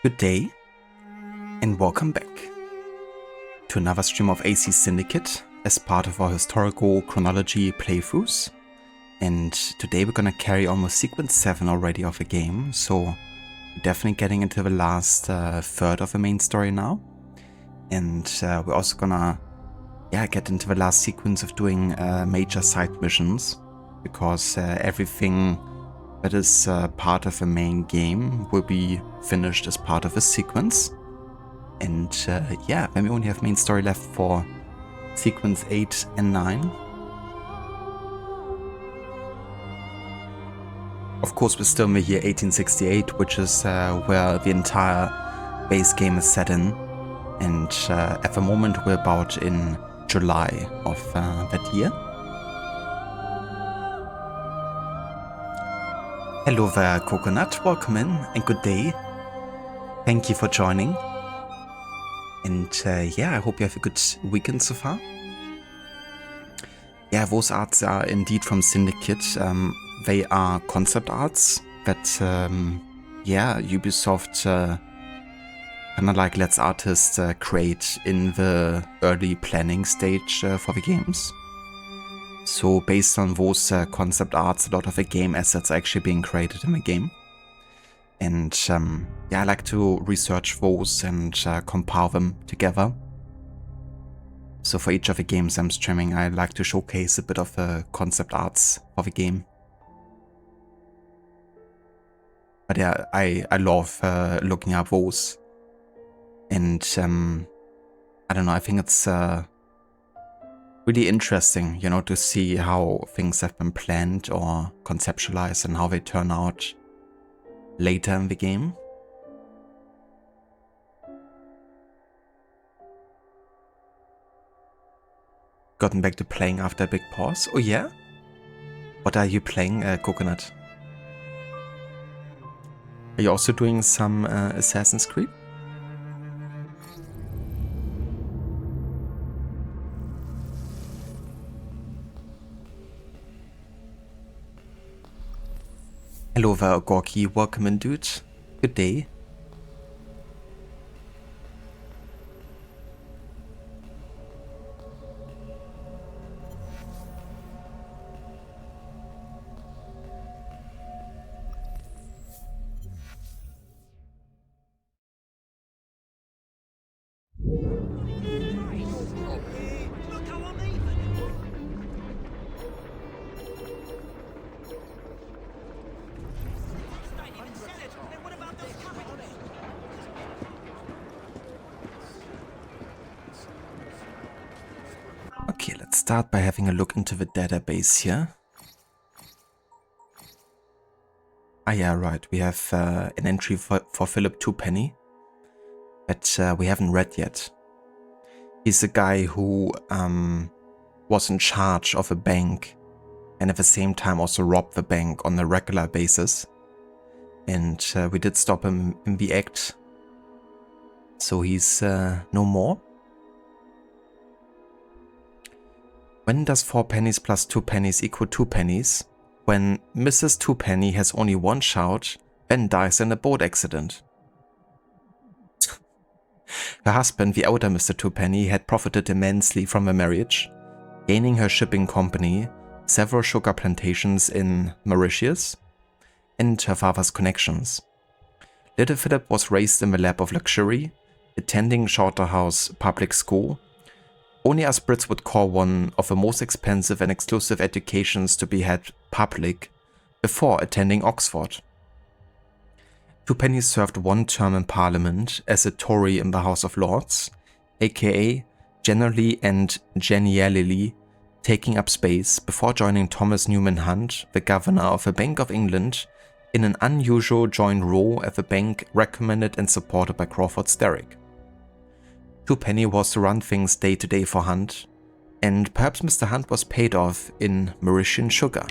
Good day, and welcome back to another stream of AC Syndicate as part of our historical chronology playthroughs. And today we're gonna carry almost sequence 7 already of the game, so we're definitely getting into the last third of the main story now. And we're also gonna get into the last sequence of doing major side missions, because everything that is part of the main game will be finished as part of this sequence. And then we only have main story left for sequence 8 and 9. Of course, we're still in the year 1868, which is where the entire base game is set in. And at the moment, we're about in July of that year. Hello there, Coconut. Welcome in, and good day. Thank you for joining. And I hope you have a good weekend so far. Yeah, those arts are indeed from Syndicate. They are concept arts that, Ubisoft kind of like lets artists create in the early planning stage for the games. So based on those concept arts, a lot of the game assets are actually being created in the game. And I like to research those and compile them together. So for each of the games I'm streaming, I like to showcase a bit of the concept arts for the game. But yeah, I love looking up those. And I don't know, I think it's really interesting, you know, to see how things have been planned or conceptualized and how they turn out later in the game. Gotten back to playing after a big pause. Oh yeah? What are you playing, Coconut? Are you also doing some Assassin's Creed? Hello there, Gorky. Welcome in, dude. Good day. Okay, let's start by having a look into the database here. Ah yeah, right, we have an entry for Philip Twopenny that we haven't read yet. He's the guy who was in charge of a bank and at the same time also robbed the bank on a regular basis. And we did stop him in the act, so he's no more. When does 4 pennies plus 2 pennies equal 2 pennies? When Mrs. Twopenny has only one child and dies in a boat accident. Her husband, the elder Mr. Twopenny, had profited immensely from the marriage, gaining her shipping company, several sugar plantations in Mauritius, and her father's connections. Little Philip was raised in the lap of luxury, attending Charterhouse Public School, only as Brits would call one of the most expensive and exclusive educations to be had public, before attending Oxford. Twopenny served one term in Parliament as a Tory in the House of Lords, aka generally and genially taking up space before joining Thomas Newman Hunt, the governor of the Bank of England, in an unusual joint role at the bank recommended and supported by Crawford Sterrick. Twopenny was to run things day to day for Hunt, and perhaps Mr. Hunt was paid off in Mauritian sugar.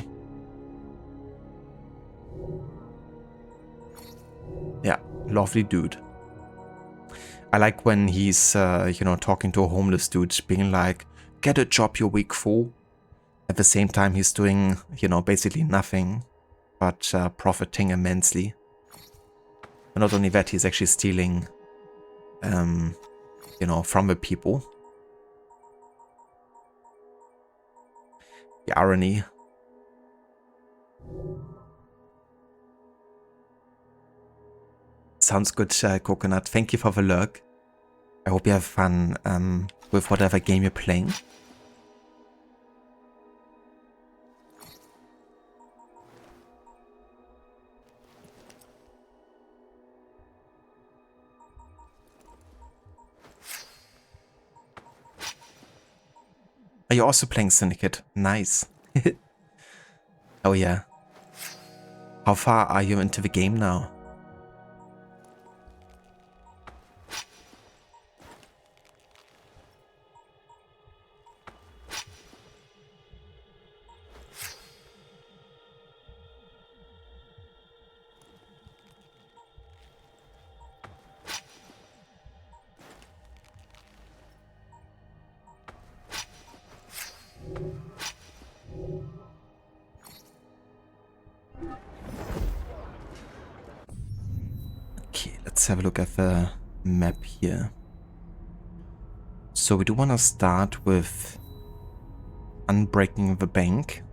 Yeah, lovely dude. I like when he's, talking to a homeless dude, being like, get a job, you weak fool. At the same time, he's doing, basically nothing, but profiting immensely. And not only that, he's actually stealing, you know, from the people. The irony. Sounds good, Coconut. Thank you for the lurk. I hope you have fun with whatever game you're playing. Are you also playing Syndicate? Nice. Oh yeah. How far are you into the game now? Let's have a look at the map here. So we do want to start with unbreaking the bank.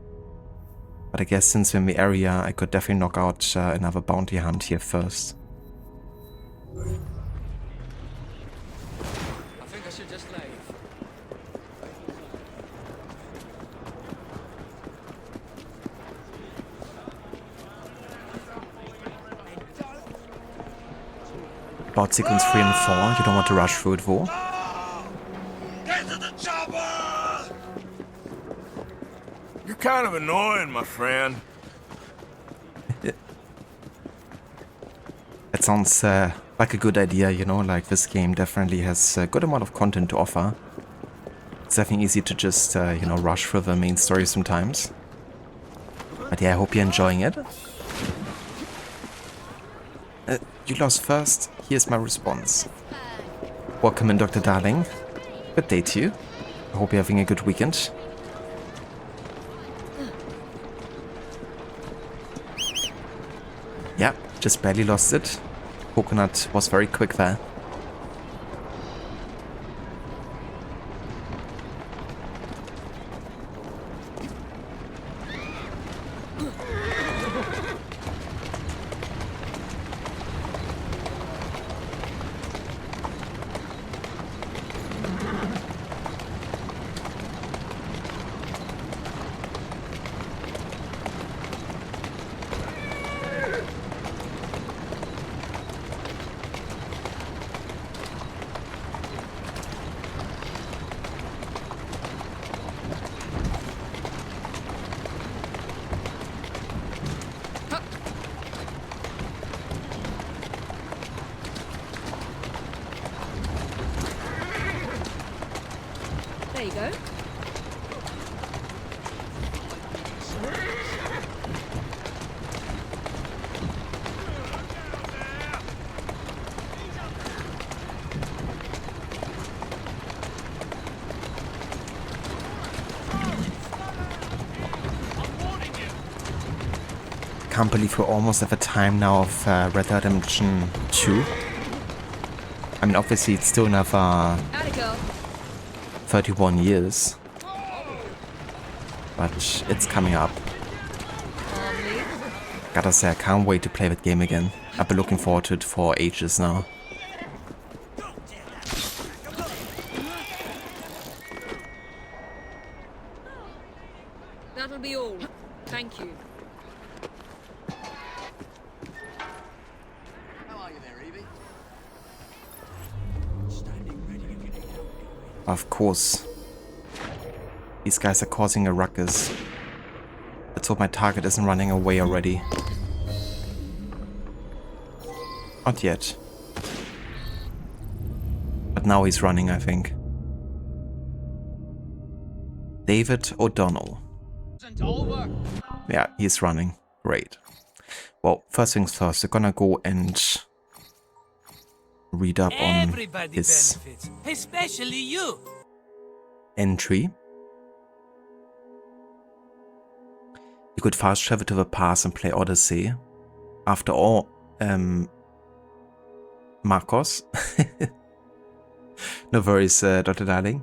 But I guess since we're in the area, I could definitely knock out another bounty hunt here first. I think I should just leave. About sequence 3 and 4, you don't want to rush through it though. Get to the chopper! You're kind of annoying, my friend. That sounds like a good idea, you know, like this game definitely has a good amount of content to offer. It's definitely easy to just, you know, rush through the main story sometimes. But yeah, I hope you're enjoying it. You lost first, here's my response. Welcome in, Dr. Darling. Good day to you. I hope you're having a good weekend. Yeah, just barely lost it. Coconut was very quick there. There you go. Can't believe we're almost at the time now of Red Dead Redemption 2. I mean, obviously it's still another How'd it go? 31 years. But it's coming up. Gotta say, I can't wait to play that game again. I've been looking forward to it for ages now. That'll be all. Thank you. How are you there, Evie? Of course. These guys are causing a ruckus. Let's hope my target isn't running away already. Not yet. But now he's running, I think. David O'Donnell. Yeah, he's running. Great. Well, first things first, we're gonna go and read up on Everybody his benefits, especially you. entry. You could fast travel to the past and play Odyssey. After all, Marcos. No worries, Dr. Darling.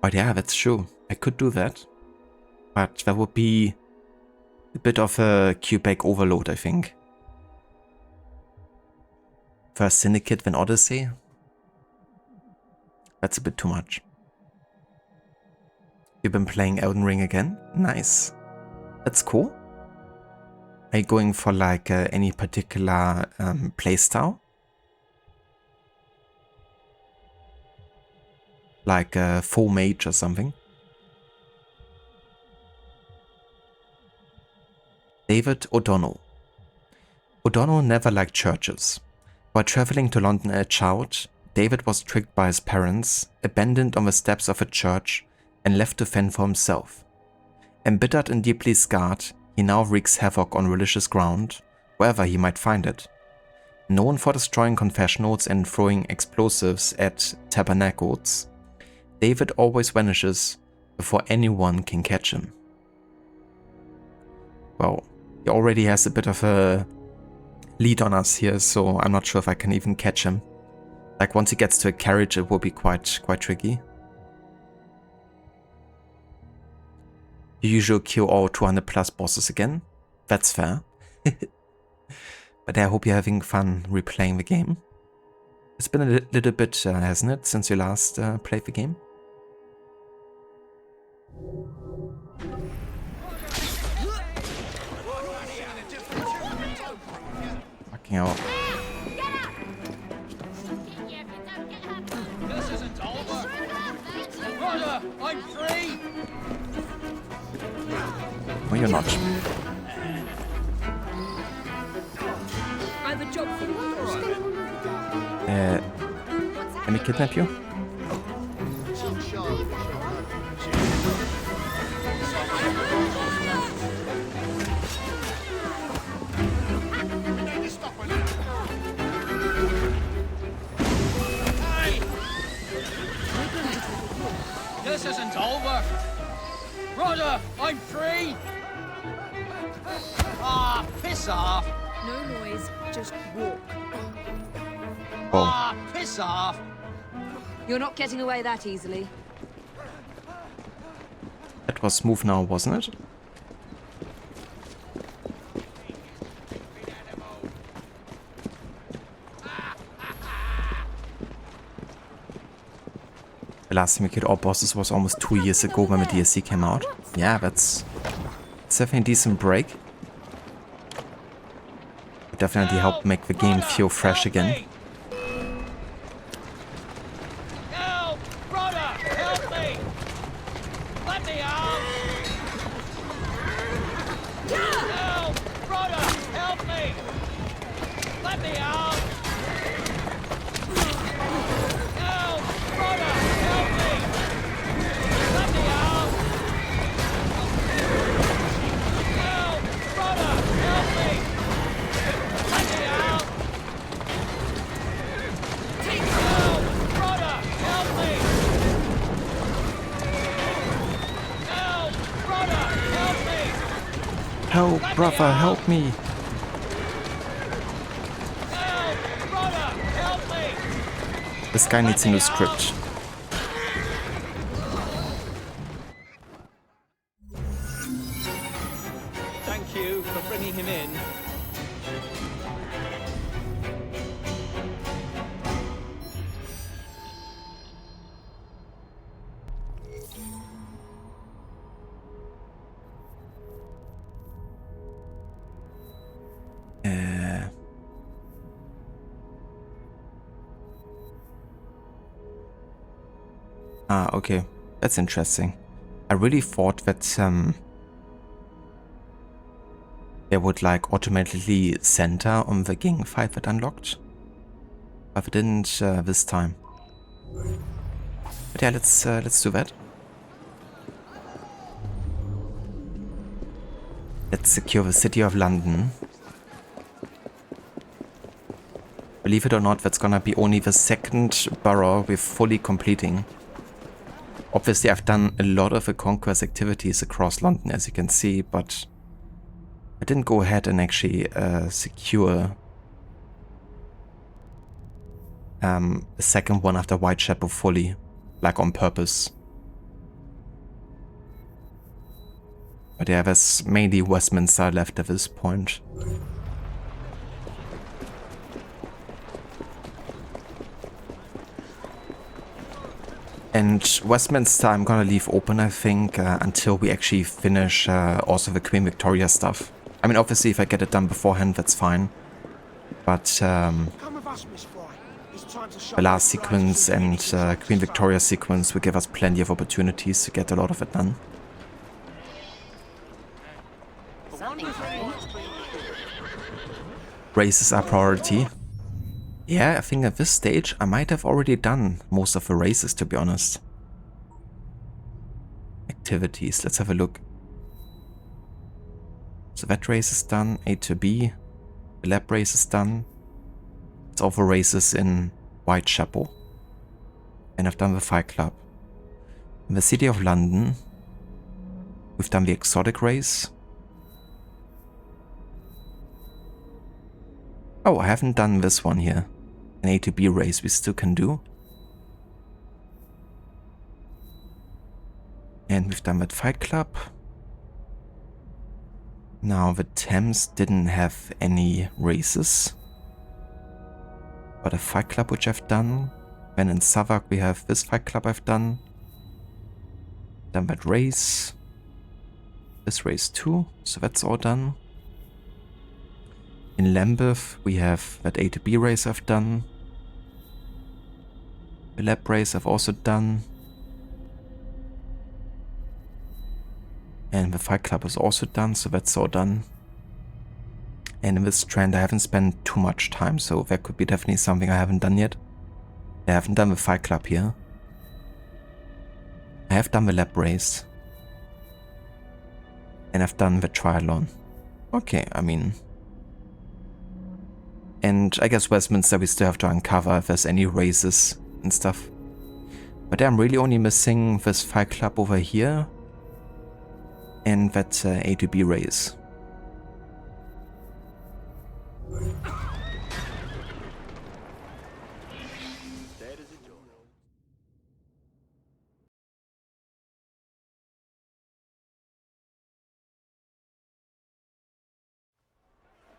But yeah, that's true. I could do that. But that would be a bit of a Quebec overload, I think. First Syndicate, then Odyssey. That's a bit too much. You've been playing Elden Ring again? Nice. That's cool. Are you going for like any particular playstyle? Like a full mage or something? David O'Donnell. O'Donnell never liked churches. While traveling to London as a child, David was tricked by his parents, abandoned on the steps of a church, and left to fend for himself. Embittered and deeply scarred, he now wreaks havoc on religious ground, wherever he might find it. Known for destroying confessionals and throwing explosives at tabernacles, David always vanishes before anyone can catch him. Well, he already has a bit of a lead on us here, so I'm not sure if I can even catch him. Like once he gets to a carriage, it will be quite tricky. You usually kill all 200 plus bosses again. That's fair. But I hope you're having fun replaying the game. It's been a little bit, hasn't it, since you last played the game? Fucking hell. This isn't over. Brother, I'm free. No, you're not. I have a job for you. Let me kidnap you? This isn't over. Brother, I'm free. Ah, piss off. No noise, just walk. Oh, Ah, piss off. You're not getting away that easily. that was smooth now, wasn't it? The last time we killed all bosses was almost 2 years ago when the DLC came out. Yeah, that's definitely a decent break. It definitely helped make the game feel fresh again. Help! Brother, help me! Let me out! Help! Brother, help me! Let me out! Help! Brother, help me! Let me out! Help! Brother, help me! Let me out! Help! Brother, help me! Help! Brother, help me! Help, brother, help me! Help! Brother, help me! This guy needs a new script. Thank you for bringing him in. Ah, okay. That's interesting. I really thought that they would like automatically center on the gang fight that unlocked. But they didn't this time. But yeah, let's do that. Let's secure the city of London. Believe it or not, that's gonna be only the second borough we're fully completing. Obviously, I've done a lot of the conquest activities across London, as you can see, but I didn't go ahead and actually secure a second one after Whitechapel fully, like on purpose. But yeah, there's mainly Westminster left at this point. And Westminster I'm gonna leave open, I think, until we actually finish also the Queen Victoria stuff. I mean, obviously if I get it done beforehand, that's fine. But the last sequence and Queen Victoria sequence will give us plenty of opportunities to get a lot of it done. Races are priority. Yeah, I think at this stage I might have already done most of the races, to be honest. Activities, let's have a look. So that race is done, A to B. The lab race is done. It's all the races in Whitechapel. And I've done the Fight Club. In the City of London, we've done the exotic race. Oh, I haven't done this one here. An A to B race we still can do. And we've done that Fight Club. Now the Thames didn't have any races. But a Fight Club which I've done. Then in Southwark we have this Fight Club I've done. Done that race. This race too, so that's all done. In Lambeth we have that A to B race I've done. The lab race I've also done. And the Fight Club is also done, so that's all done. And in this Strand I haven't spent too much time, so that could be definitely something I haven't done yet. I haven't done the Fight Club here. I have done the lab race. And I've done the triathlon. Okay, I mean... And I guess Westminster we still have to uncover if there's any races and stuff. But I'm really only missing this Fight Club over here. And that A to B race.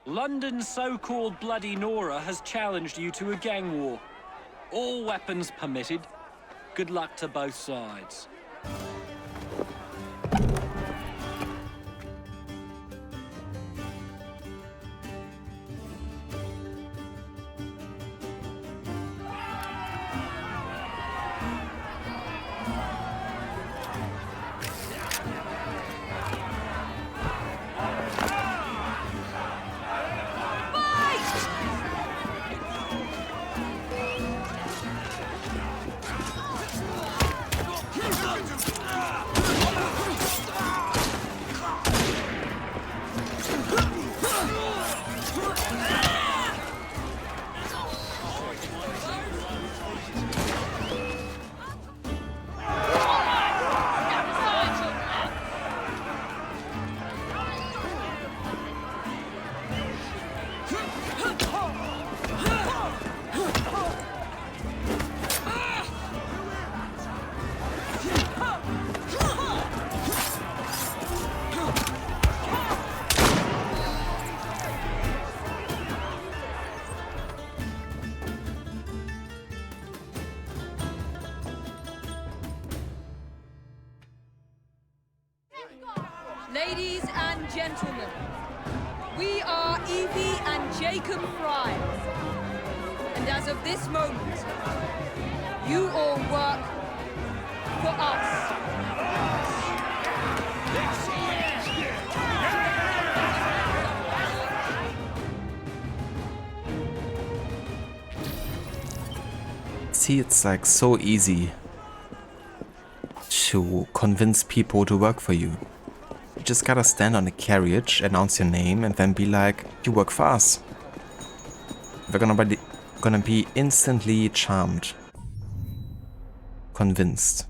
London's so-called Bloody Nora has challenged you to a gang war. All weapons permitted. Good luck to both sides. Ladies and gentlemen, we are Evie and Jacob Fries. And as of this moment, you all work for us. See, it's like so easy to convince people to work for you. You just gotta stand on a carriage, announce your name, and then be like, you work for us. They're gonna be instantly charmed. Convinced.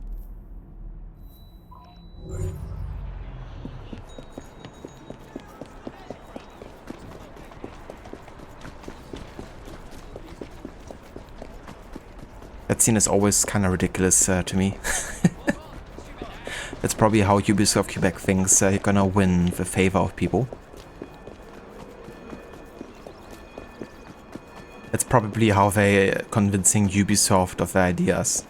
That scene is always kind of ridiculous to me. That's probably how Ubisoft Quebec thinks you're gonna win the favor of people. That's probably how they're convincing Ubisoft of their ideas.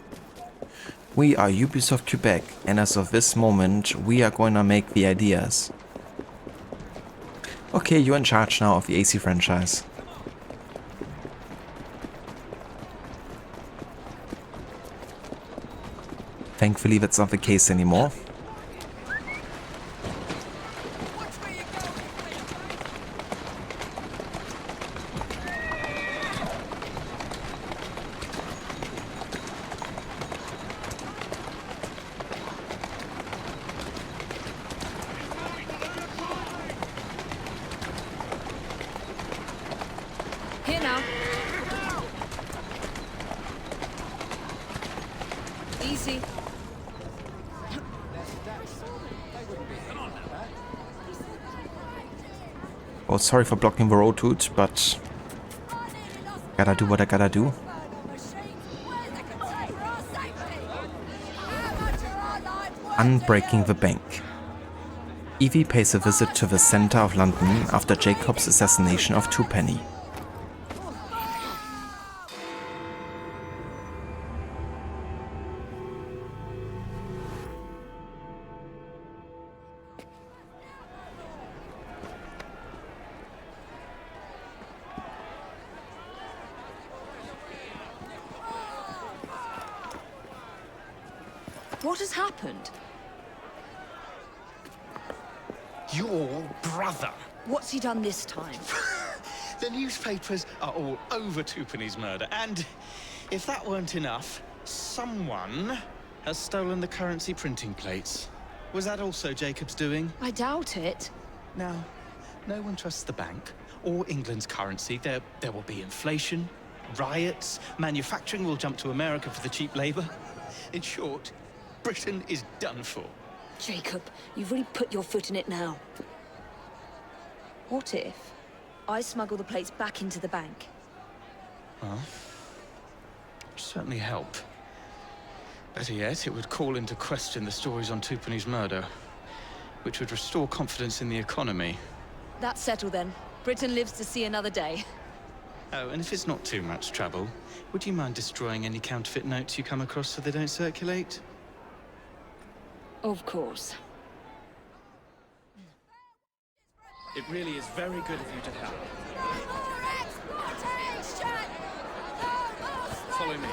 We are Ubisoft Quebec, and as of this moment, we are gonna make the ideas. Okay, you're in charge now of the AC franchise. Thankfully, that's not the case anymore. Here now. Easy. Oh, sorry for blocking the road, dude, but gotta do what I gotta do. Unbreaking the bank. Evie pays a visit to the centre of London after Jacob's assassination of Twopenny. What has happened? Your brother. What's he done this time? The newspapers are all over Twopenny's murder, and if that weren't enough, someone has stolen the currency printing plates. Was that also Jacob's doing? I doubt it. Now, no one trusts the bank or England's currency. There will be inflation, riots, manufacturing will jump to America for the cheap labor. In short, Britain is done for. Jacob, you've really put your foot in it now. What if I smuggle the plates back into the bank? Well, it'd certainly help. Better yet, it would call into question the stories on Twopenny's murder, which would restore confidence in the economy. That's settled then. Britain lives to see another day. Oh, and if it's not too much trouble, would you mind destroying any counterfeit notes you come across so they don't circulate? Of course. It really is very good of you to help. Follow me.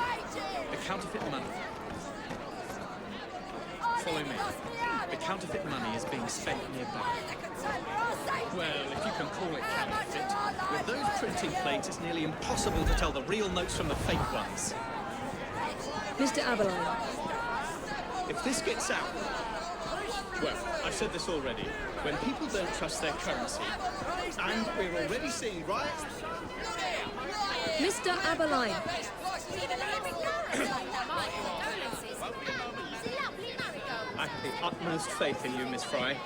The counterfeit money. Follow me. The counterfeit money is being spent nearby. Well, if you can call it counterfeit, with those printing plates, it's nearly impossible to tell the real notes from the fake ones. Mr. Aberline. If this gets out, well, I've said this already. When people don't trust their currency, and we're already seeing riots. Mr. Aberline. I have the utmost faith in you, Miss Fry.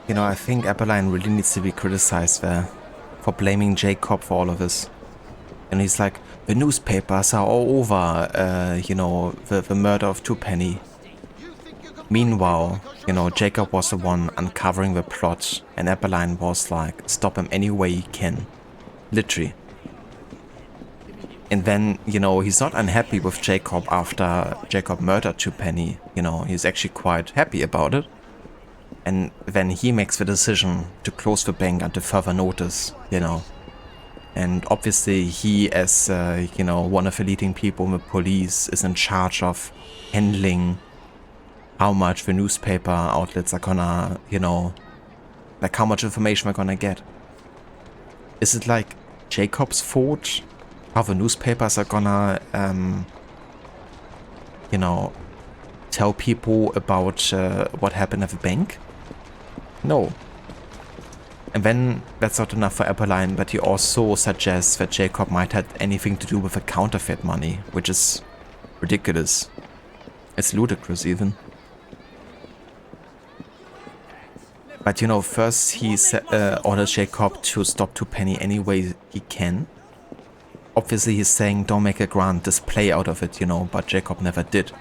You know, I think Aberline really needs to be criticized there for blaming Jacob for all of this. And he's like, the newspapers are all over, you know, the murder of Twopenny. Meanwhile, you know, Jacob was the one uncovering the plot, and Aberline was like, stop him any way he can. Literally. And then, you know, he's not unhappy with Jacob after Jacob murdered Twopenny. You know, he's actually quite happy about it. And then he makes the decision to close the bank until further notice, you know. And obviously he, as, you know, one of the leading people in the police, is in charge of handling how much the newspaper outlets are gonna, you know, like how much information we're gonna get. Is it like Jacob's fault how the newspapers are gonna, you know, tell people about what happened at the bank? No. And then that's not enough for Aberline, but he also suggests that Jacob might have anything to do with the counterfeit money, which is ridiculous. It's ludicrous even. But you know, first he orders Jacob to stop Twopenny any way he can. Obviously he's saying don't make a grand display out of it, you know, but Jacob never did.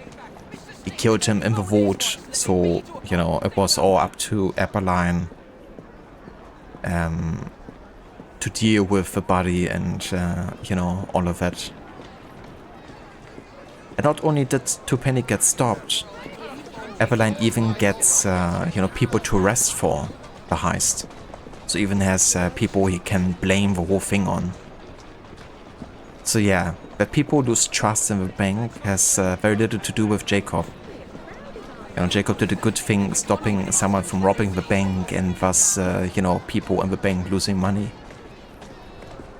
He killed him in the vote, so, you know, it was all up to Eberlein to deal with the body and, you know, all of that. And not only did Twopenny get stopped, Eberlein even gets, you know, people to arrest for the heist. So even has people he can blame the whole thing on. So yeah, that people lose trust in the bank has very little to do with Jacob. You know, Jacob did a good thing stopping someone from robbing the bank and thus, you know, people in the bank losing money.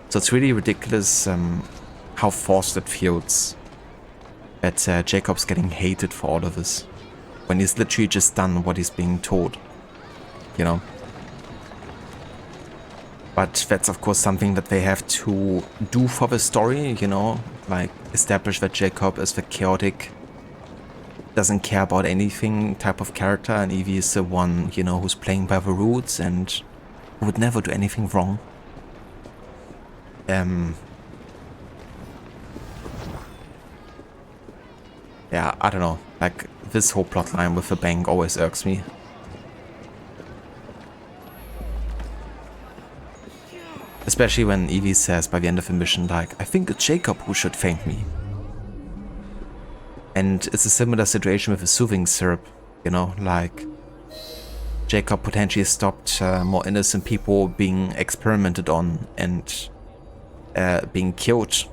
So it's really ridiculous how forced it feels that Jacob's getting hated for all of this. When he's literally just done what he's being told, you know. But that's of course something that they have to do for the story, you know. Like establish that Jacob is the chaotic, doesn't care about anything type of character, and Evie is the one, you know, who's playing by the rules and who would never do anything wrong. Yeah, I don't know, like this whole plotline with the bank always irks me. Especially when Evie says by the end of the mission, like, I think it's Jacob who should thank me. And it's a similar situation with the soothing syrup, you know, like Jacob potentially stopped more innocent people being experimented on and being killed,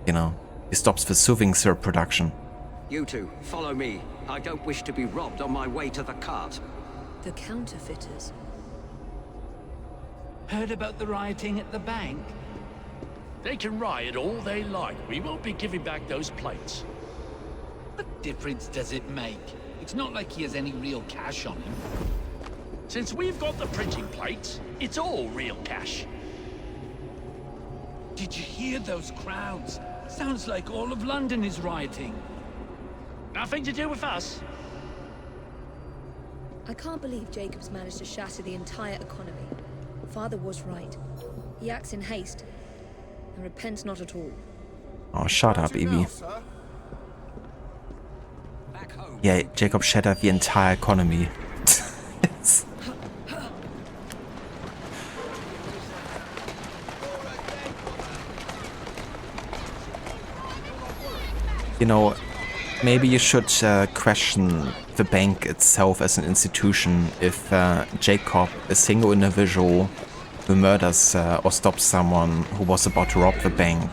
you know. He stops the soothing syrup production. You two, follow me. I don't wish to be robbed on my way to the cart. The counterfeiters. Heard about the rioting at the bank? They can riot all they like. We won't be giving back those plates. What difference does it make? It's not like he has any real cash on him. Since we've got the printing plates, it's all real cash. Did you hear those crowds? Sounds like all of London is rioting. Nothing to do with us. I can't believe Jacob's managed to shatter the entire economy. Father was right. He acts in haste and repents not at all. Oh, shut up, Evie. Yeah, Jacob shattered the entire economy. You know, maybe you should question the bank itself as an institution if Jacob, a single individual who murders or stops someone who was about to rob the bank,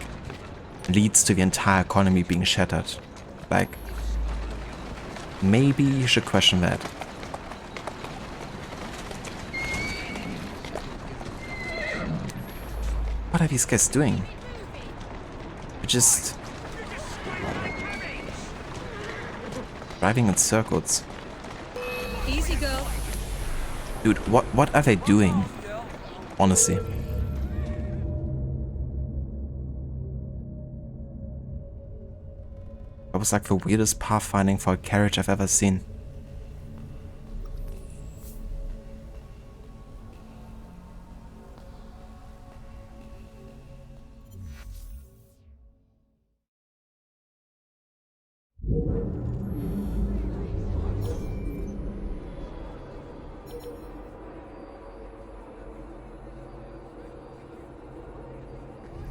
leads to the entire economy being shattered. Like, maybe you should question that. What are these guys doing? They're just driving in circles. Easy, girl. Dude, what are they doing? Honestly. That was like the weirdest pathfinding for a carriage I've ever seen.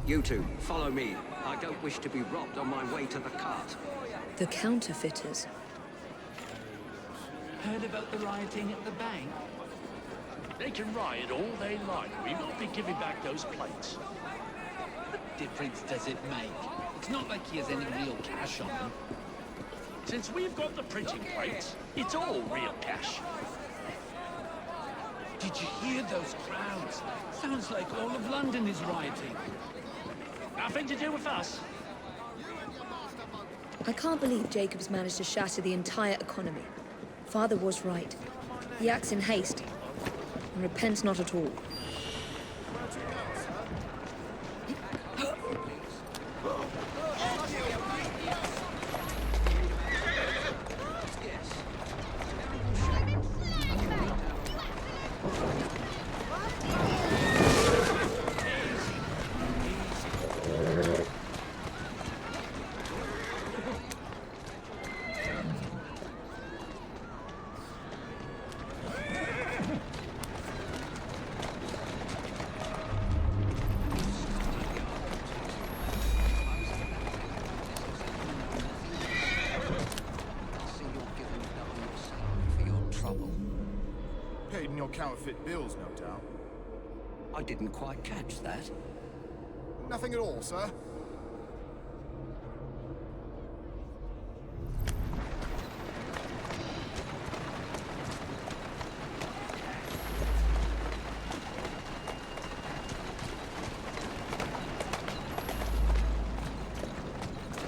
You two, follow me. I don't wish to be robbed on my way to the cart. The counterfeiters. Heard about the rioting at the bank? They can riot all they like. We won't be giving back those plates. What difference does it make? It's not like he has any real cash on him. Since we've got the printing plates, it's all real cash. Did you hear those crowds? Sounds like all of London is rioting. Nothing to do with us. I can't believe Jacob's managed to shatter the entire economy. Father was right. He acts in haste and repents not at all. counterfeit bills, no doubt. I didn't quite catch that. Nothing at all, sir.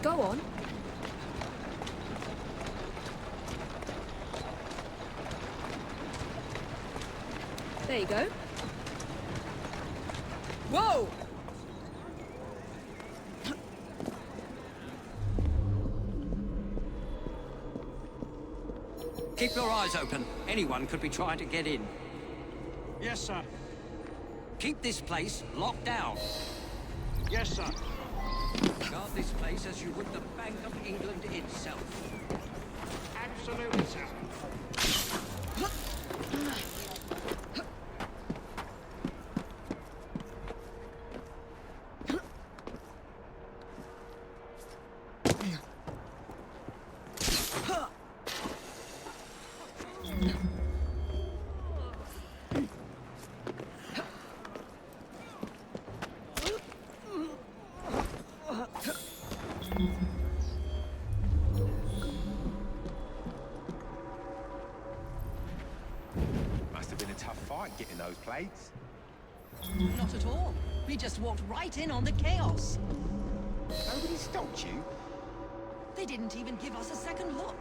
Go on. There you go. Whoa! Keep your eyes open. Anyone could be trying to get in. Yes, sir. Keep this place locked down. Yes, sir. Guard this place as you would the Bank of England itself. Absolutely, sir. Must have been a tough fight getting those plates. Not at all. We just walked right in on the chaos. Nobody stopped you? They didn't even give us a second look.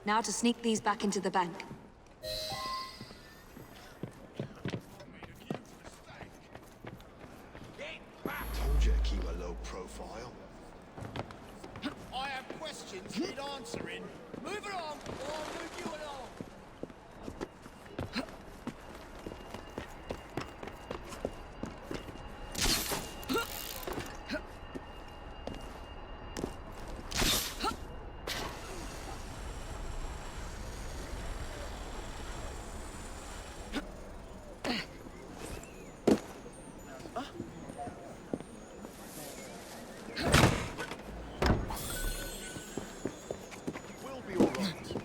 Now to sneak these back into the bank. Told you to keep a low profile. I have questions need answering. Move along, or I'll move you along. We'll be all right.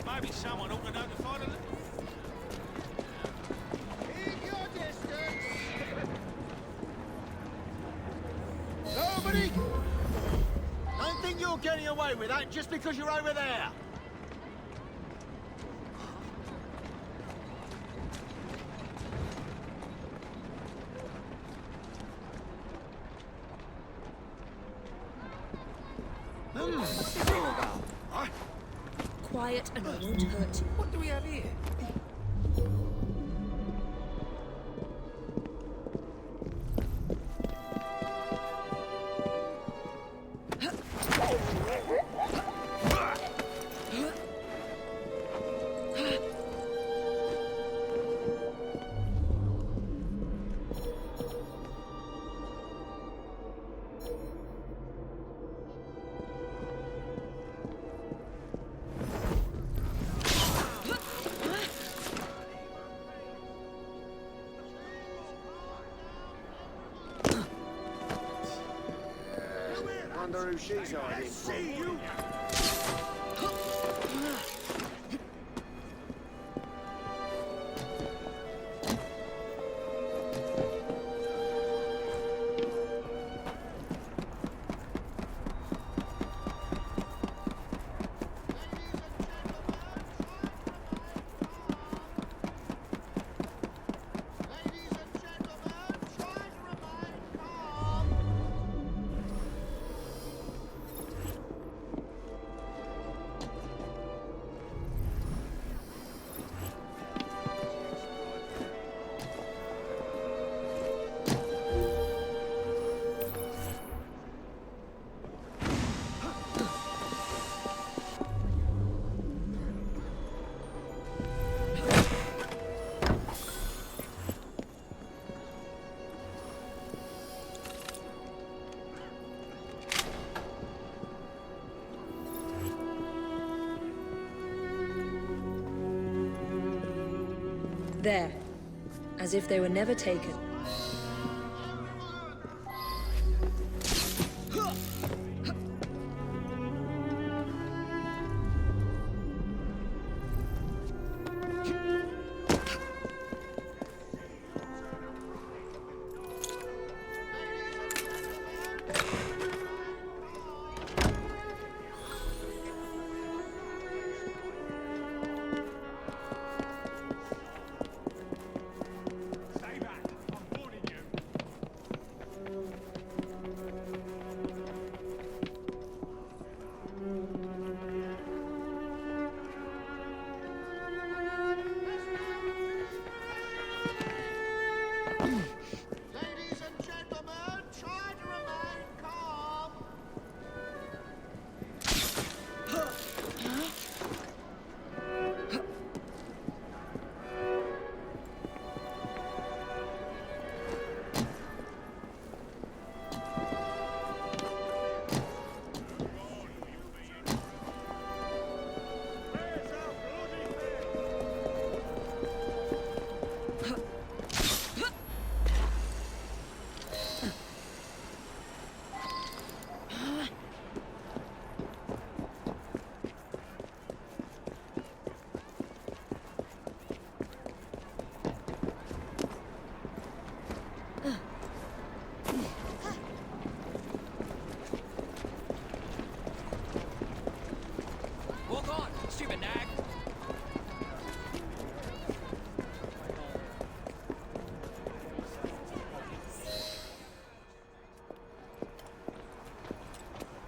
Maybe someone ought to notify them. Keep your distance. Nobody! Don't think you're getting away with that just because you're over there. What's this all about? Quiet and I won't hurt you. What do we have here? Wonder who she's hiding from. See you! There. As if they were never taken.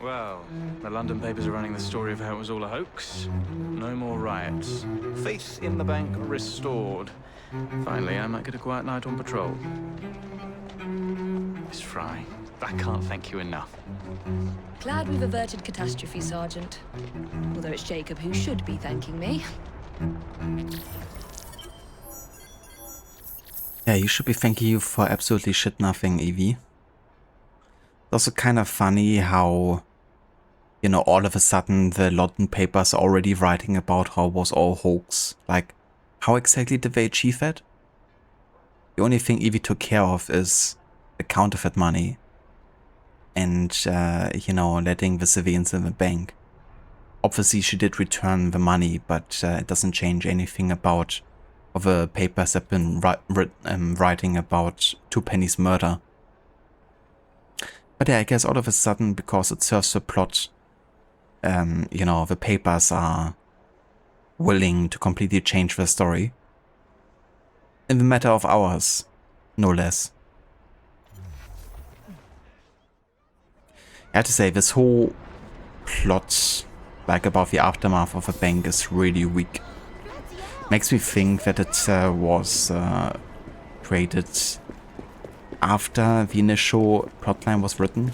Well, the London papers are running the story of how it was all a hoax. No more riots. Faith in the bank restored. Finally, I might get a quiet night on patrol. Miss Fry, I can't thank you enough. Glad we've averted catastrophe, Sergeant. Although it's Jacob who should be thanking me. Yeah, you should be thanking you for absolutely shit nothing, Evie. It's also kind of funny how, you know, all of a sudden the London papers are already writing about how it was all hoax. Like, how exactly did they achieve that? The only thing Evie took care of is the counterfeit money and, you know, letting the civilians in the bank. Obviously, she did return the money, but it doesn't change anything about what the papers have been writing about Twopenny's murder. But yeah, I guess all of a sudden, because it serves the plot, you know, the papers are willing to completely change the story. In the matter of hours, no less. I have to say, this whole plot, like about the aftermath of a bank, is really weak. Makes me think that it was created after the initial plotline was written.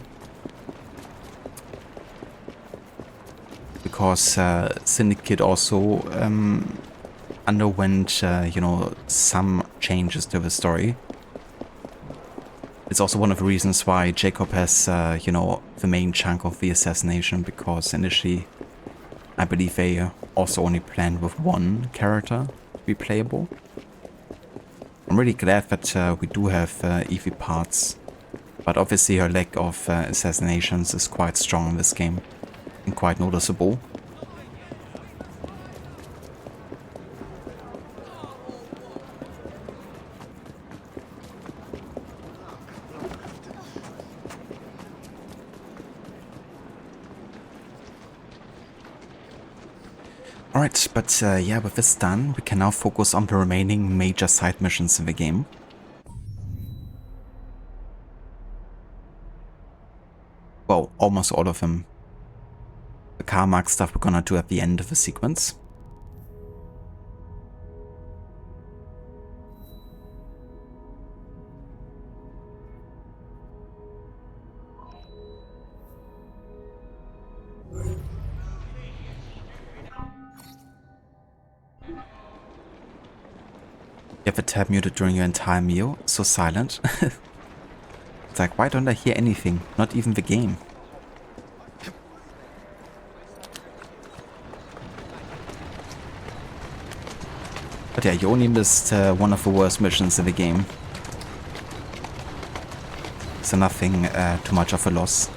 Because Syndicate also underwent, you know, some changes to the story. It's also one of the reasons why Jacob has, you know, the main chunk of the assassination, because initially I believe they also only planned with one character to be playable. I'm really glad that we do have Evie parts, but obviously her lack of assassinations is quite strong in this game and quite noticeable. Alright, but yeah, with this done, we can now focus on the remaining major side missions in the game. Well, almost all of them. The Carmack stuff we're gonna do at the end of the sequence. You have a tab muted during your entire meal, so silent. It's like, why don't I hear anything? Not even the game. But yeah, you only missed one of the worst missions in the game. So nothing too much of a loss.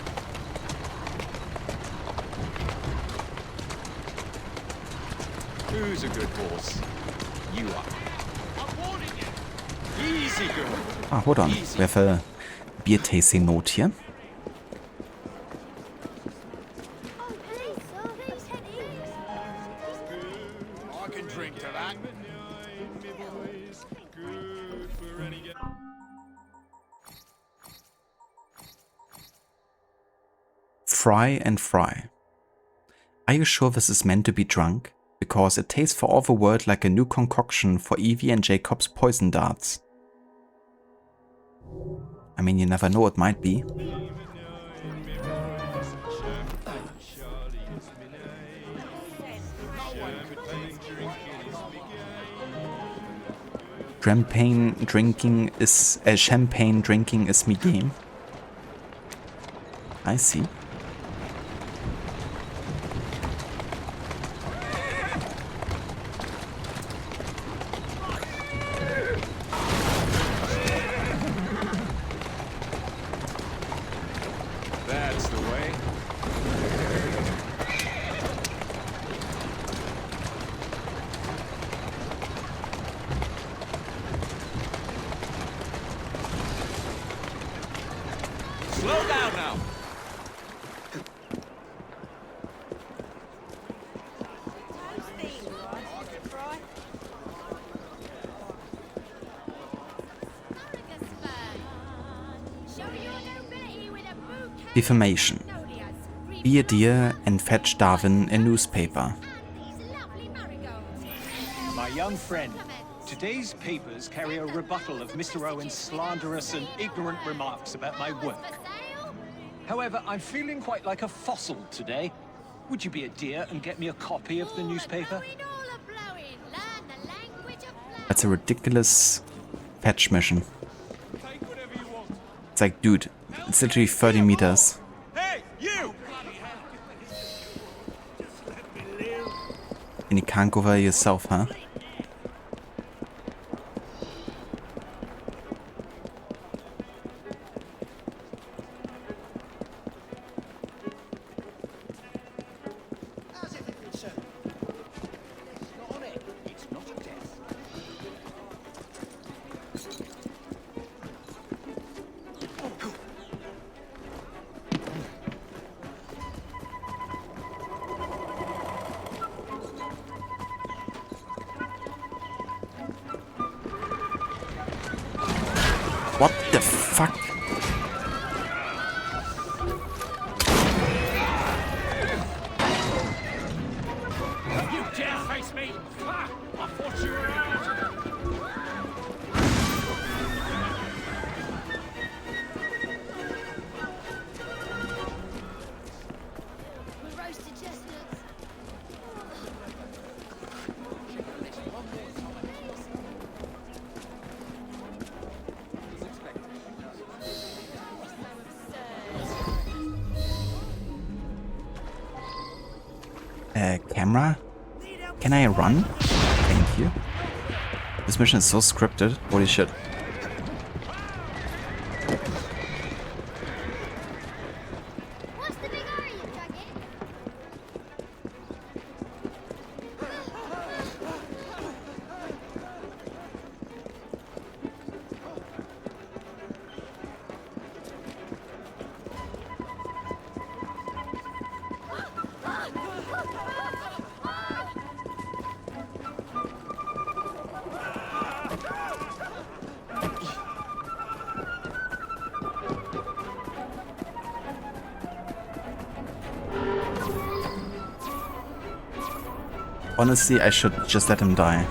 Who's a good horse? You are. I'm warning you. Easy, girl. Ah, hold on. We have a beer tasting note here. I can drink to that. Fry and fry. Are you sure this is meant to be drunk? Because it tastes for all the world like a new concoction for Evie and Jacob's poison darts. I mean, you never know, it might be. Champagne drinking is me game. I see. That's the way. Slow down now. Defamation. Be a dear and fetch Darwin a newspaper. My young friend, today's papers carry a rebuttal of Mr. Owen's slanderous and ignorant remarks about my work. However, I'm feeling quite like a fossil today. Would you be a dear and get me a copy of the newspaper? That's a ridiculous fetch mission. It's like, dude, it's literally 30 meters. Hey, you! And you can't go there yourself, huh? What the fuck? You dare face me? Ha! I thought you were out. Camera? Can I run? Thank you. This mission is so scripted. Holy shit. Honestly, I should just let him die.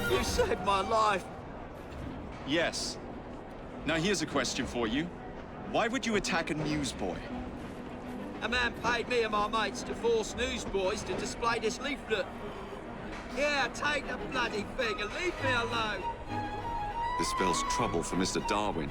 You saved my life. Yes. Now here's a question for you. Why would you attack a newsboy? A man paid me and my mates to force newsboys to display this leaflet. Yeah, take the bloody thing and leave me alone. This spells trouble for Mr. Darwin.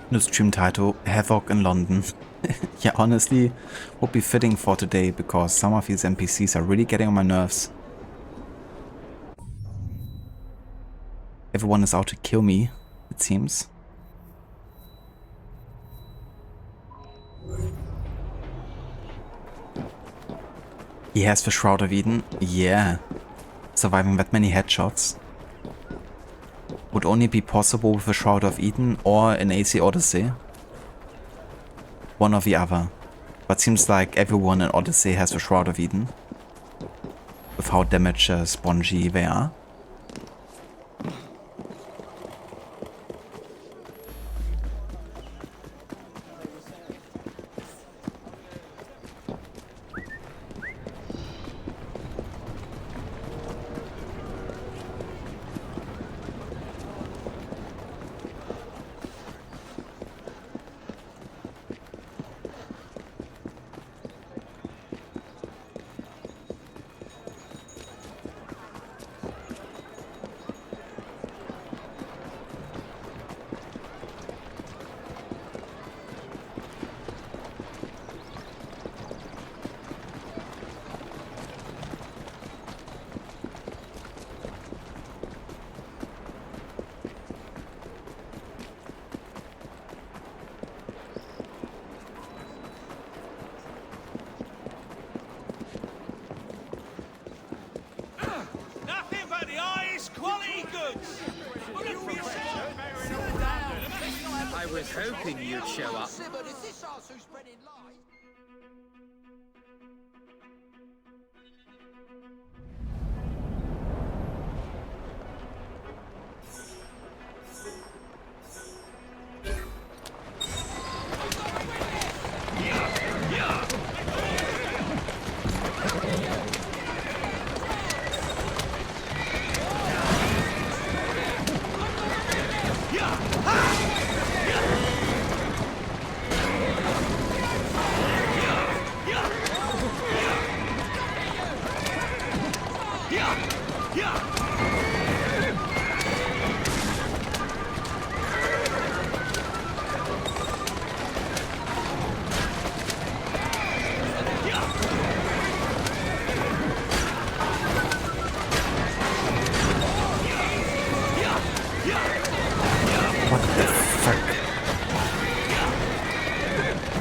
New stream title, Havoc in London. Yeah, honestly, would be fitting for today because some of these NPCs are really getting on my nerves. Everyone is out to kill me, it seems. He has the Shroud of Eden? Yeah. Surviving that many headshots would only be possible with the Shroud of Eden or an AC Odyssey. One or the other. But seems like everyone in Odyssey has the Shroud of Eden. With how damage spongy they are. I was hoping you'd show up.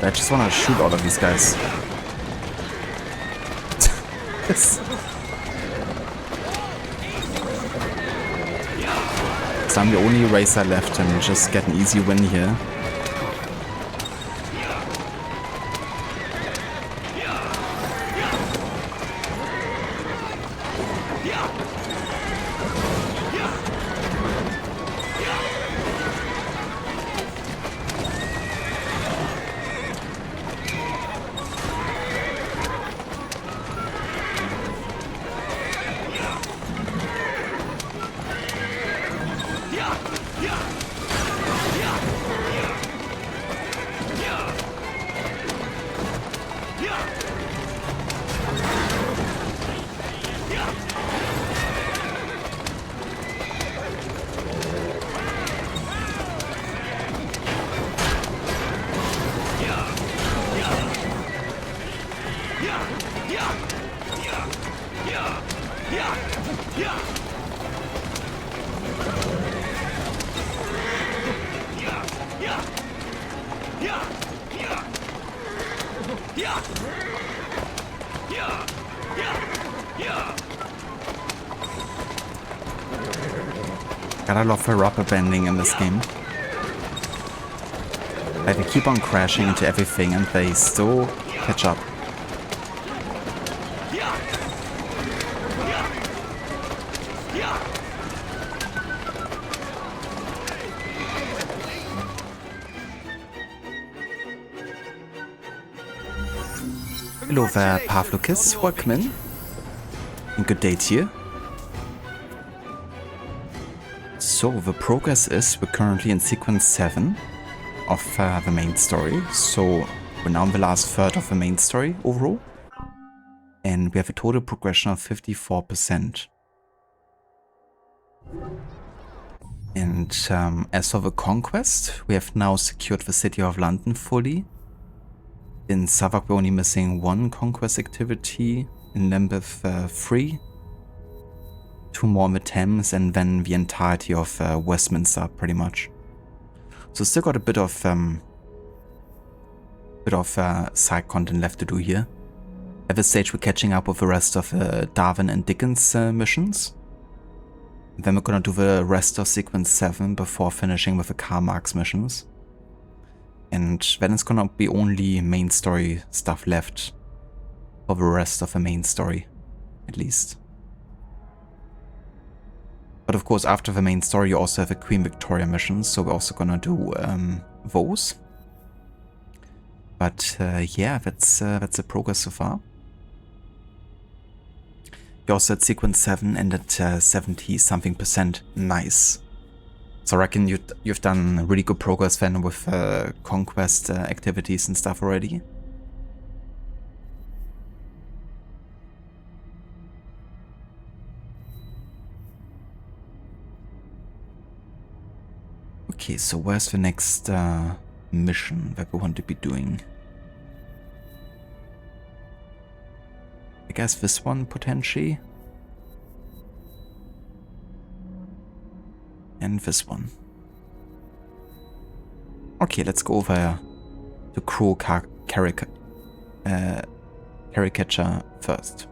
I just want to shoot all of these guys. So I'm the only racer left and just get an easy win here. Gotta love the rubber banding in this game. Like, they keep on crashing into everything and they still catch up. Hello there, Pavlukis, welcome in. And good day to you. So the progress is we're currently in sequence 7 of the main story. So we're now in the last third of the main story overall. And we have a total progression of 54%. And as for the conquest, we have now secured the city of London fully. In Suffolk, we're only missing 1 conquest activity. In Lambeth, 3. 2 more in the Thames, and then the entirety of Westminster, pretty much. So still got a bit of side content left to do here. At this stage, we're catching up with the rest of Darwin and Dickens missions. Then we're gonna do the rest of Sequence 7 before finishing with the Karl Marx missions. And then it's gonna be only main story stuff left for the rest of the main story, at least. But of course, after the main story, you also have the Queen Victoria missions, so we're also gonna do those. But yeah, that's the progress so far. You also at Sequence 7 and at 70-something%. Nice. So I reckon you've done really good progress then with conquest activities and stuff already. Okay, so where's the next mission that we want to be doing? I guess this one, potentially. And this one. Okay, let's go over to Cruel Caricature first.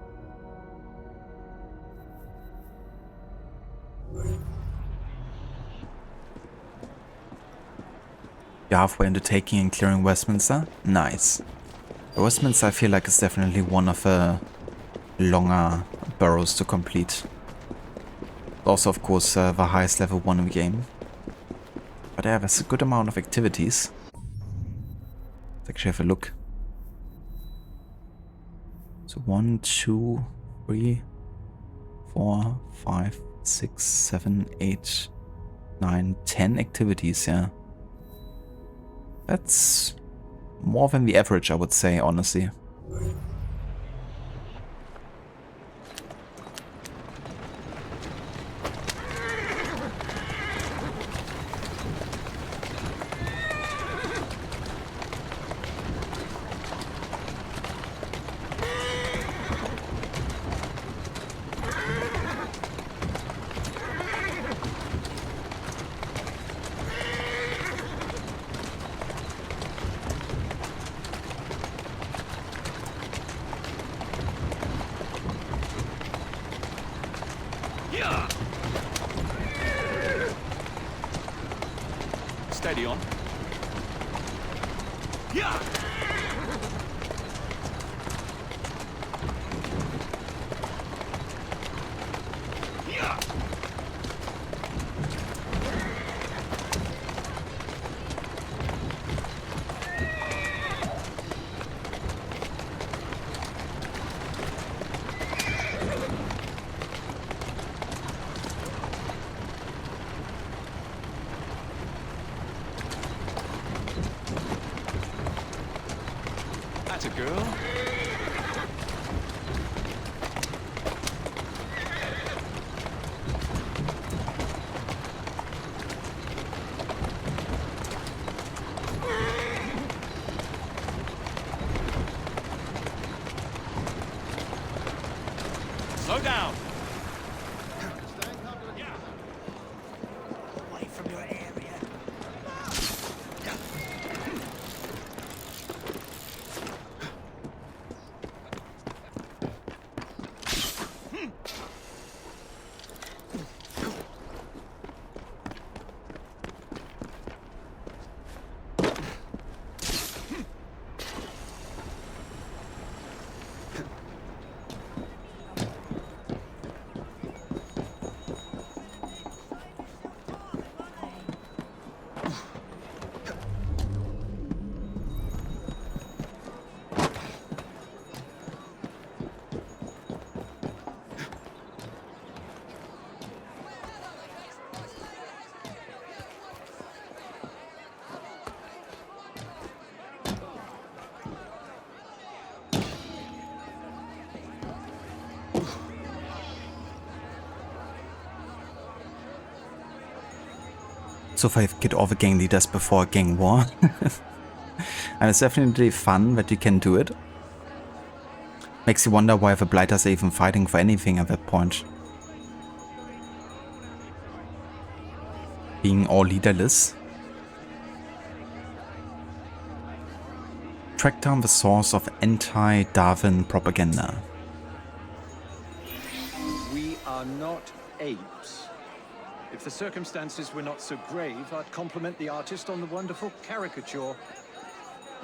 You're halfway into taking and clearing Westminster? Nice. Westminster, I feel like, is definitely one of the longer boroughs to complete. Also, of course, the highest level 1 in the game. But yeah, there's a good amount of activities. Let's actually have a look. So 1, 2, 3, 4, 5, 6, 7, 8, 9, 10 activities, yeah. That's more than the average, I would say, honestly. Steady on. Yeah. That's a girl. Slow down. Away from your area. So far you've killed all the gang leaders before a gang war. And it's definitely fun that you can do it. Makes you wonder why the Blighters are even fighting for anything at that point. Being all leaderless. Track down the source of anti-Darwin propaganda. We are not apes. If the circumstances were not so grave, I'd compliment the artist on the wonderful caricature.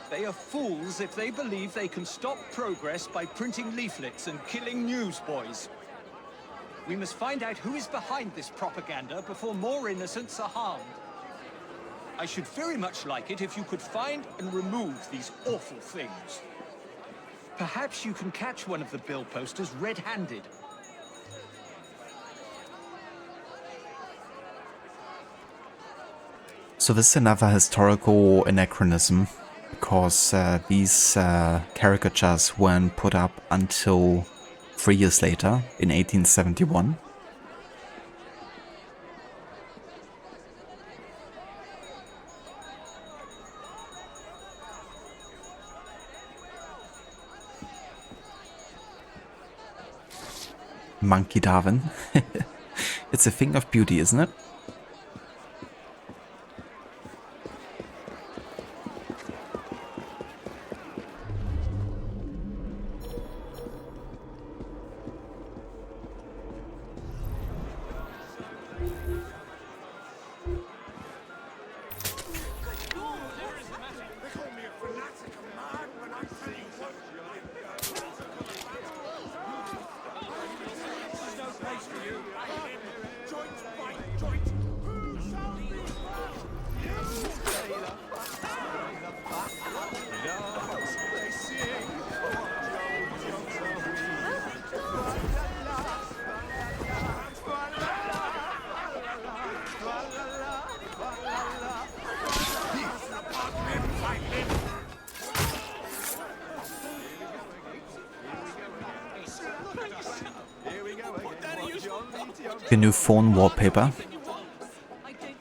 They are fools if they believe they can stop progress by printing leaflets and killing newsboys. We must find out who is behind this propaganda before more innocents are harmed. I should very much like it if you could find and remove these awful things. Perhaps you can catch one of the bill posters red-handed. So this is another historical anachronism, because these caricatures weren't put up until 3 years later, in 1871. Monkey Darwin. It's a thing of beauty, isn't it? The new phone wallpaper.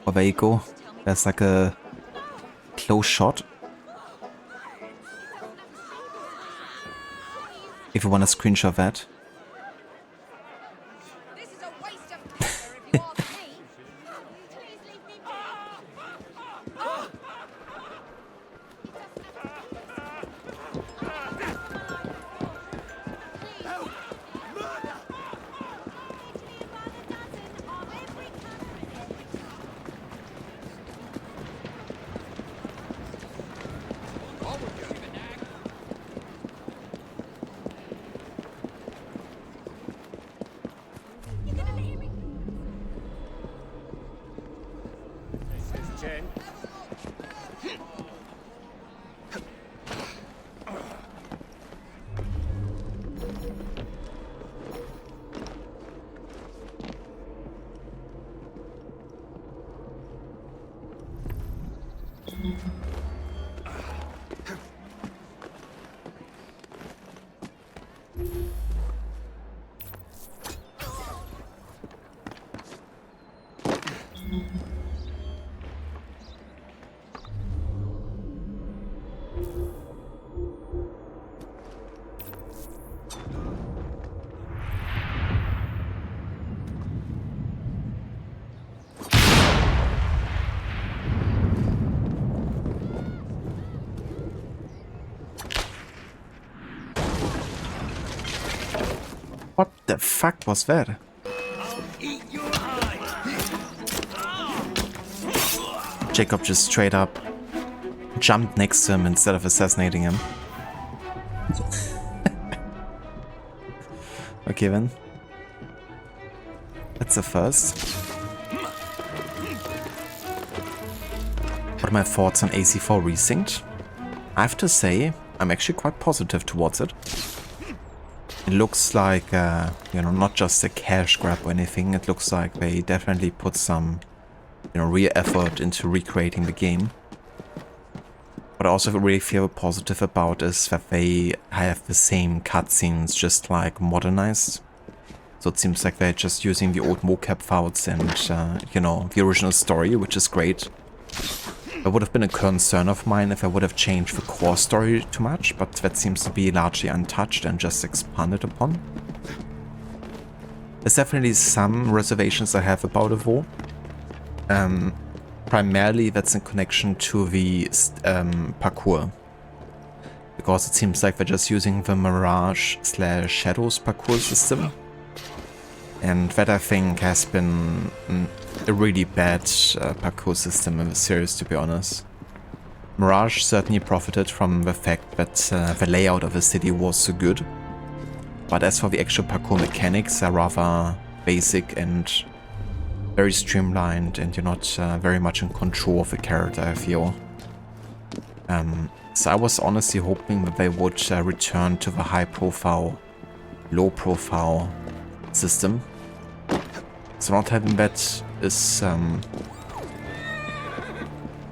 Oh, there you go. There's like a close shot. If you want to screenshot that. What the fuck was that? Jacob just straight up jumped next to him instead of assassinating him. Okay then. That's a first. What are my thoughts on AC4 Resynced? I have to say, I'm actually quite positive towards it. It looks like, you know, not just a cash grab or anything. It looks like they definitely put some, you know, real effort into recreating the game. What I also really feel positive about is that they have the same cutscenes, just like modernized. So it seems like they're just using the old mocap files and, you know, the original story, which is great. It would have been a concern of mine if I would have changed the core story too much, but that seems to be largely untouched and just expanded upon. There's definitely some reservations I have about Evo. Primarily that's in connection to the parkour. Because it seems like they're just using the Mirage/Shadows parkour system. And that, I think, has been a really bad parkour system in the series, to be honest. Mirage certainly profited from the fact that the layout of the city was so good. But as for the actual parkour mechanics, they're rather basic and very streamlined, and you're not very much in control of the character, I feel. So I was honestly hoping that they would return to the high-profile, low-profile system. So not having that is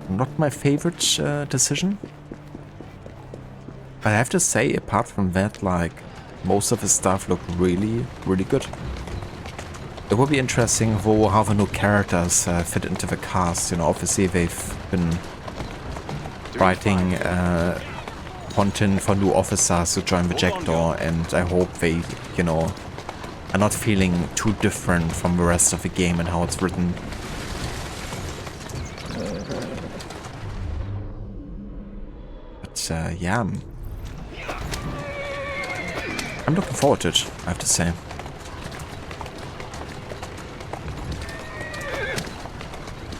not my favorite decision. But I have to say, apart from that, like, most of the stuff looked really, really good. It will be interesting though how the new characters fit into the cast. You know, obviously they've been writing content for new officers to join the Jackdaw, and I hope they, you know, are not feeling too different from the rest of the game and how it's written. But yeah, I'm looking forward to it, I have to say.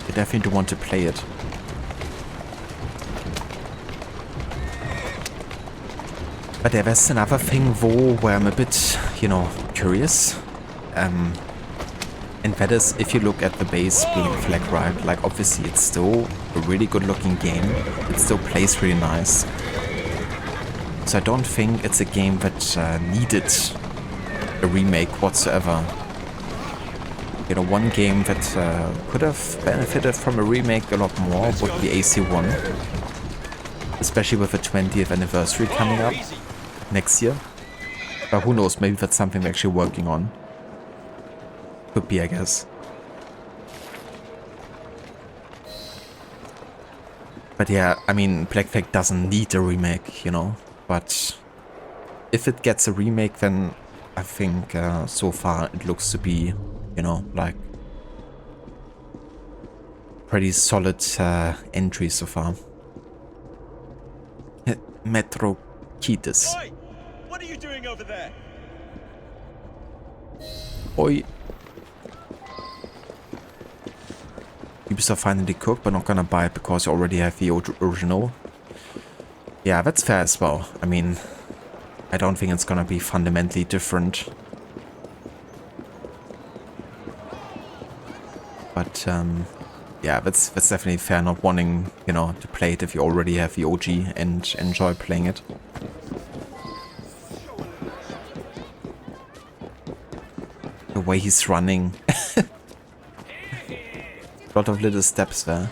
I definitely do want to play it. But yeah, there's another thing though where I'm a bit, you know, curious. And that is, if you look at the base being flag, right? Like, obviously it's still a really good looking game. It still plays really nice. So I don't think it's a game that needed a remake whatsoever. You know, one game that could have benefited from a remake a lot more would be AC1. Especially with the 20th anniversary coming up next year. But who knows, maybe that's something they're actually working on. Could be, I guess. But yeah, I mean, Black Flag doesn't need a remake, you know. But if it gets a remake, then I think so far it looks to be, you know, like pretty solid entry so far. Metro Kites. Oi! What are you doing over there? Oi. Ubisoft finally cooked, but not gonna buy it because you already have the original. Yeah, that's fair as well. I mean, I don't think it's gonna be fundamentally different. But yeah, that's definitely fair, not wanting, you know, to play it if you already have the OG and enjoy playing it. The way he's running. A lot of little steps there.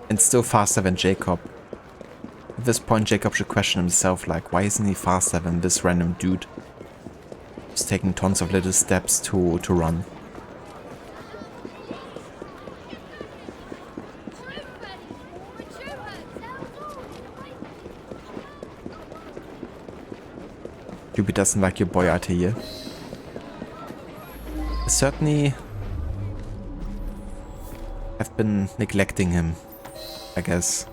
And still faster than Jacob. At this point, Jacob should question himself, like, why isn't he faster than this random dude? He's taking tons of little steps to run. Yubi doesn't like your boy Altair. Certainly have been neglecting him, I guess.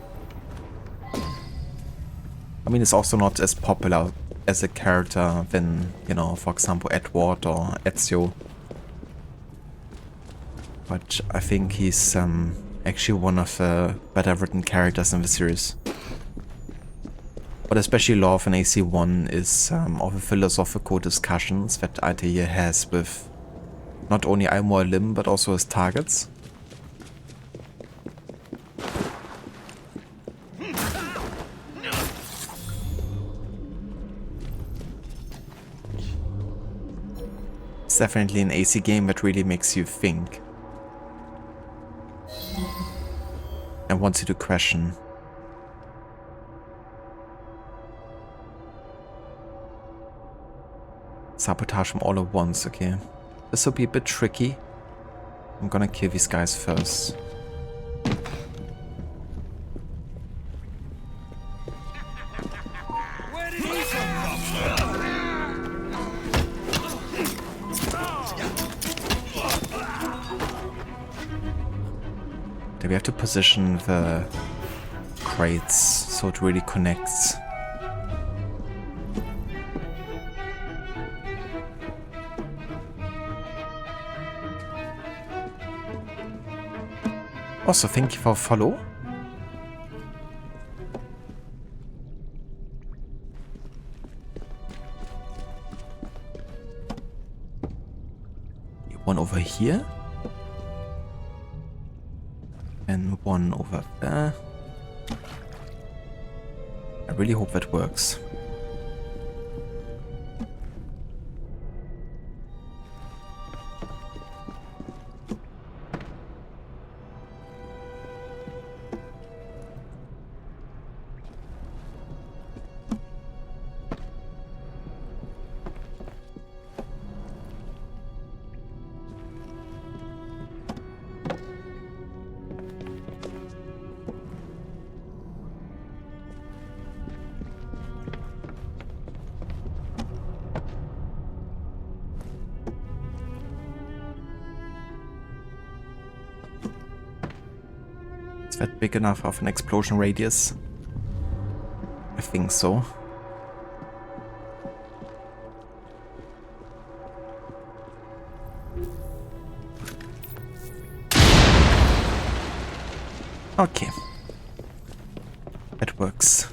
I mean, it's also not as popular as a character than, you know, for example, Edward or Ezio. But I think he's actually one of the better written characters in the series. What I especially love in AC1 is all the philosophical discussions that Altair has with not only Almor Lim, but also his targets. It's definitely an AC game that really makes you think. And wants you to question. sabotage them all at once, okay. This will be a bit tricky. I'm gonna kill these guys first. Where did he come from? We have to position the crates so it really connects. Also, thank you for follow. One over here. And one over there. I really hope that works. Is that big enough of an explosion radius? I think so. Okay. That works.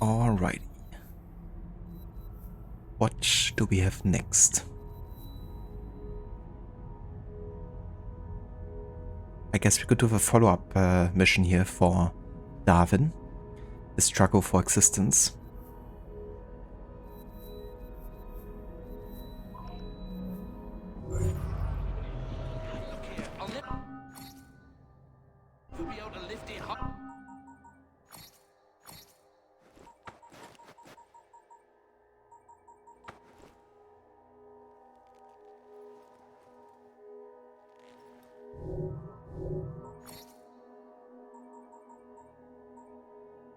Alrighty. What do we have next? I guess we could do the follow-up mission here for Darwin, the struggle for existence.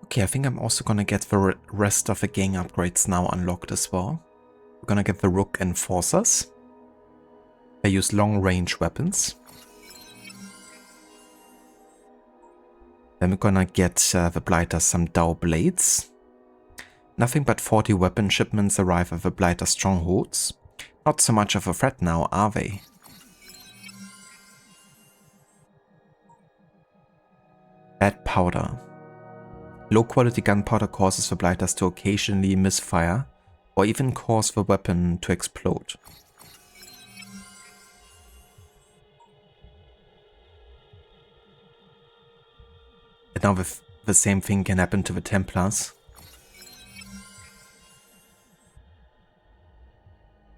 Okay, I think I'm also gonna get the rest of the gang upgrades now unlocked as well. We're gonna get the Rook Enforcers. They use long-range weapons. Then we're gonna get the Blighters some Dao Blades. Nothing but 40 weapon shipments arrive at the Blighter strongholds. Not so much of a threat now, are they? Bad powder. Low-quality gunpowder causes the Blighters to occasionally misfire, or even cause the weapon to explode. And now the same thing can happen to the Templars.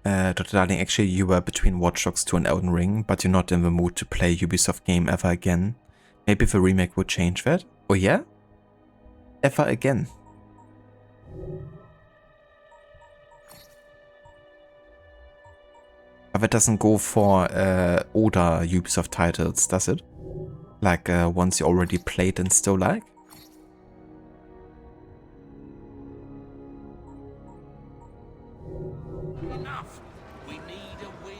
Dr. Darling, actually you were between Watch Dogs 2 and Elden Ring, but you're not in the mood to play a Ubisoft game ever again. Maybe the remake would change that? Oh yeah? Ever again. But that doesn't go for older Ubisoft titles, does it? Like ones you already played and still like? Enough. We need a winch.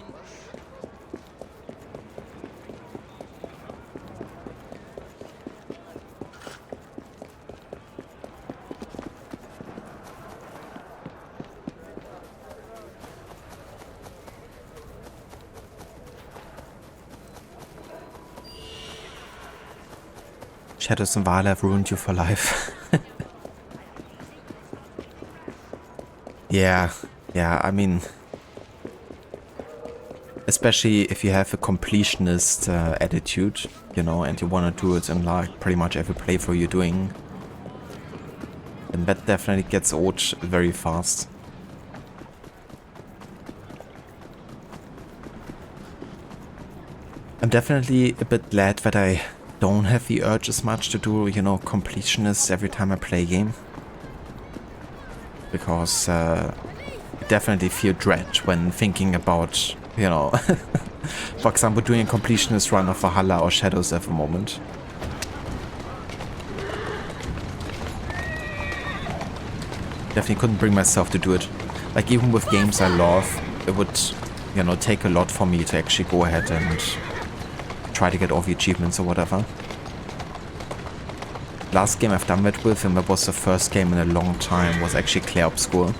Shadows and Viola have ruined you for life. Yeah, I mean, especially if you have a completionist attitude, you know, and you want to do it in like pretty much every playthrough you're doing, then that definitely gets old very fast. I'm definitely a bit glad that I don't have the urge as much to do, you know, completionists every time I play a game. Because I definitely feel dread when thinking about, you know, for example, doing a completionist run of Valhalla or Shadows at the moment. Definitely couldn't bring myself to do it. Like, even with games I love, it would, you know, take a lot for me to actually go ahead and try to get all the achievements or whatever. Last game I've done that with, and that was the first game in a long time, was actually Clair Obscur.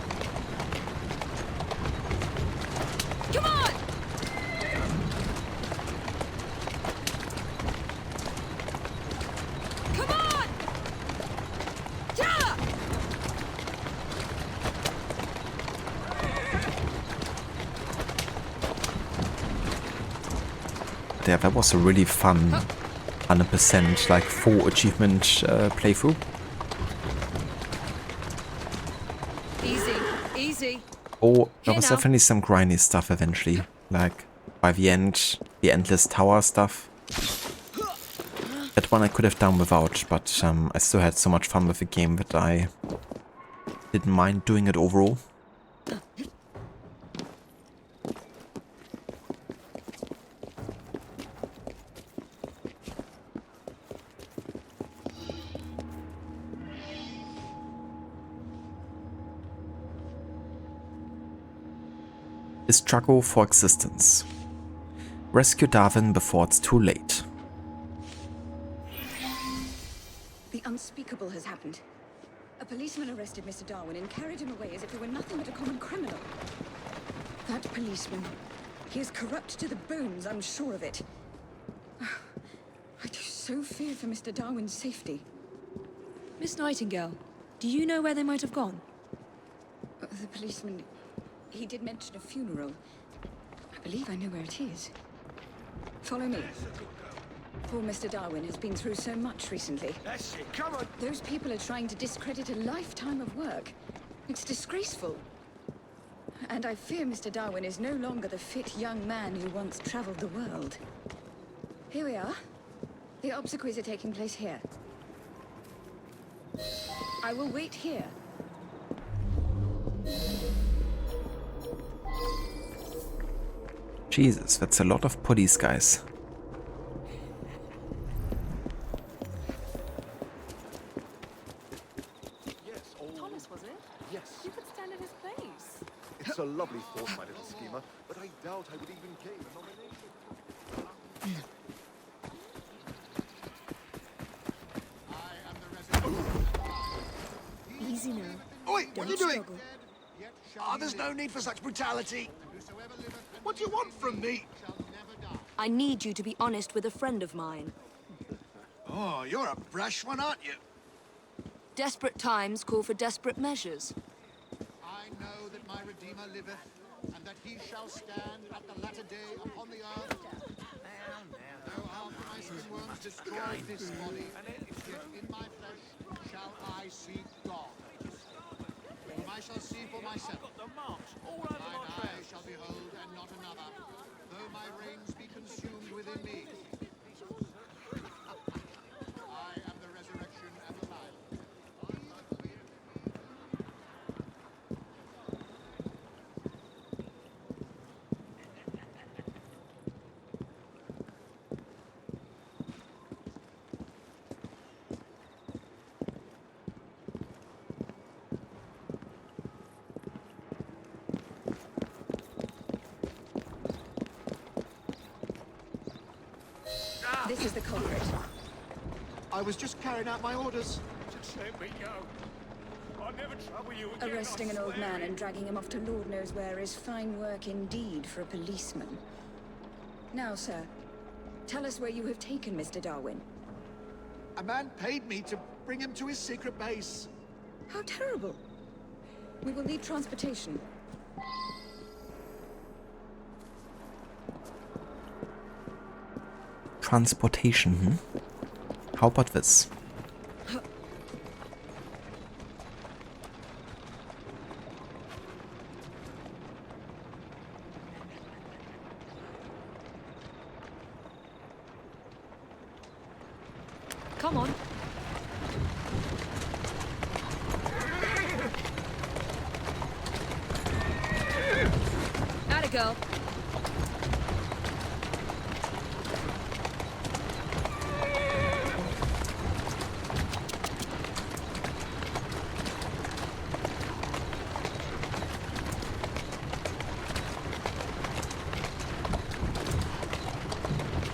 Come on! Come on! Yeah! Yeah, that was a really fun 100% like full achievement playthrough. Easy. Oh, there was definitely some grindy stuff eventually. Like, by the end, the endless tower stuff. That one I could have done without, but I still had so much fun with the game that I didn't mind doing it overall. The struggle for existence. Rescue Darwin before it's too late. The unspeakable has happened. A policeman arrested Mr. Darwin and carried him away as if he were nothing but a common criminal. That policeman, he is corrupt to the bones, I'm sure of it. I do so fear for Mr. Darwin's safety. Miss Nightingale, do you know where they might have gone? The policeman, he did mention a funeral. I believe I know where it is. Follow me. Poor Mr. Darwin has been through so much recently. That's it, come on! Those people are trying to discredit a lifetime of work. It's disgraceful. And I fear Mr. Darwin is no longer the fit young man who once traveled the world. Here we are. The obsequies are taking place here. I will wait here. Jesus, that's a lot of police guys. Thomas, was it? Yes. You could stand in his place. It's a lovely thought, my little schemer, but I doubt I would even gain a nomination. Easy now. Oi, what are you doing? Struggle. There's no need for such brutality. What do you want from me? I need you to be honest with a friend of mine. Oh, you're a brash one, aren't you? Desperate times call for desperate measures. I know that my Redeemer liveth, and that he shall stand at the latter day upon the earth. Though our Christ worms destroy this body, yet in my flesh shall I see God. Whom I shall see for myself. Mine eye shall behold and not another, though my reins be consumed within me. I am the resurrection and the life. This is the culprit. I was just carrying out my orders. Just let me go. I'll never trouble you again. Arresting an old man and dragging him off to Lord knows where is fine work indeed for a policeman. Now, sir, tell us where you have taken Mr. Darwin. A man paid me to bring him to his secret base. How terrible. We will need transportation. Transportation. How about this? Come on. Atta girl.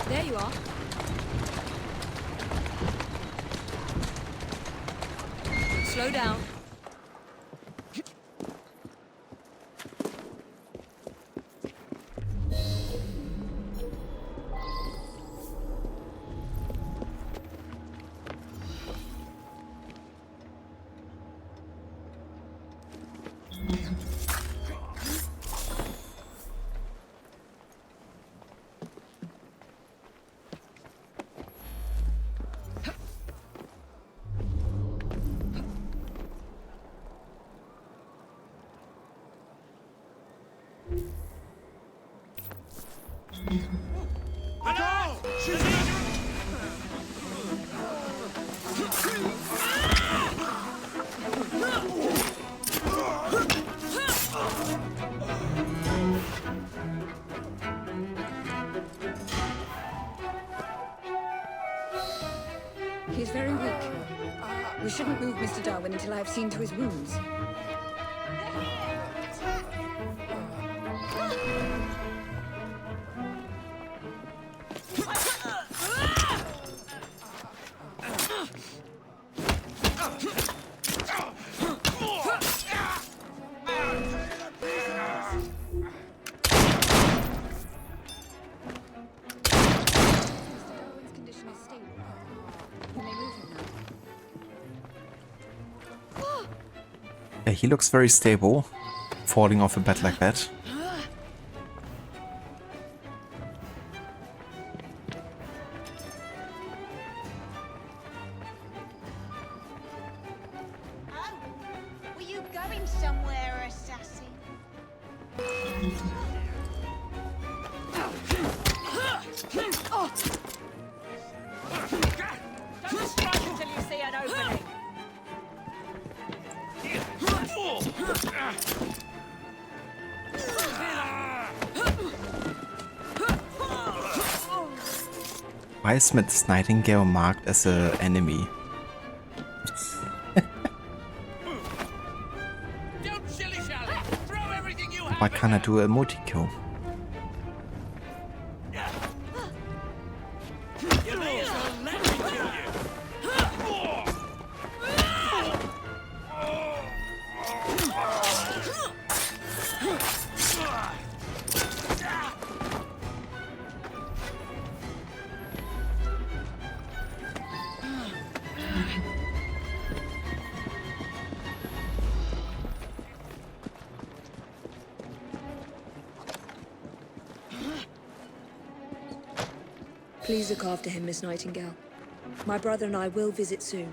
There you are. Slow down. He's very weak. We shouldn't move Mr. Darwin until I've seen to his wounds. Yeah, he looks very stable, falling off a bed like that. Were you going somewhere, assassin? Don't strike until you see an opening. Why is Miss Nightingale marked as an enemy? Why can't I do a multi-kill? Please look after him, Miss Nightingale. My brother and I will visit soon.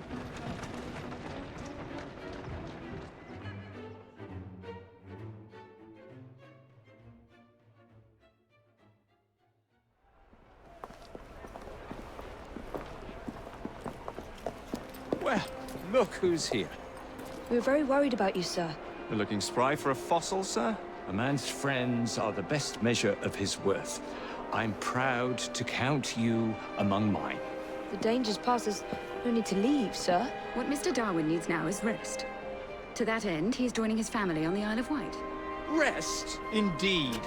Well, look who's here. We were very worried about you, sir. You're looking spry for a fossil, sir? A man's friends are the best measure of his worth. I'm proud to count you among mine. The danger's past us. No need to leave, sir. What Mr. Darwin needs now is rest. To that end, he's joining his family on the Isle of Wight. Rest, indeed.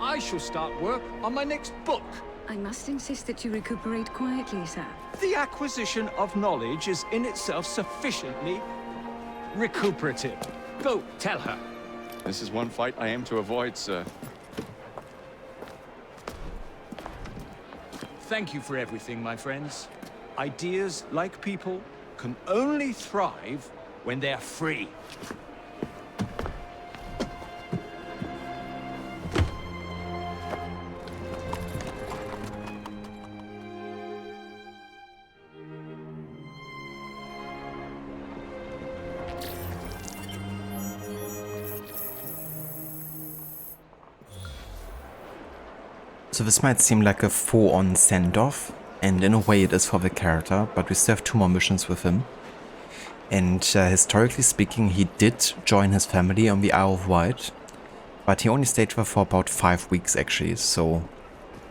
I shall start work on my next book. I must insist that you recuperate quietly, sir. The acquisition of knowledge is in itself sufficiently recuperative. Go, tell her. This is one fight I aim to avoid, sir. Thank you for everything, my friends. Ideas, like people, can only thrive when they're free. So this might seem like a full-on send-off, and in a way it is for the character, but we still have 2 more missions with him. And historically speaking, he did join his family on the Isle of Wight, but he only stayed there for about 5 weeks actually, so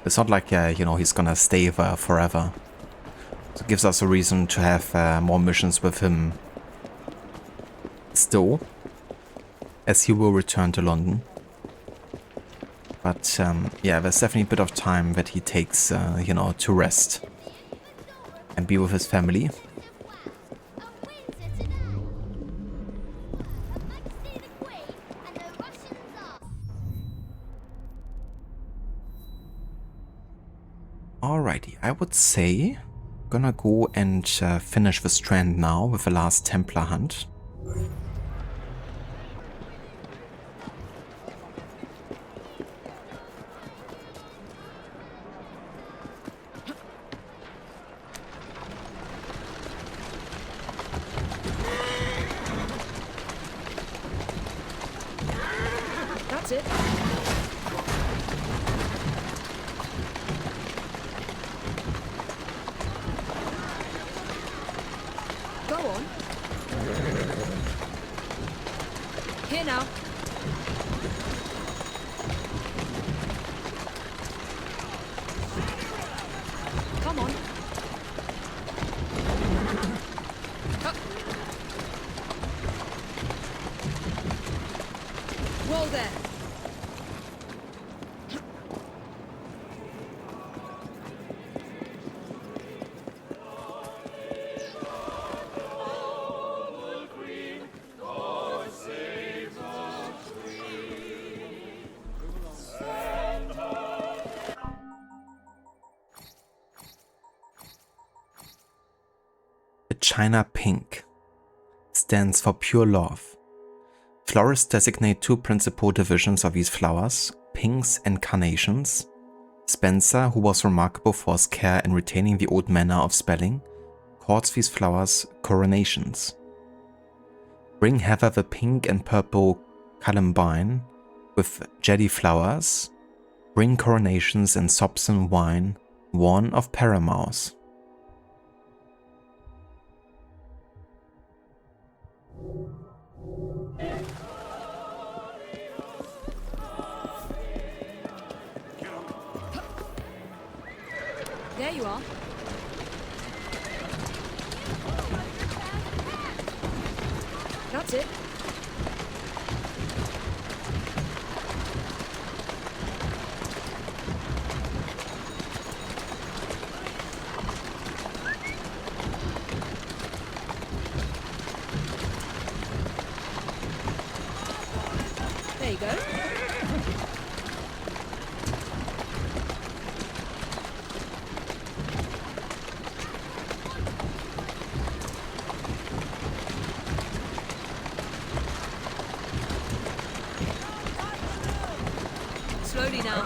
it's not like, you know, he's gonna stay there forever. So it gives us a reason to have more missions with him still, as he will return to London. But yeah, there's definitely a bit of time that he takes, you know, to rest and be with his family. Alrighty, I would say gonna go and finish the strand now with the last Templar hunt. That's it. Go on. Here now. Come on. Roll there. The China Pink stands for pure love. Florists designate 2 principal divisions of these flowers, pinks and carnations. Spencer, who was remarkable for his care in retaining the old manner of spelling, calls these flowers coronations. Bring hither the pink and purple columbine with jelly flowers. Bring coronations and sops and wine, worn of paramours. There you are. That's it. There you go. Slowly now.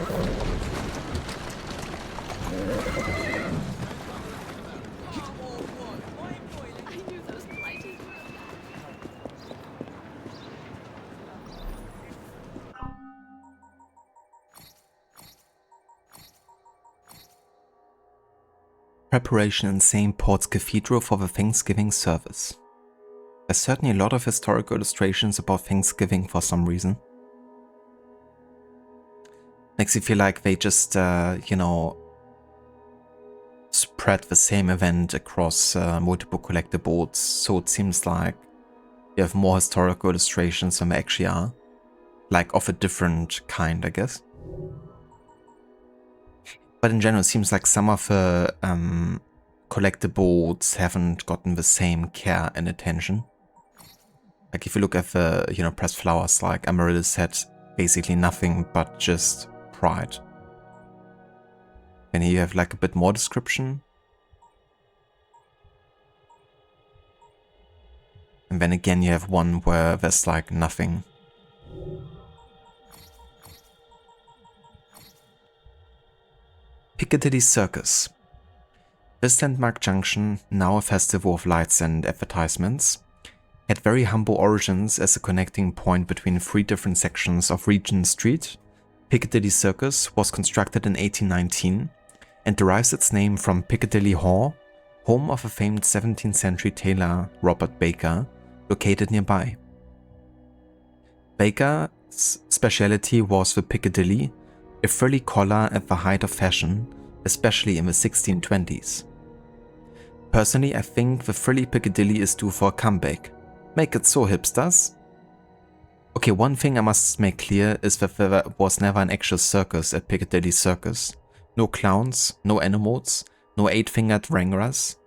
I knew those blighted. Preparation in St. Paul's Cathedral for the Thanksgiving service. There's certainly a lot of historical illustrations about Thanksgiving for some reason. Makes you feel like they just, you know, spread the same event across multiple collectibles, so it seems like you have more historical illustrations than there actually are. Like of a different kind, I guess. But in general, it seems like some of the collectibles haven't gotten the same care and attention. Like if you look at the, you know, pressed flowers, like Amaryllis had basically nothing but just pride. And here you have like a bit more description. And then again you have one where there's like nothing. Piccadilly Circus. This landmark junction, now a festival of lights and advertisements, had very humble origins as a connecting point between 3 different sections of Regent Street. Piccadilly Circus was constructed in 1819 and derives its name from Piccadilly Hall, home of a famed 17th century tailor Robert Baker, located nearby. Baker's speciality was the Piccadilly, a frilly collar at the height of fashion, especially in the 1620s. Personally, I think the frilly Piccadilly is due for a comeback. Make it so, hipsters. Okay, one thing I must make clear is that there was never an actual circus at Piccadilly Circus. No clowns, no animals, no 8-fingered wranglers.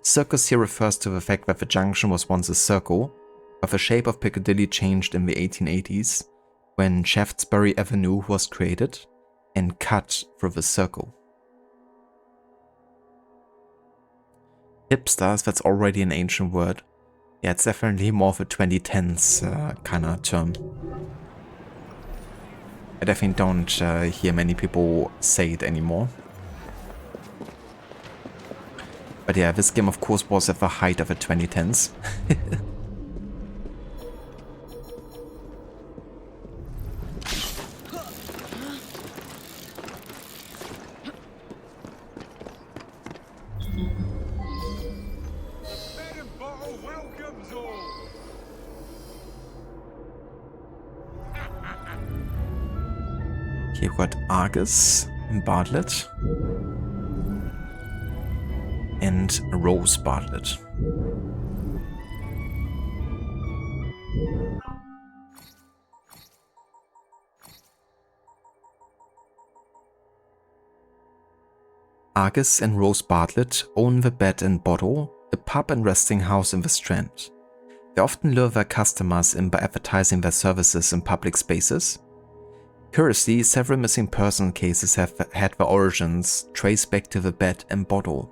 Circus here refers to the fact that the junction was once a circle, but the shape of Piccadilly changed in the 1880s when Shaftesbury Avenue was created and cut through the circle. Hipsters, that's already an ancient word. Yeah, it's definitely more of a 2010s kind of term. I definitely don't hear many people say it anymore. But yeah, this game of course was at the height of the 2010s. Here we've got Argus and Bartlett. And Rose Bartlett. Argus and Rose Bartlett own the Bed and Bottle, a pub and resting house in the Strand. They often lure their customers in by advertising their services in public spaces. Curiously, several missing person cases have had their origins traced back to the Bed and Bottle.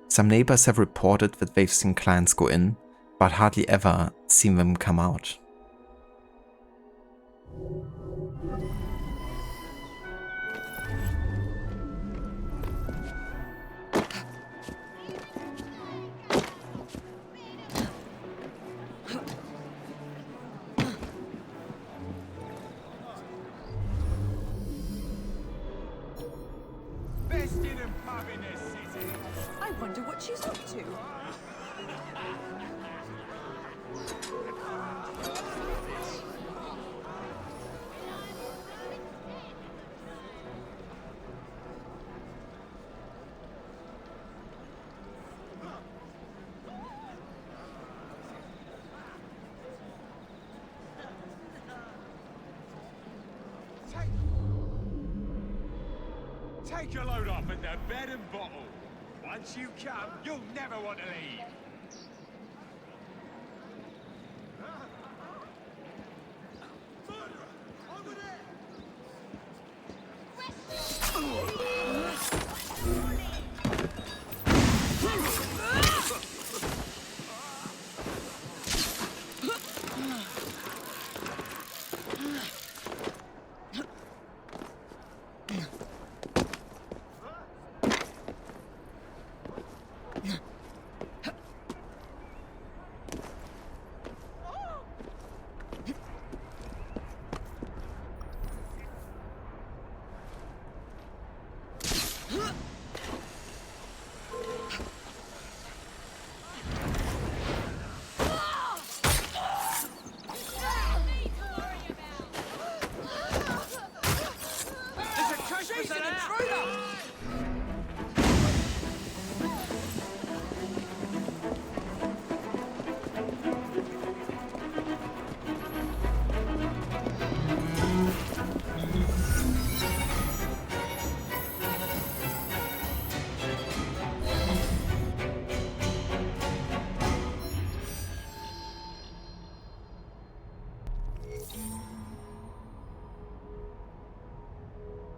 Some neighbors have reported that they've seen clients go in, but hardly ever seen them come out. I wonder what she's up to. Take your load off at the Bed and Bottle. Once you come, you'll never want to leave.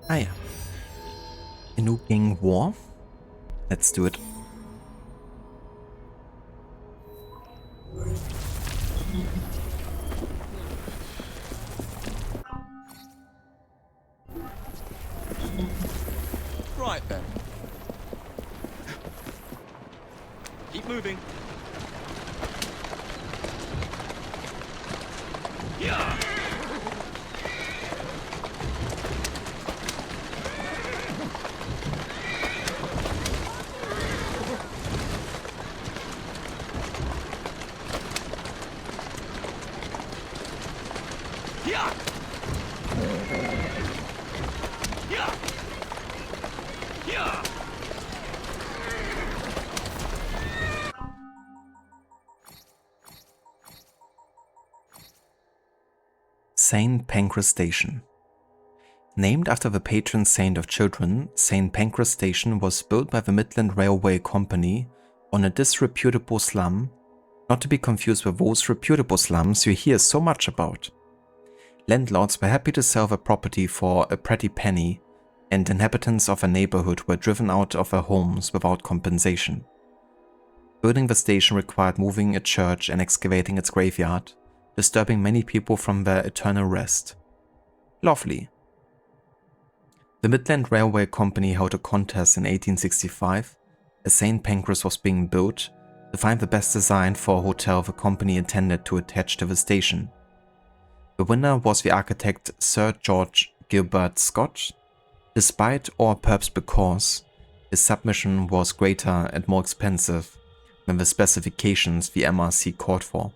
Ah ja. Genug gegen War. Let's do it. right then. Keep moving. Yeah. St. Pancras Station. Named after the patron saint of children, St. Pancras Station was built by the Midland Railway Company on a disreputable slum, not to be confused with those reputable slums you hear so much about. Landlords were happy to sell the property for a pretty penny, and inhabitants of the neighborhood were driven out of their homes without compensation. Building the station required moving a church and excavating its graveyard, disturbing many people from their eternal rest. Lovely. The Midland Railway Company held a contest in 1865, as St. Pancras was being built, to find the best design for a hotel the company intended to attach to the station. The winner was the architect Sir George Gilbert Scott, despite, or perhaps because, his submission was greater and more expensive than the specifications the MRC called for.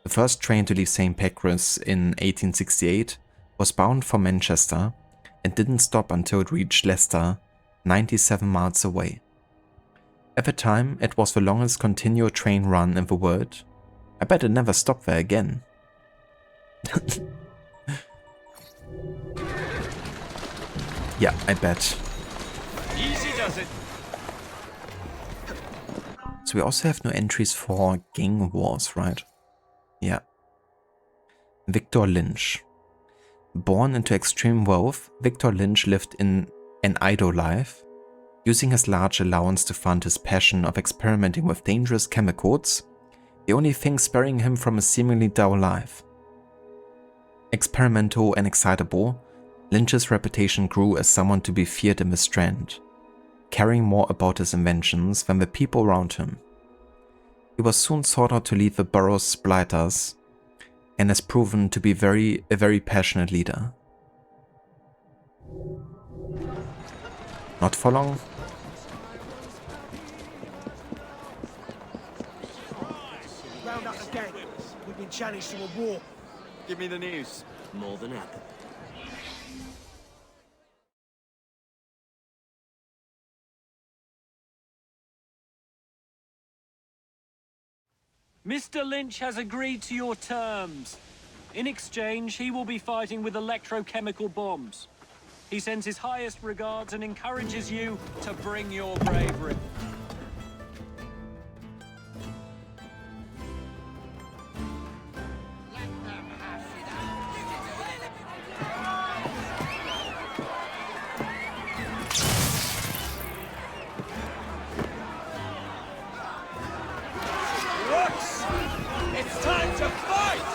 The first train to leave St. Pancras in 1868 was bound for Manchester and didn't stop until it reached Leicester, 97 miles away. At the time, it was the longest continual train run in the world. I bet it never stopped there again. Yeah, I bet. Easy does it. So we also have no entries for gang wars, right? Yeah. Victor Lynch. Born into extreme wealth, Victor Lynch lived in an idle life, using his large allowance to fund his passion of experimenting with dangerous chemicals, the only thing sparing him from a seemingly dull life. Experimental and excitable, Lynch's reputation grew as someone to be feared in the Strand, caring more about his inventions than the people around him. He was soon sought out to lead the borough's blighters, and has proven to be a very passionate leader. Not for long. Round up the gang. We've been challenged to a war. Give me the news. More than happy. Mr. Lynch has agreed to your terms. In exchange, he will be fighting with electrochemical bombs. He sends his highest regards and encourages you to bring your bravery. It's time to fight!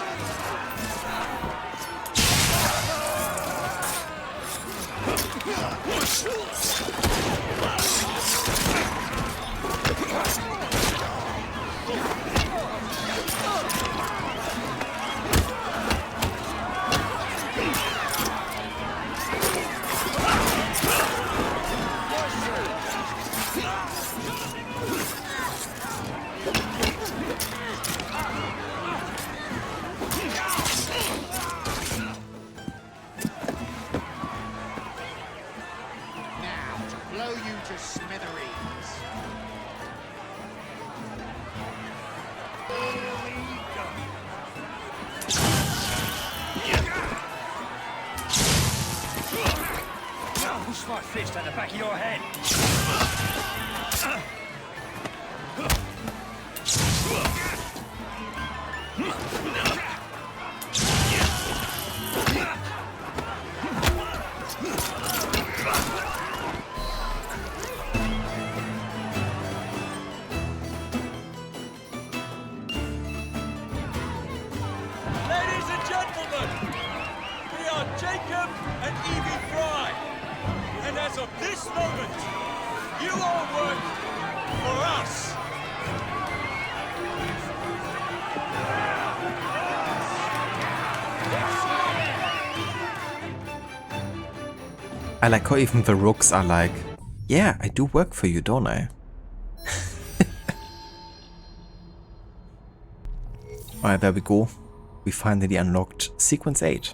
Blow you to smithereens. Push my fist at the back of your head. Ladies and gentlemen, we are Jacob and Evie Fry. And as of this moment, you all work for us. I like how even the rooks are like, yeah, I do work for you, don't I? Alright, there we go. We finally unlocked Sequence 8.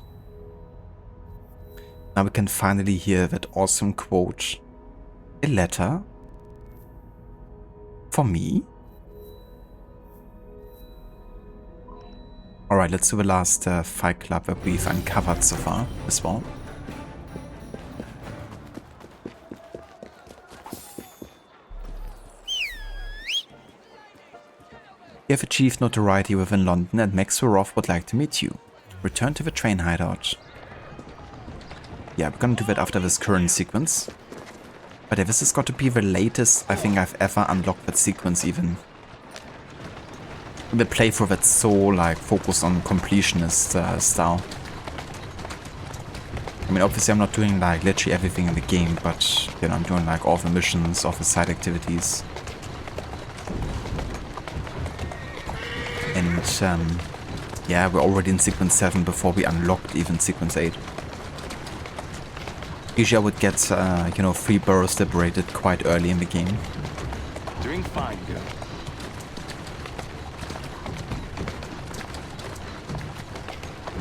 Now we can finally hear that awesome quote. A letter? For me? Alright, let's do the last Fight Club that we've uncovered so far as well. You have achieved notoriety within London and Max Roth would like to meet you. Return to the train hideout. Yeah, we're gonna do that after this current sequence. But yeah, this has got to be the latest I think I've ever unlocked that sequence even. The playthrough that's so like focused on completionist style. I mean, obviously I'm not doing like literally everything in the game, but you know, I'm doing like all the missions, all the side activities. And yeah, we're already in sequence 7 before we unlocked even sequence 8. Usually I would get, you know, 3 boroughs liberated quite early in the game. Doing fine, girl.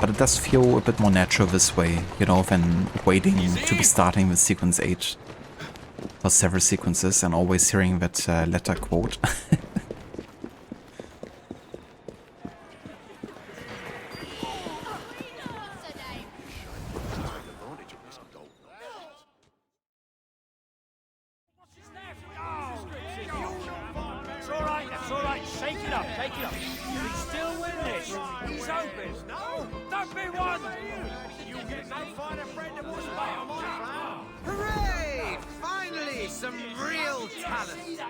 But it does feel a bit more natural this way, you know, than waiting to be starting with sequence 8 for several sequences and always hearing that letter quote. Hooray! Finally, some real talent.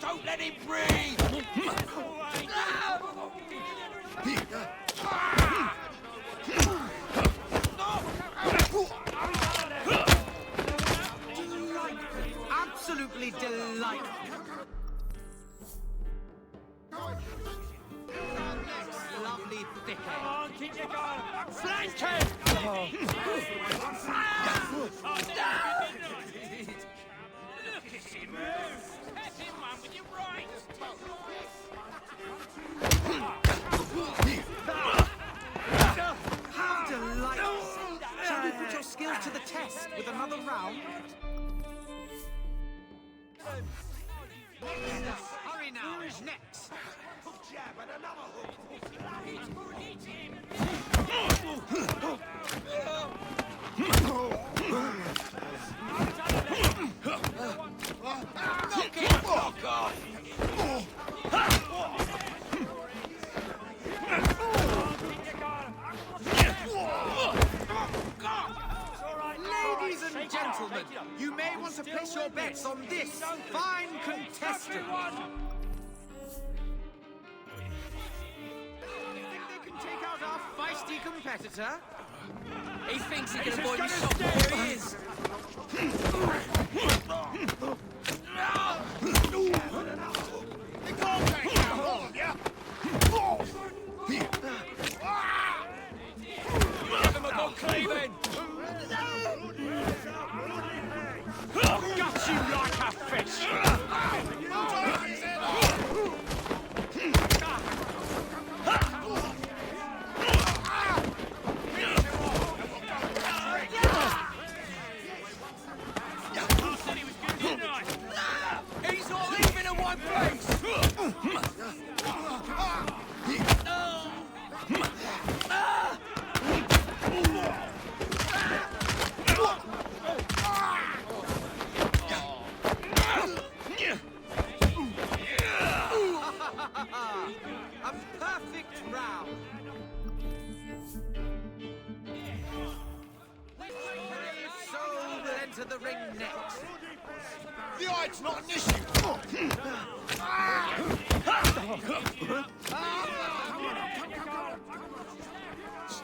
Don't let him breathe! Absolutely delightful. Lovely thick. Come on, keep your guard. Flank him! How delightful! Shall we put your skills to the test with another round? Hurry now, next! Hook jab and another hook! Knock it, fuck off! Ladies and gentlemen, you may want to place your bets on this fine contestant. Think they can take out our feisty competitor? He thinks he can avoid me shot. There he is. They can't take you on, yeah? Give him a good cleaving. Got you like a fish! He's all even in one place! A perfect round. Soul will enter the ring next. The height's not an issue.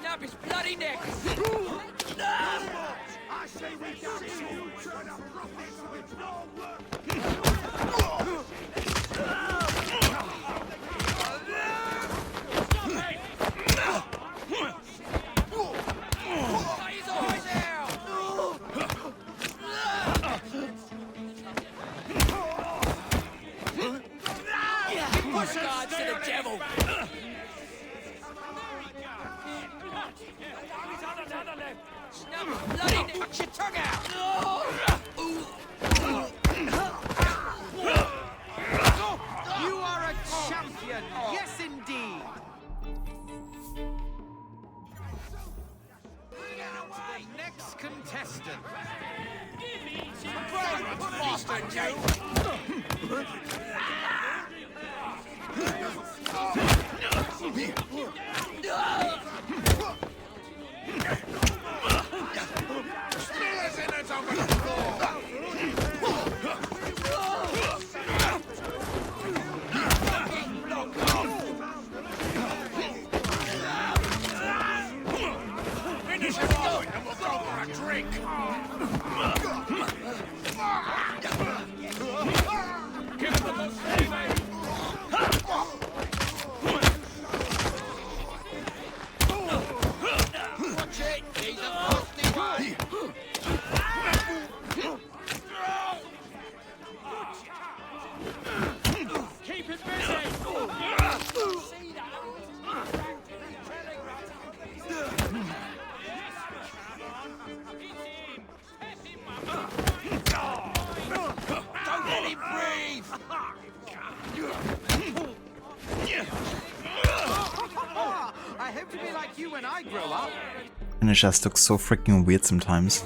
snap his bloody neck! I say we turn up profits with no work. Guards to the devil! Snap his bloody neck! Cut your tongue out! You are a champion! Yes, indeed! The next contestant. Faster, Jake! Spears in it over the floor! Finish him off and we'll go for a drink! Give him the most heavy! Watch it! He's a nasty one! Keep it busy! Don't let him breathe! I hope to be like you when I grow up. And it just looks so freaking weird sometimes.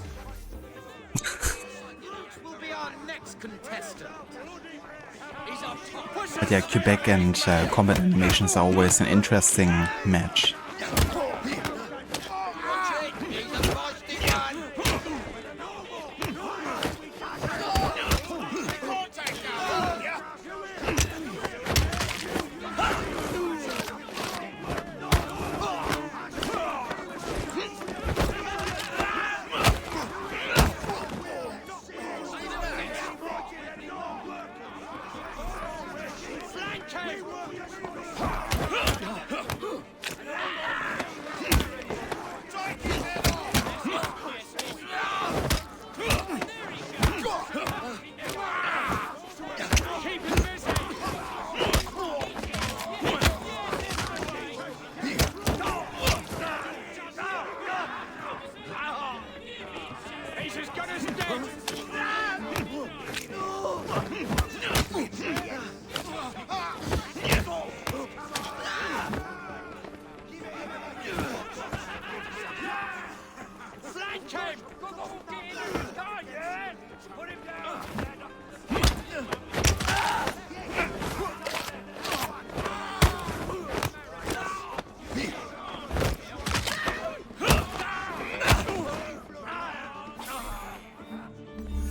Will be our next contestant. But yeah, Quebec and combat animations are always an interesting match.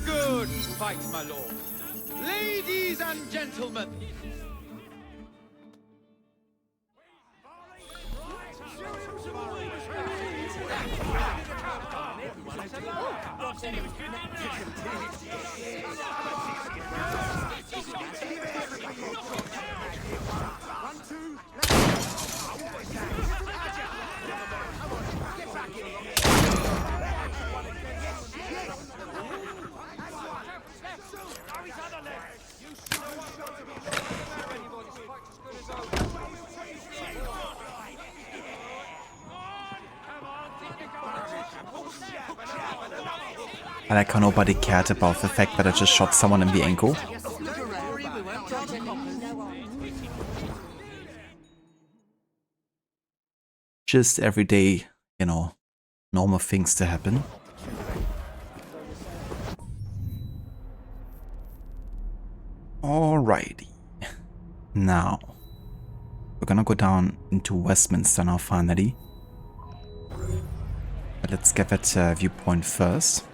Good fight, my lord. Ladies and gentlemen. I like how nobody cared about the fact that I just shot someone in the ankle. Just everyday, you know, normal things to happen. Alrighty. Now, we're gonna go down into Westminster now finally. But let's get that viewpoint first.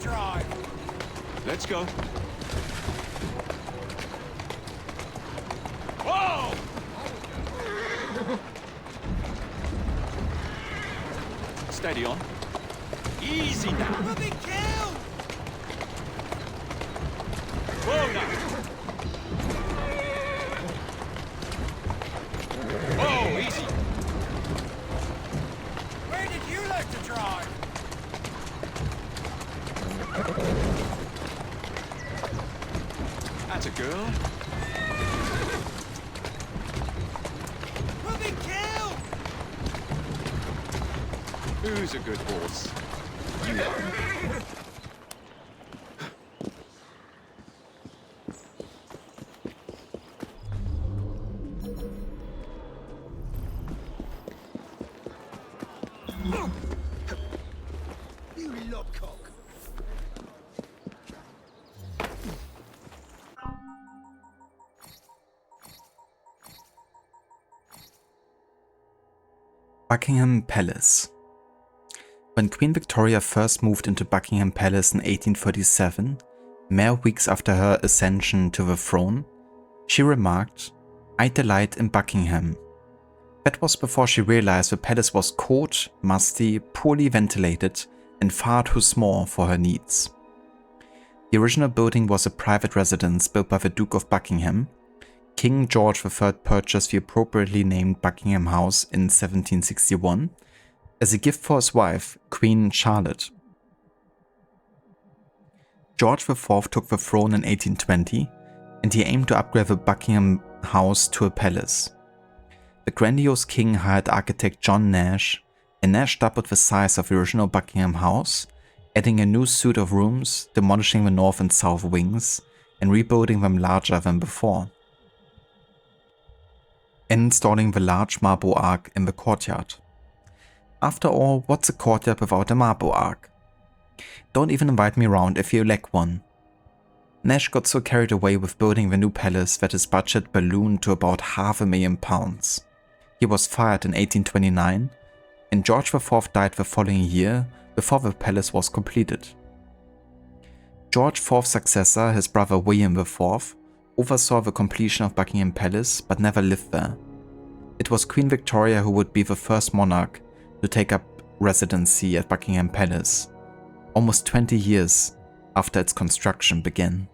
drive. Let's go. Whoa! Steady on. Easy now. We'll be killed! Whoa now. Whoa, easy. Where did you learn to drive? That's a girl. We'll be killed! Who's a good horse? You are. You lobcock. Buckingham Palace. When Queen Victoria first moved into Buckingham Palace in 1837, mere weeks after her ascension to the throne, she remarked, "I delight in Buckingham." That was before she realized the palace was cold, musty, poorly ventilated, and far too small for her needs. The original building was a private residence built by the Duke of Buckingham. King George III purchased the appropriately named Buckingham House in 1761 as a gift for his wife, Queen Charlotte. George IV took the throne in 1820, and he aimed to upgrade the Buckingham House to a palace. The grandiose king hired architect John Nash, and Nash doubled the size of the original Buckingham House, adding a new suite of rooms, demolishing the north and south wings, and rebuilding them larger than before, and installing the large marble arch in the courtyard. After all, what's a courtyard without a marble arch? Don't even invite me around if you lack one. Nash got so carried away with building the new palace that his budget ballooned to about £500,000. He was fired in 1829, and George IV died the following year before the palace was completed. George IV's successor, his brother William IV, oversaw the completion of Buckingham Palace but never lived there. It was Queen Victoria who would be the first monarch to take up residency at Buckingham Palace, almost 20 years after its construction began.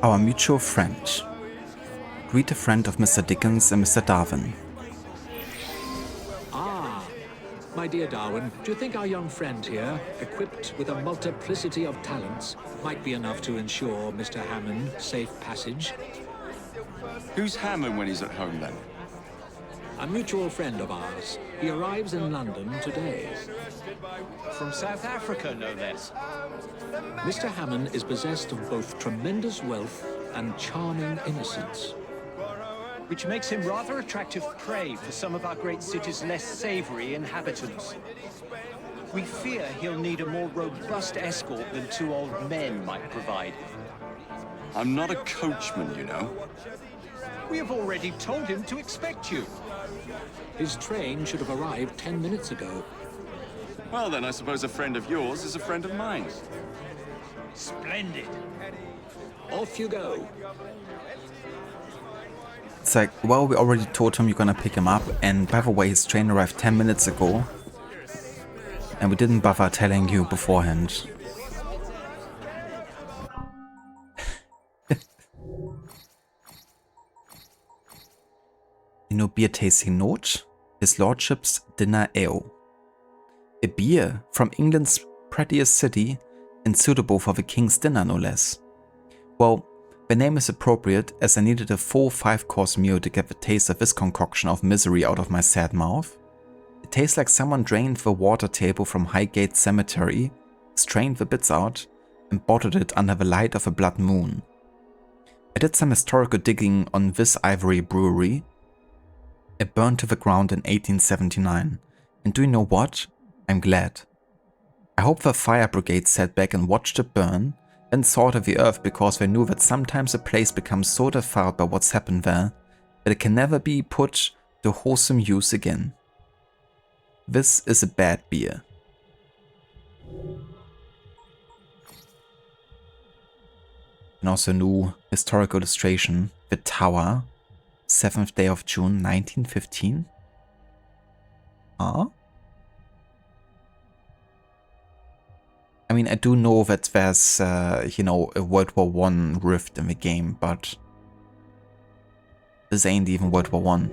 Our mutual friend. Greet a friend of Mr. Dickens and Mr. Darwin. Ah, my dear Darwin, do you think our young friend here, equipped with a multiplicity of talents, might be enough to ensure Mr. Hammond safe passage? Who's Hammond when he's at home, then? A mutual friend of ours. He arrives in London today. From South Africa, no less. Mr. Hammond is possessed of both tremendous wealth and charming innocence. Which makes him rather attractive prey for some of our great city's less savory inhabitants. We fear he'll need a more robust escort than two old men might provide. I'm not a coachman, you know. We have already told him to expect you. His train should have arrived 10 minutes ago. Well, then I suppose a friend of yours is a friend of mine. Splendid. Off you go. It's like, well, we already told him you're gonna pick him up, and by the way, his train arrived 10 minutes ago. And we didn't bother telling you beforehand. You know, beer tasting note? His Lordship's Dinner Ale. A beer from England's prettiest city and suitable for the King's dinner, no less. Well, the name is appropriate as I needed a full 5-course meal to get the taste of this concoction of misery out of my sad mouth. It tastes like someone drained the water table from Highgate Cemetery, strained the bits out, and bottled it under the light of a blood moon. I did some historical digging on this ivory brewery. It burned to the ground in 1879, and do you know what? I'm glad. I hope the fire brigade sat back and watched it burn, then sorted the earth because they knew that sometimes a place becomes so defiled by what's happened there that it can never be put to wholesome use again. This is a bad beer. And also new historical illustration, the Tower, 7th day of June 1915. Huh? I mean, I do know that there's, you know, a World War I rift in the game, but this ain't even World War I.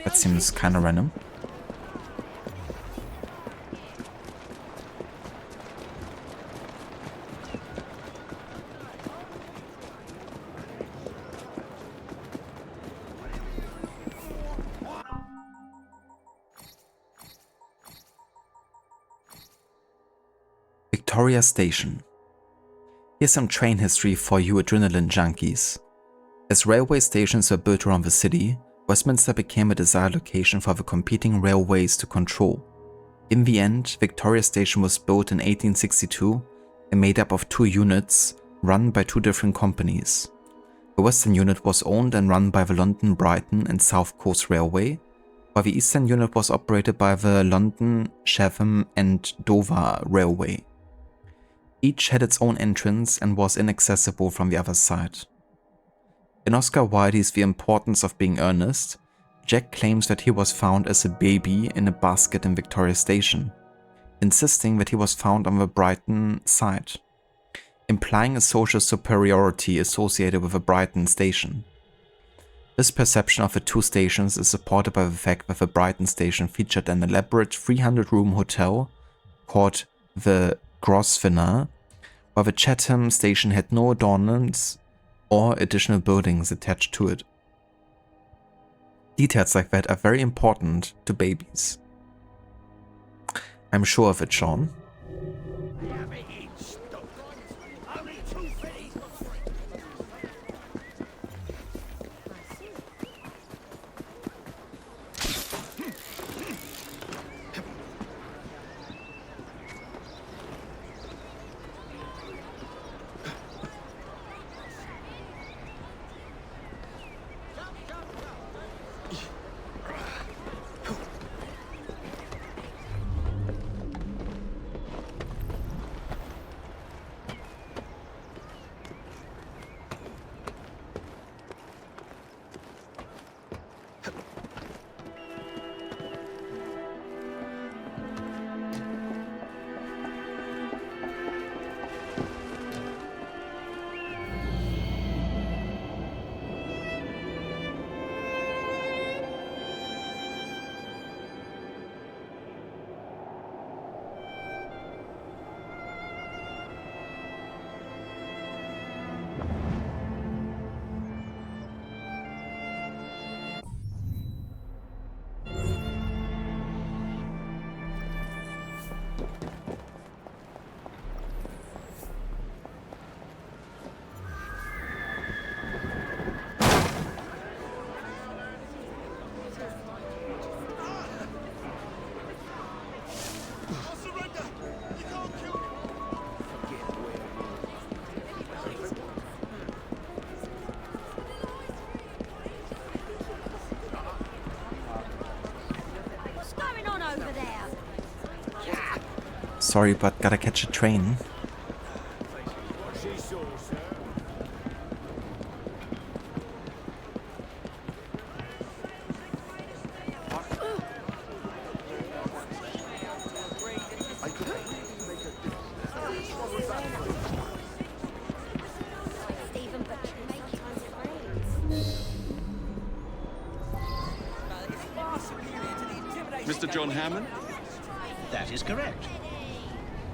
That seems kind of random. Victoria Station. Here's some train history for you adrenaline junkies. As railway stations were built around the city, Westminster became a desired location for the competing railways to control. In the end, Victoria Station was built in 1862 and made up of 2 units run by 2 different companies. The western unit was owned and run by the London, Brighton and South Coast Railway, while the eastern unit was operated by the London, Chatham and Dover Railway. Each had its own entrance and was inaccessible from the other side. In Oscar Wilde's The Importance of Being Earnest, Jack claims that he was found as a baby in a basket in Victoria Station, insisting that he was found on the Brighton side, implying a social superiority associated with the Brighton station. This perception of the 2 stations is supported by the fact that the Brighton station featured an elaborate 300-room hotel called the Grosvenor, while the Chatham station had no adornments or additional buildings attached to it. Details like that are very important to babies. I'm sure of it, Sean. sorry, but gotta catch a train. Mr. John Hammond? That is correct.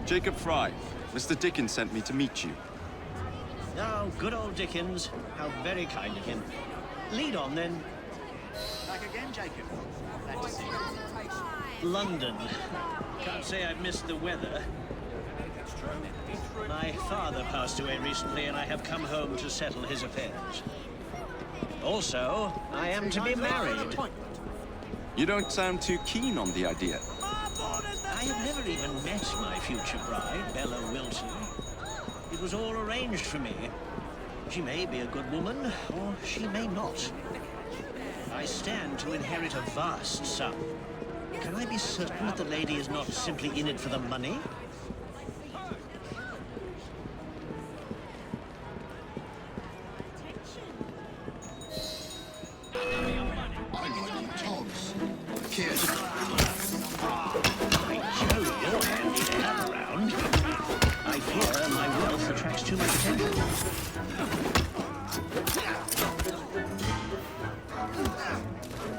Jacob Fry. Mr. Dickens sent me to meet you. Oh, good old Dickens. How very kind of him. Lead on, then. Back again, Jacob. Glad to see you. London. Can't say I've missed the weather. My father passed away recently, and I have come home to settle his affairs. Also, I am to be married. You don't sound too keen on the idea. I have never even met my future bride, Bella Wilton. It was all arranged for me. She may be a good woman, or she may not. I stand to inherit a vast sum. Can I be certain that the lady is not simply in it for the money?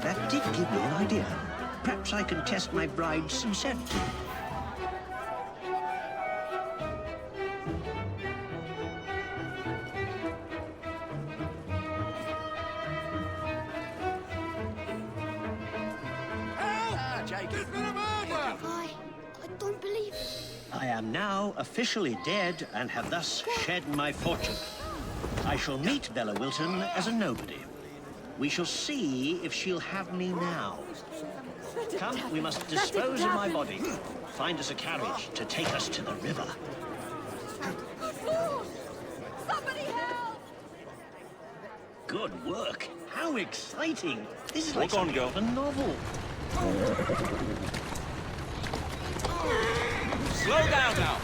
That did give me an idea. Perhaps I can test my bride's sincerity. I don't believe it. I am now officially dead and have thus shed my fortune. I shall meet Bella Wilton as a nobody. We shall see if she'll have me now. Come, we must dispose of my body. Find us a carriage to take us to the river. Somebody help! Good work. How exciting. This is like Walk on, something girl. of a novel. Slow down now.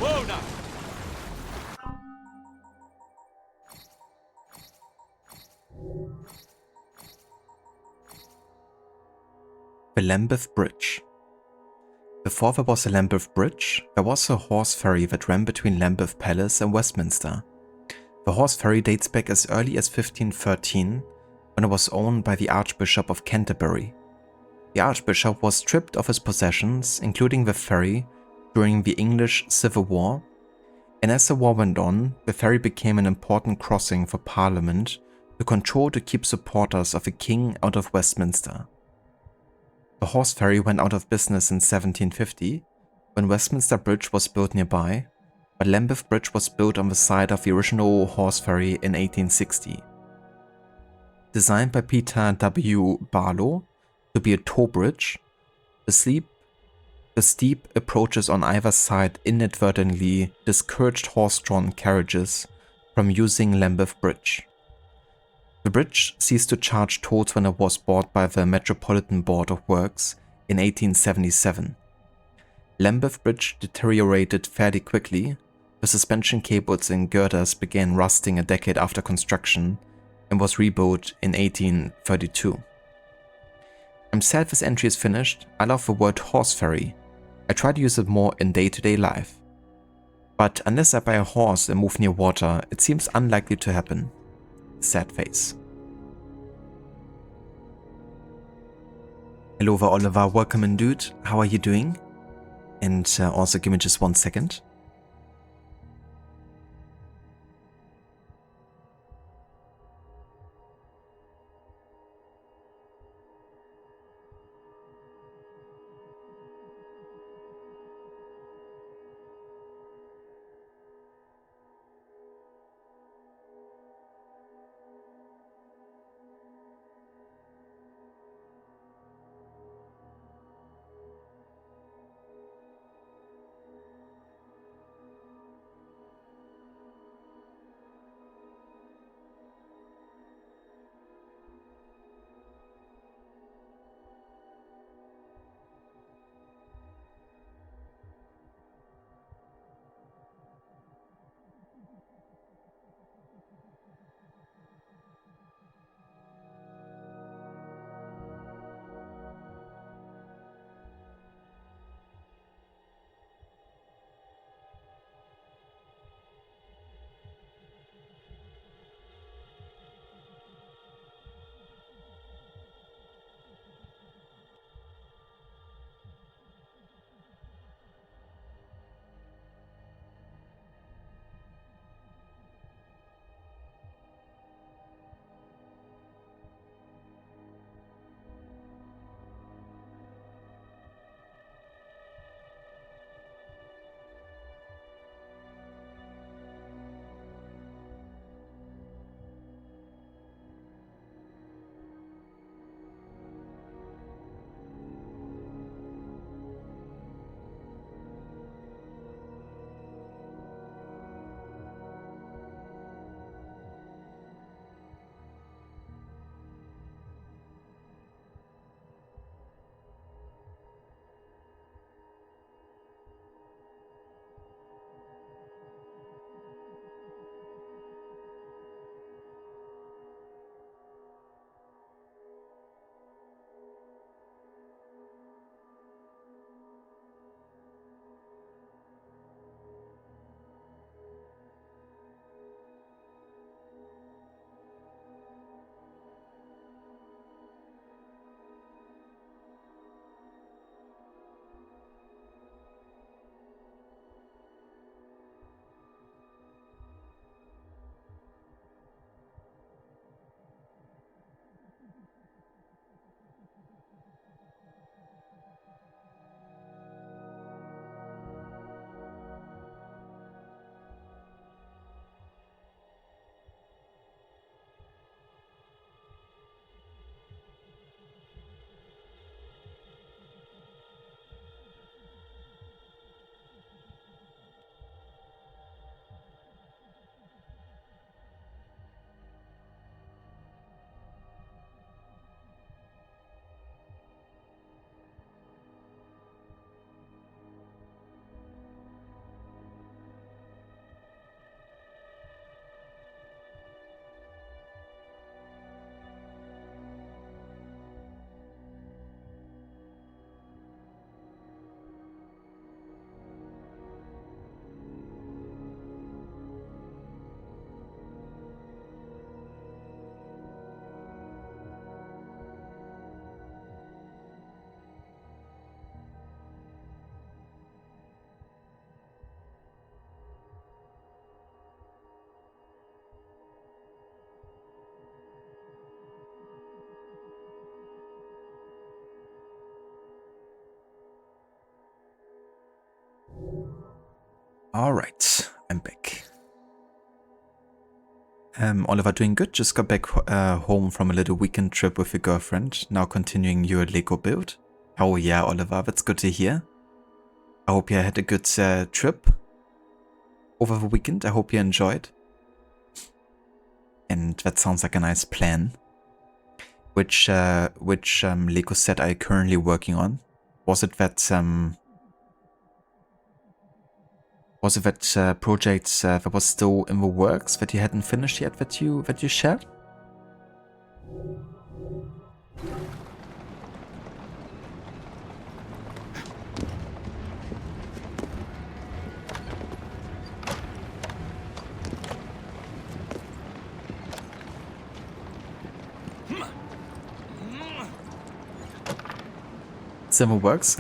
Whoa now! The Lambeth Bridge. Before there was a Lambeth Bridge, there was a horse ferry that ran between Lambeth Palace and Westminster. The horse ferry dates back as early as 1513, when it was owned by the Archbishop of Canterbury. The Archbishop was stripped of his possessions, including the ferry, during the English Civil War, and as the war went on, the ferry became an important crossing for Parliament to keep supporters of the king out of Westminster. The horse ferry went out of business in 1750, when Westminster Bridge was built nearby, but Lambeth Bridge was built on the site of the original horse ferry in 1860. Designed by Peter W. Barlow to be a tow bridge, the steep approaches on either side inadvertently discouraged horse-drawn carriages from using Lambeth Bridge. The bridge ceased to charge tolls when it was bought by the Metropolitan Board of Works in 1877. Lambeth Bridge deteriorated fairly quickly. The suspension cables and girders began rusting a decade after construction and was rebuilt in 1832. I'm sad this entry is finished. I love the word horse ferry. I try to use it more in day-to-day life. But unless I buy a horse and move near water, it seems unlikely to happen. Sad face. Hello over Oliver, welcome in dude, how are you doing? And also give me just 1 second. Alright, I'm back. Oliver, doing good. Just got back home from a little weekend trip with your girlfriend. Now continuing your Lego build. Oh yeah, Oliver, that's good to hear. I hope you had a good trip over the weekend. I hope you enjoyed. And that sounds like a nice plan. Which Lego set are you currently working on? Was it that project that was still in the works that you hadn't finished yet that you shared? Civil works.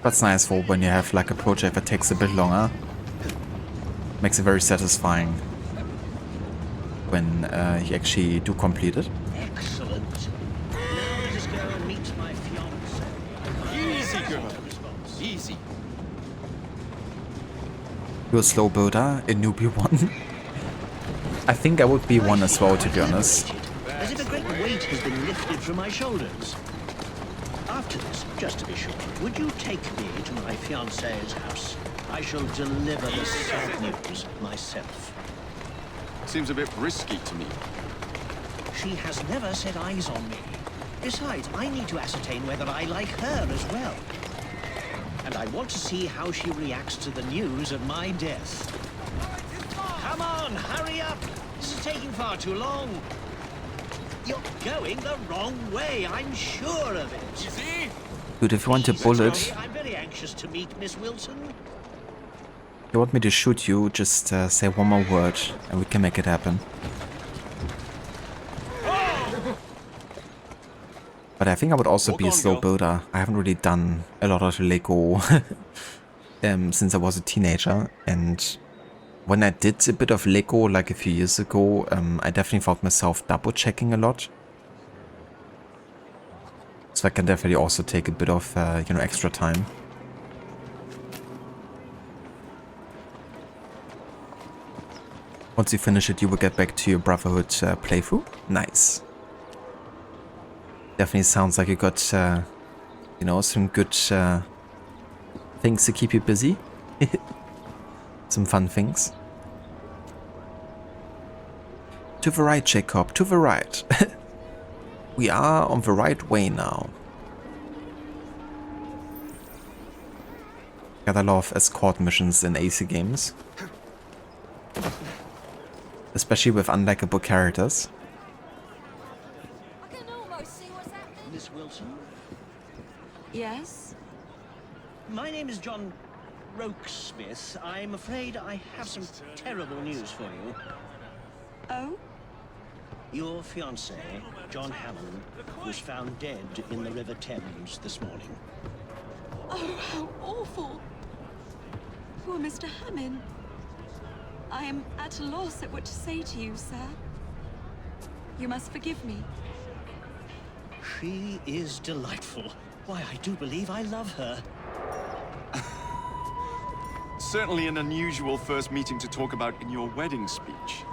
That's nice for when you have like a project that takes a bit longer. Makes it very satisfying when you actually do complete it. Excellent. Now let us go and meet my fiancée. Easy, girl. Easy. You're a slow builder, a newbie one. I think I would be one as well, to be honest. As if a great weight has been lifted from my shoulders. After this, just to be sure, would you take me to my fiancée's house? I shall deliver the sad news myself. Seems a bit risky to me. She has never set eyes on me. Besides, I need to ascertain whether I like her as well. And I want to see how she reacts to the news of my death. Come on, hurry up! This is taking far too long. You're going the wrong way, I'm sure of it. You see? Dude, if you want a bullet, I'm very anxious to meet Miss Wilson. you want me to shoot you, just say one more word and we can make it happen. But I think I would also be a slow builder. I haven't really done a lot of Lego since I was a teenager, and when I did a bit of Lego like a few years ago, I definitely found myself double checking a lot. So I can definitely also take a bit of extra time. Once you finish it, you will get back to your Brotherhood playthrough. Nice. Definitely sounds like you got, some good things to keep you busy. Some fun things. To the right, Jacob, to the right. We are on the right way now. Got a lot of escort missions in AC games. Especially with unlikable characters. Miss Wilson? Yes? My name is John Rokesmith. I'm afraid I have some terrible news for you. Oh? Your fiancé, John Hammond, was found dead in the River Thames this morning. Oh, how awful. Poor Mr. Hammond. I am at a loss at what to say to you, sir. You must forgive me. She is delightful. Why, I do believe I love her. Certainly an unusual first meeting to talk about in your wedding speech.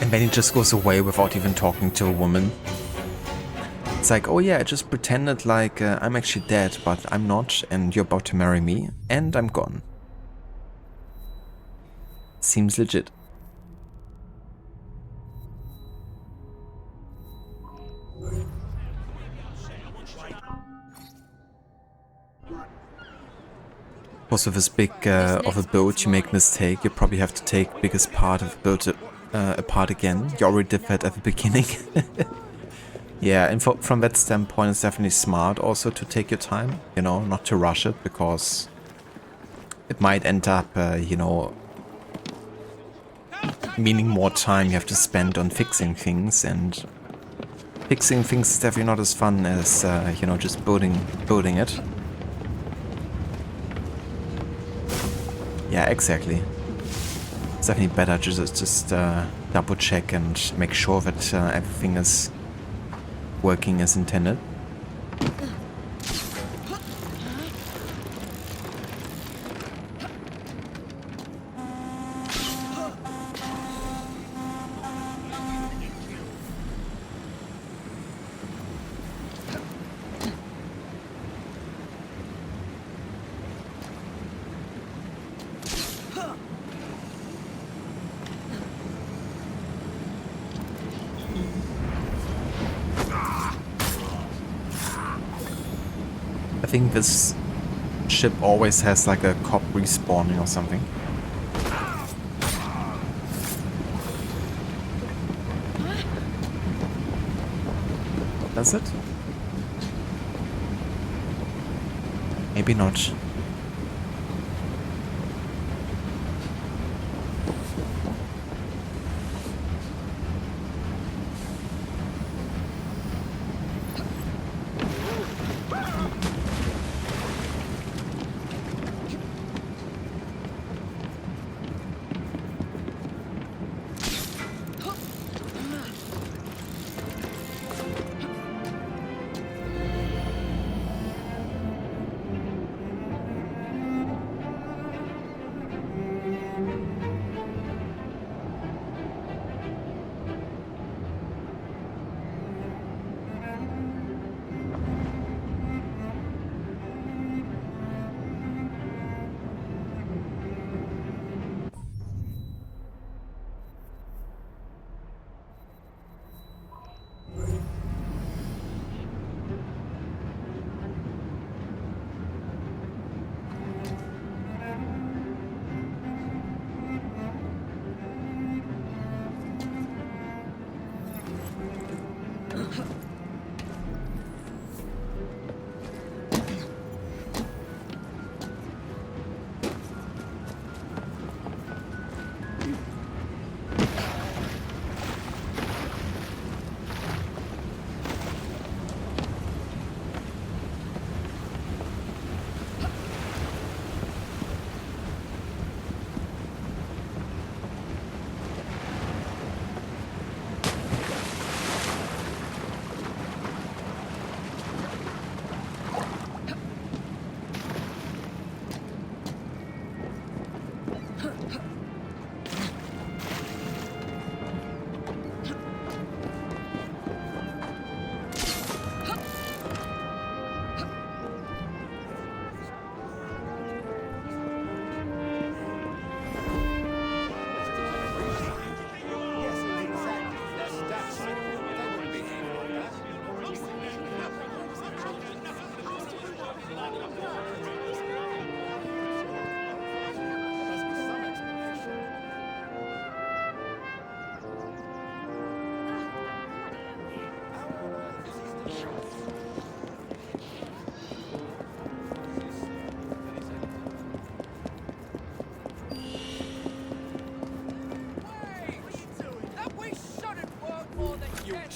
And then he just goes away without even talking to a woman. It's like, oh yeah, I just pretended like I'm actually dead, but I'm not, and you're about to marry me, and I'm gone. Seems legit. Also, this big of a build, you make mistake, you probably have to take biggest part of the build apart again. You already did that at the beginning. Yeah, and from that standpoint, it's definitely smart also to take your time, not to rush it, because it might end up, meaning more time you have to spend on fixing things, and fixing things is definitely not as fun as, just building it. Yeah, exactly. It's definitely better to just double check and make sure that everything is working as intended. I think this ship always has like a cop respawning or something. Does it? Maybe not.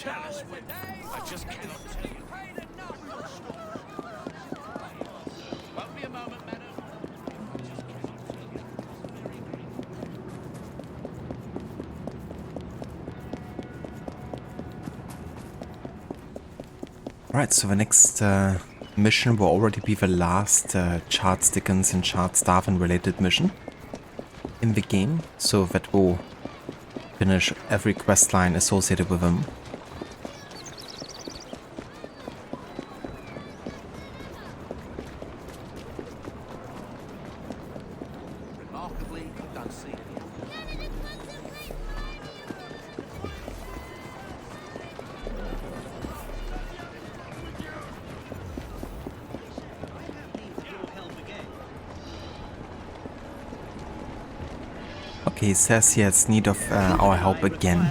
Tell us when. I just cannot tell you. Won't be a moment, madam. Right, so the next mission will already be the last Charles Dickens and Charles Darwin related mission in the game, so that will finish every quest line associated with them. Remarkably, don't see any. Okay, he says he has need of our help again.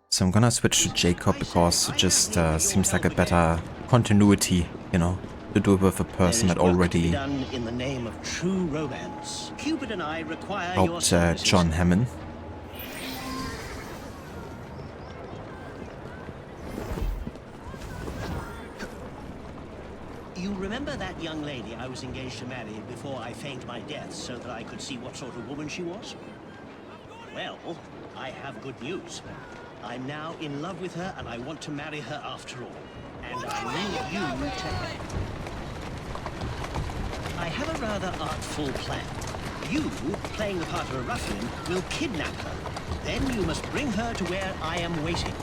So I'm gonna switch to Jacob because it just seems like a better continuity, you know, to do it with a person that already in the name of true romance. Cupid and I require helped John Hammond. You remember that young lady I was engaged to marry before I feigned my death so that I could see what sort of woman she was? Well, I have good news. I'm now in love with her and I want to marry her after all. And I need you to help. I have a rather artful plan. You, playing the part of a ruffian, will kidnap her. Then you must bring her to where I am waiting.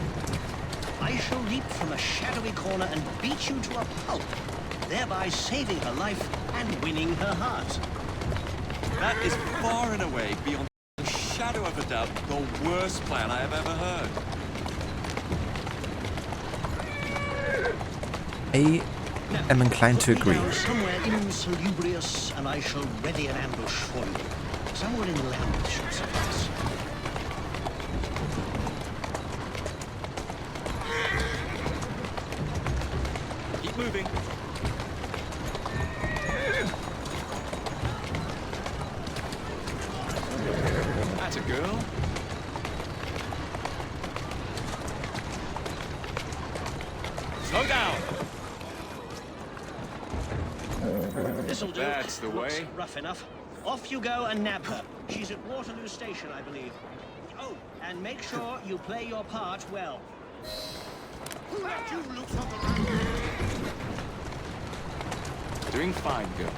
I shall leap from a shadowy corner and beat you to a pulp, thereby saving her life and winning her heart. That is far and away beyond the shadow of a doubt the worst plan I have ever heard. I am inclined to agree. Somewhere insalubrious, and I shall ready an ambush for you. Somewhere inland should suffice. Keep moving. That's a girl. Slow down. This'll do. That's the Looks way. rough enough. Off you go and nab her. She's at Waterloo Station, I believe. Oh, and make sure you play your part well. Who let you loose on the road? Doing fine, girl.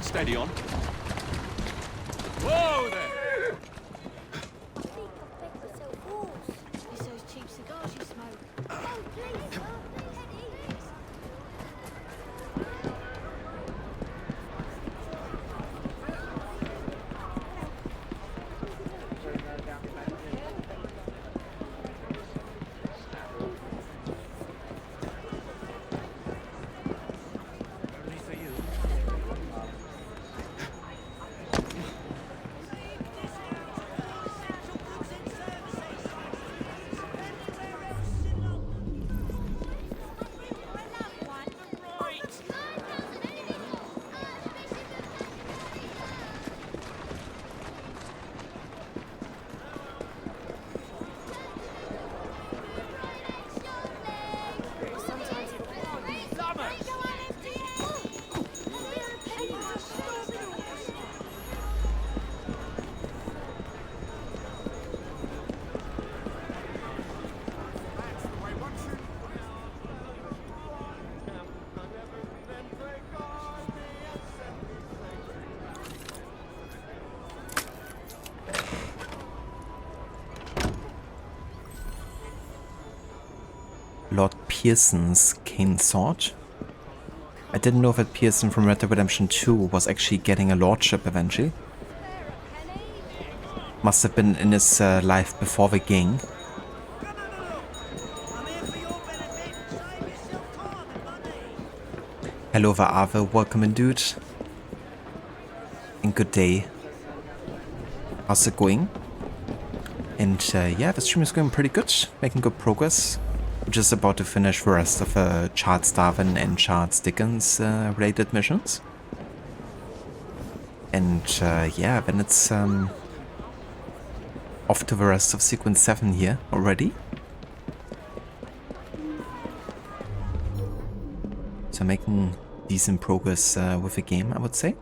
Steady on. Whoa there! It's those cheap cigars you smoke. Oh, please. Lord Pearson's cane sword. I didn't know that Pearson from Red Dead Redemption 2 was actually getting a lordship eventually. Must have been in his life before the game. Hello Vaave, welcome in dude. And good day. How's it going? And yeah, the stream is going pretty good, making good progress. We're just about to finish the rest of Charles Darwin and Charles Dickens related missions. And yeah, then it's off to the rest of sequence 7 here already. So making decent progress with the game, I would say.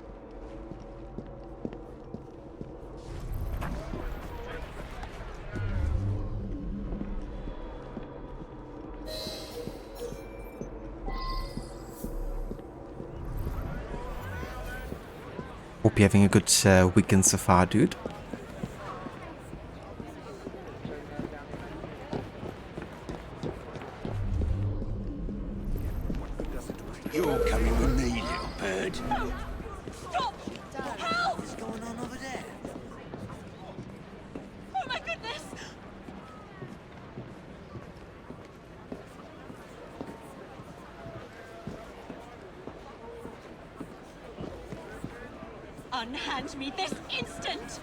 Hope you're having a good weekend so far, dude. You're coming with me, little bird. Stop! Help! What's going on over there? Oh my goodness! Unhand me this instant!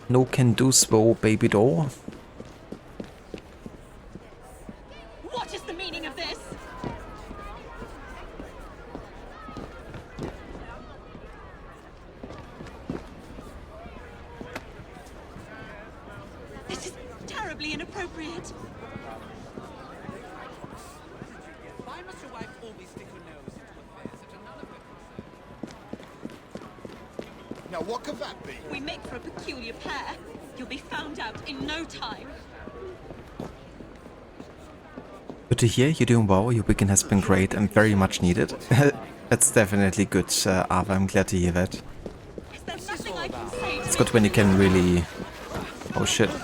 No can do so, baby doll. What is the meaning of this? This is terribly inappropriate. Why must your wife always stick her nose into affairs that are none of her concern? Now, what could that be? We make for a peculiar pair. You'll be found out in no time. Good to hear, you're doing well, your weekend has been great and very much needed. That's definitely good, Ava, I'm glad to hear that. It's good when you can really... Oh shit. I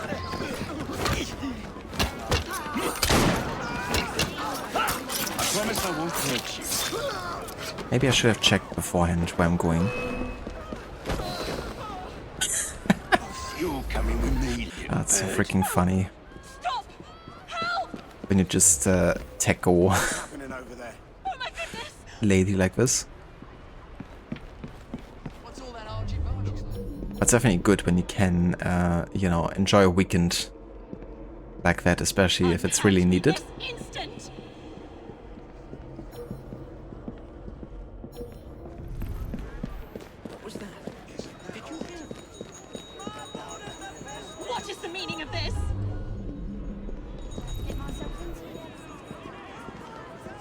promise I won't hurt you. Maybe I should have checked beforehand where I'm going. You're coming with me. That's so freaking funny. When you just tackle lady like this. That's definitely good when you can, you know, enjoy a weekend like that, especially if it's really needed. What is the meaning of this?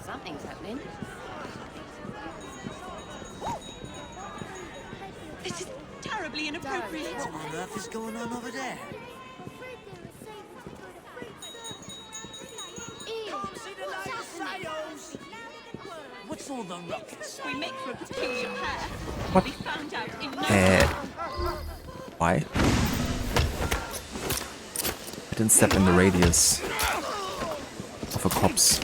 Something's happening. This is terribly inappropriate. What on earth is going on over there? Can't see the latest sails. What's all the ruckus? We make for a peculiar pair. What? We'll be found out in no Why? I didn't step in the radius of a cops.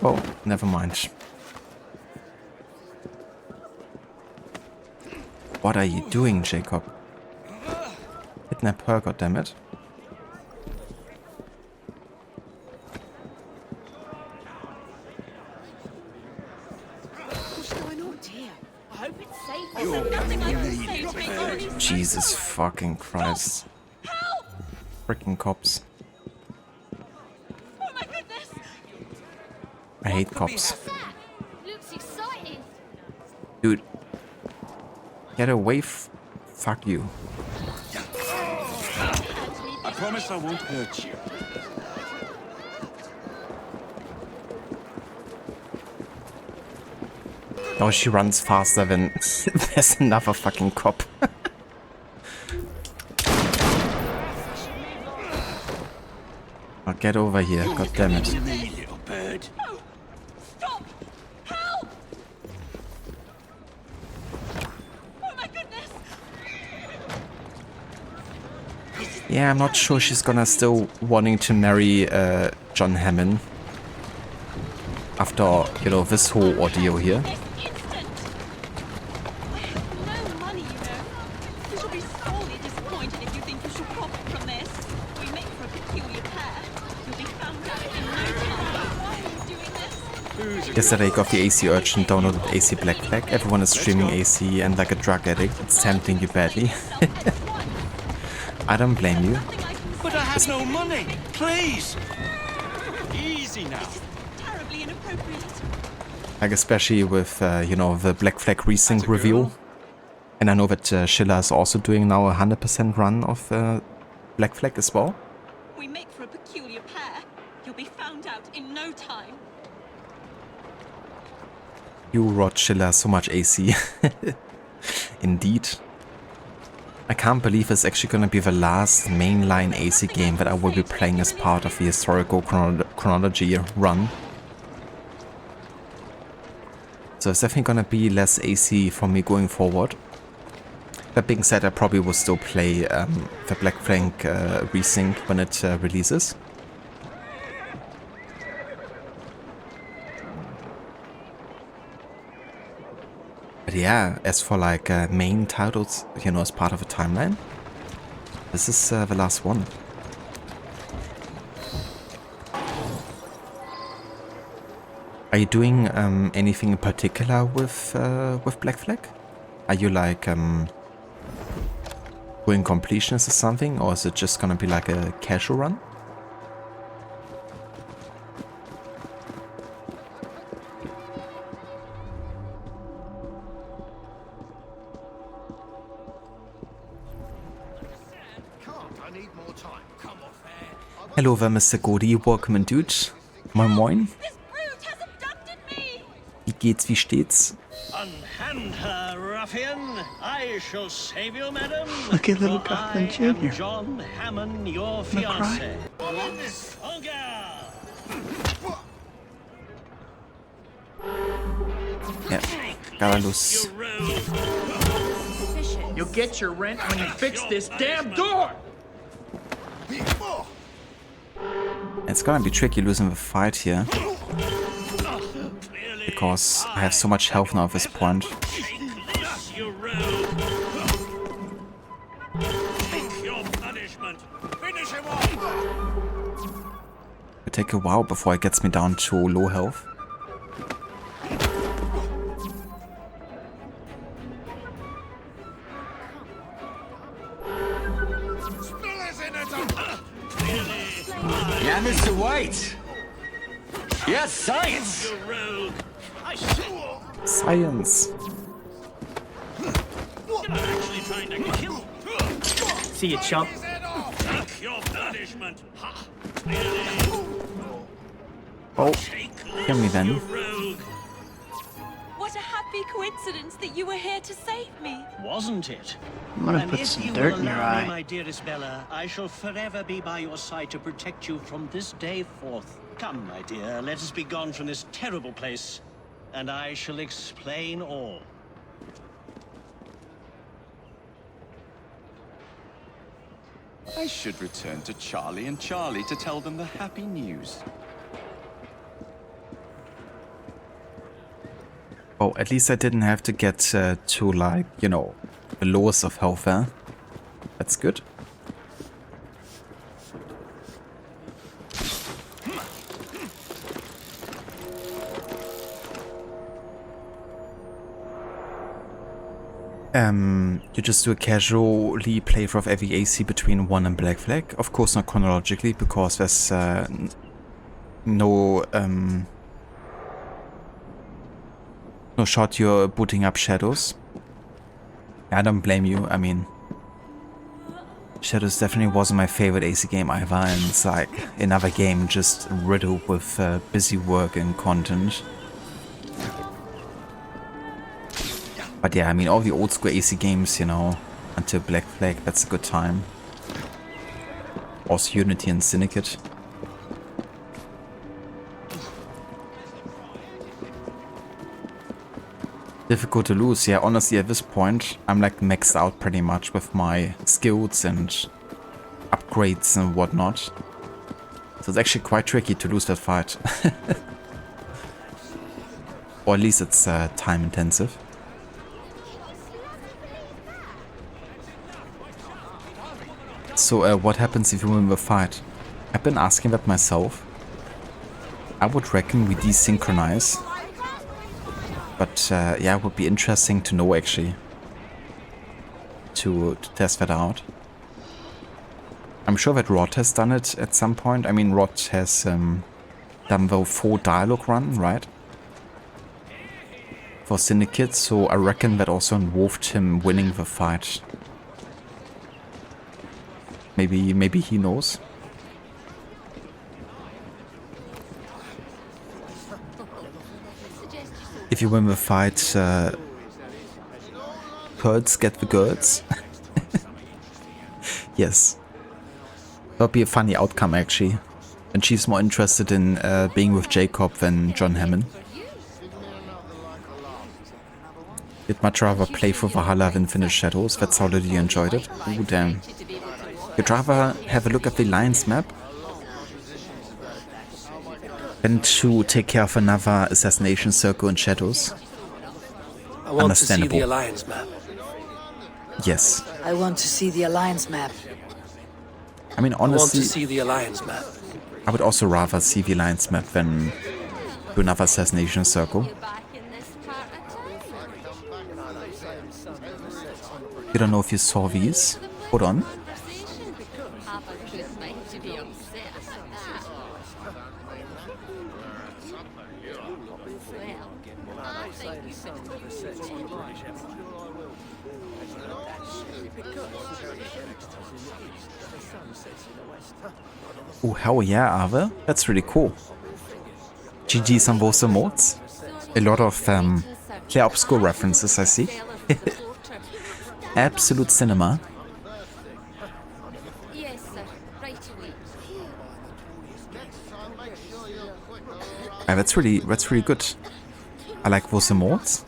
Oh, never mind. What are you doing, Jacob? Kidnap her, goddammit. What's going on here? I hope it's safe. There's nothing I can say to make you any Jesus fucking Christ. Freaking cops. Oh my goodness! I hate cops. Looks exciting. Dude. Get away fuck you. I promise I won't hurt you. Oh, she runs faster than there's another fucking cop. Oh, get over here, god damn it. Little bird. Stop! Help! Oh my goodness! Yeah, I'm not sure she's gonna still wanting to marry John Hammond after, you know, this whole ordeal here. No money, you know. You shall be sorely disappointed if you think you shall profit from this. We make for a peculiar pair. You'll be found out in no time. Why are you doing this? Yesterday I got the AC Urgent, downloaded AC Black Flag. Everyone is streaming AC and like a drug addict, it's tempting you badly. I don't blame you. But I have no money. Please. Easy now. Terribly inappropriate. Like especially with, you know, the Black Flag Resync review. And I know that Schiller is also doing now a 100% run of Black Flag as well. We make for a peculiar pair. You'll be found out in no time. You wrote Schiller so much AC. Indeed. I can't believe it's actually gonna be the last mainline AC game that I will be playing as part of the historical chronology run. So it's definitely gonna be less AC for me going forward. That being said, I probably will still play the Black Flag Resync when it releases. But yeah, as for like main titles, you know, as part of a timeline, this is the last one. Are you doing anything in particular with Black Flag? Are you like doing completions or something, or is it just gonna be like a casual run? Hello there, Mr. Godi, welcome in, dude. Moin moin. Wie geht's, wie steht's? Unhand her, ruffian. I shall save you, madam. Look at little Gotham Jr. John Hammond, your fiancé. Ja, Garalos. You'll get your rent when you fix this damn door! It's gonna be tricky losing the fight here. Because I have so much health now at this point. It'll take a while before it gets me down to low health. Yeah, Mr. White. Yes, science. Science. See you, chump. Oh, hear me then. What a happy coincidence that you were here to save me. Wasn't it? I'm gonna And put if some you dirt will in your allow me, eye. my dearest Bella, I shall forever be by your side to protect you from this day forth. Come, my dear, let us be gone from this terrible place, and I shall explain all. I should return to Charlie and Charlie to tell them the happy news. Oh, at least I didn't have to get to, like, you know, the lowest of health there. That's good. You just do a casually playthrough of every AC between 1 and Black Flag. Of course not chronologically, because there's no shot you're booting up Shadows. I don't blame you, I mean, Shadows definitely wasn't my favorite AC game either, and it's like another game just riddled with busy work and content. But yeah, I mean, all the old school AC games, you know, until Black Flag, that's a good time. Also Unity and Syndicate. Difficult to lose, yeah, honestly at this point, I'm like maxed out pretty much with my skills and upgrades and whatnot. So it's actually quite tricky to lose that fight. Or at least it's time intensive. So what happens if you win the fight? I've been asking that myself. I would reckon we desynchronize. But yeah, it would be interesting to know actually. To test that out. I'm sure that Rod has done it at some point. I mean, Rod has done the full dialogue run, right? For Syndicate, so I reckon that also involved him winning the fight. Maybe he knows. If you win the fight, birds get the girls. Yes. That would be a funny outcome, actually. And she's more interested in being with Jacob than John Hammond. You'd much rather play for Valhalla than finish Shadows. That's how little you enjoyed it. Ooh, damn. You'd rather have a look at the Alliance map than to take care of another assassination circle in Shadows. I want to see the Alliance map. Yes. I want to see the Alliance map. I mean, honestly, I want to see the Alliance map. I would also rather see the Alliance map than do another assassination circle. You don't know if you saw these? Hold on. Oh, hell yeah, Ave. That's really cool. GG's on both the modes. A lot of Claire Obscure references, I see. Absolute cinema. That's really good. I like both the modes.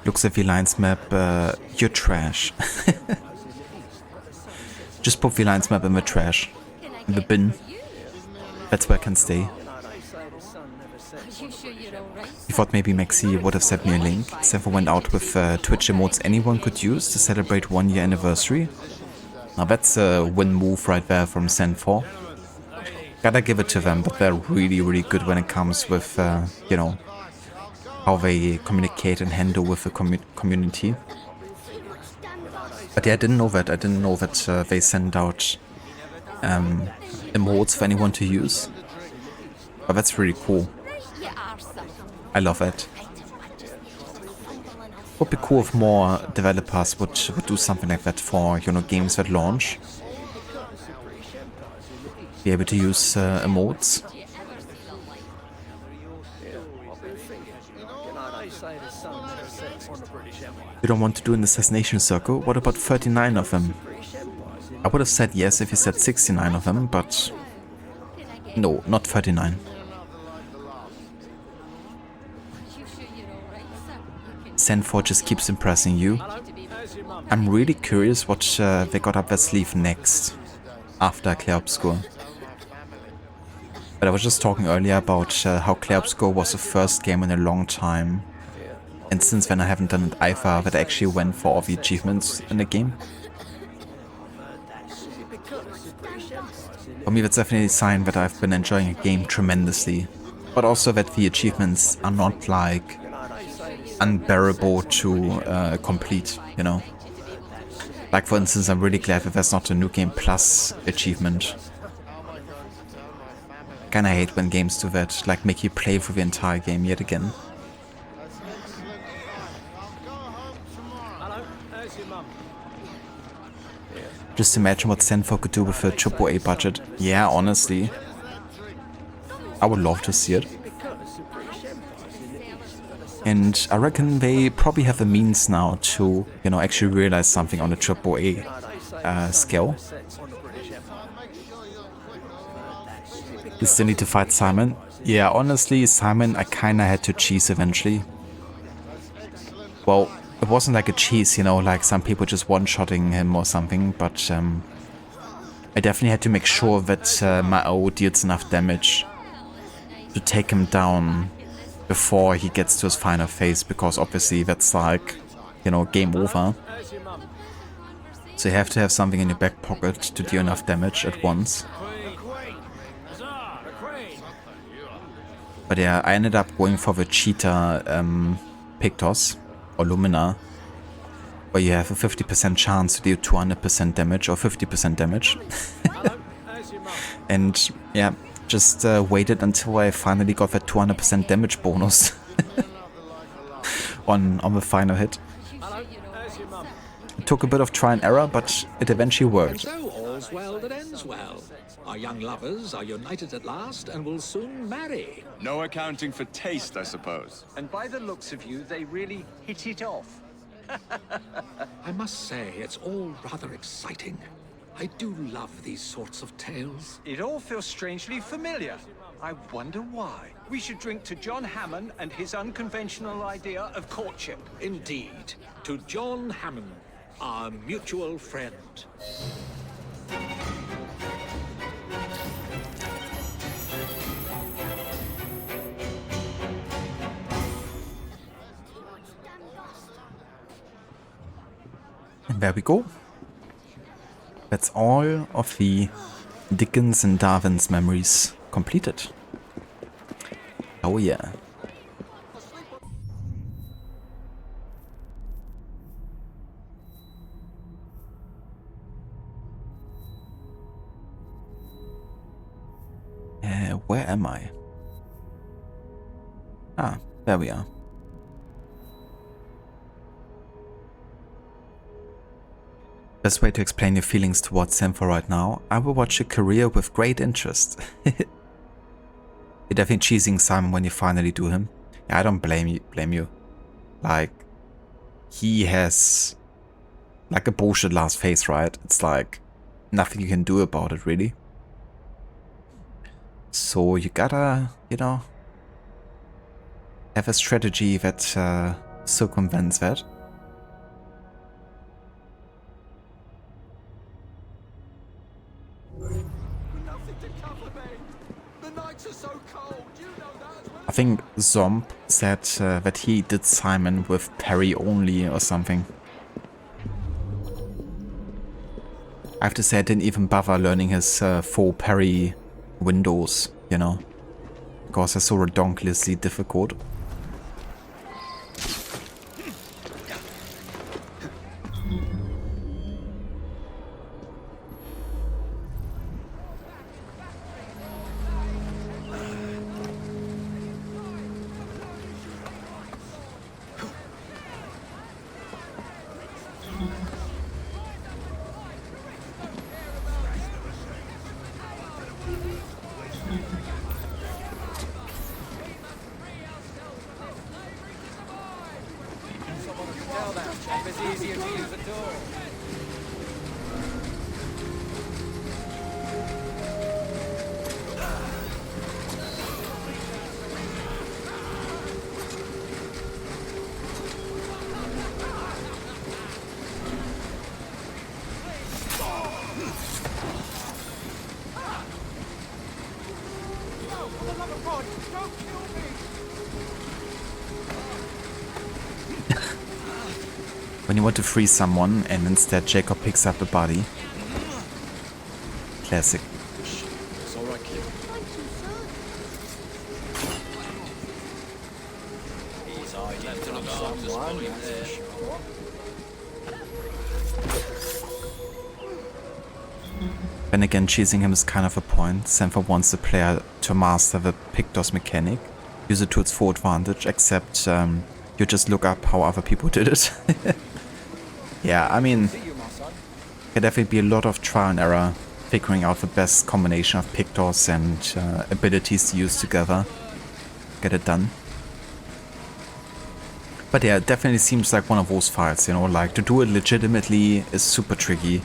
Looks at the Alliance map, you're trash. Just put the Alliance map in the trash. In the bin. That's where I can stay. You thought maybe Maxi would have sent me a link. Sever went out with Twitch emotes anyone could use to celebrate 1 year anniversary. Now that's a win move right there from Sen4. Gotta give it to them, but they're really good when it comes with, you know, how they communicate and handle with the community. But yeah, I didn't know that. I didn't know that they send out emotes for anyone to use. But that's really cool. I love it. Would be cool if more developers would do something like that for, you know, games that launch. Be able to use emotes. You don't want to do an assassination circle? What about 39 of them? I would have said yes if you said 69 of them, but no, not 39. Sen4 just keeps impressing you. I'm really curious what they got up their sleeve next, after Claire Obscure. But I was just talking earlier about how Claire Obscure was the first game in a long time. And since then I haven't done it either, that I actually went for all the achievements in the game. For me that's definitely a sign that I've been enjoying a game tremendously. But also that the achievements are not like unbearable to complete, you know. Like for instance, I'm really glad that there's not a New Game Plus achievement. Kinda hate when games do that, like make you play for the entire game yet again. Just imagine what Sen4 could do with a AAA budget. Yeah, honestly. I would love to see it. And I reckon they probably have the means now to, you know, actually realize something on a AAA scale. You still need to fight Simon. Yeah, honestly, Simon I kinda had to cheese eventually. Well, it wasn't like a cheese, you know, like some people just one-shotting him or something, but I definitely had to make sure that my O deals enough damage to take him down before he gets to his final phase, because obviously that's like, you know, game over. So you have to have something in your back pocket to deal enough damage at once. But yeah, I ended up going for the cheetah Pictos. or Lumina, where you have a 50% chance to deal 200% damage or 50% damage. And yeah, just waited until I finally got that 200% damage bonus on the final hit. It took a bit of try and error, but it eventually And worked. so all's well that ends well. Our young lovers are united at last and will soon marry. No accounting for taste, I suppose. And by the looks of you, they really hit it off. I must say, it's all rather exciting. I do love these sorts of tales. It all feels strangely familiar. I wonder why. We should drink to John Hammond and his unconventional idea of courtship. Indeed. To John Hammond, our mutual friend. And there we go. That's all of the Dickens and Darwin's memories completed. Oh yeah. Where am I? Ah, there we are. Best way to explain your feelings towards him for right now, I will watch your career with great interest. You're definitely cheesing Simon when you finally do him. Yeah, I don't blame you. Like, he has like a bullshit last face, right? It's like nothing you can do about it, really. So you gotta, you know, have a strategy that circumvents that. I think Zomp said that he did Simon with parry only or something. I have to say I didn't even bother learning his full parry windows, you know, because they're so redonkulously difficult. When you want to free someone and instead Jacob picks up the body. Classic. It's all right, kid. He's hiding from someone. Then again, cheesing him is kind of a point. Sanford wants the player to master the Pictos mechanic, use it to its full advantage, except you just look up how other people did it. Yeah, I mean, there'd definitely be a lot of trial and error figuring out the best combination of Pictos and abilities to use together. Get it done. But yeah, it definitely seems like one of those fights, you know, like to do it legitimately is super tricky.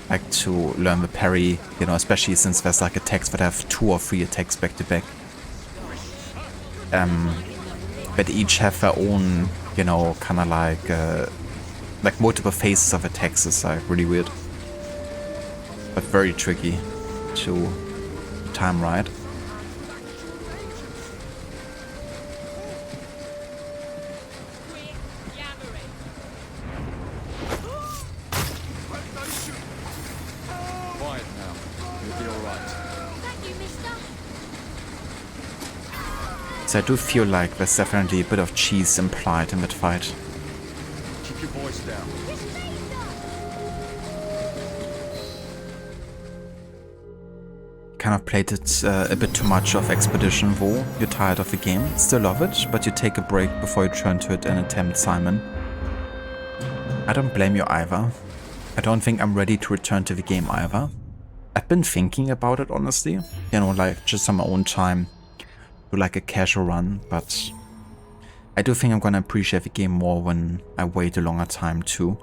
Like to learn the parry, you know, especially since there's like attacks that have 2 or 3 attacks back to back. That each have their own, you know, kind of like multiple phases of attacks is like really weird. But very tricky to time right. Quiet now. You'll be all right. Thank you, mister. So I do feel like there's definitely a bit of cheese implied in that fight. Keep your voice down. Kind of played it a bit too much of Expedition War. You're tired of the game, still love it, but you take a break before you turn to it and attempt Simon. I don't blame you either. I don't think I'm ready to return to the game either. I've been thinking about it, honestly. You know, like just on my own time. Do like a casual run, but I do think I'm gonna appreciate the game more when I wait a longer time too.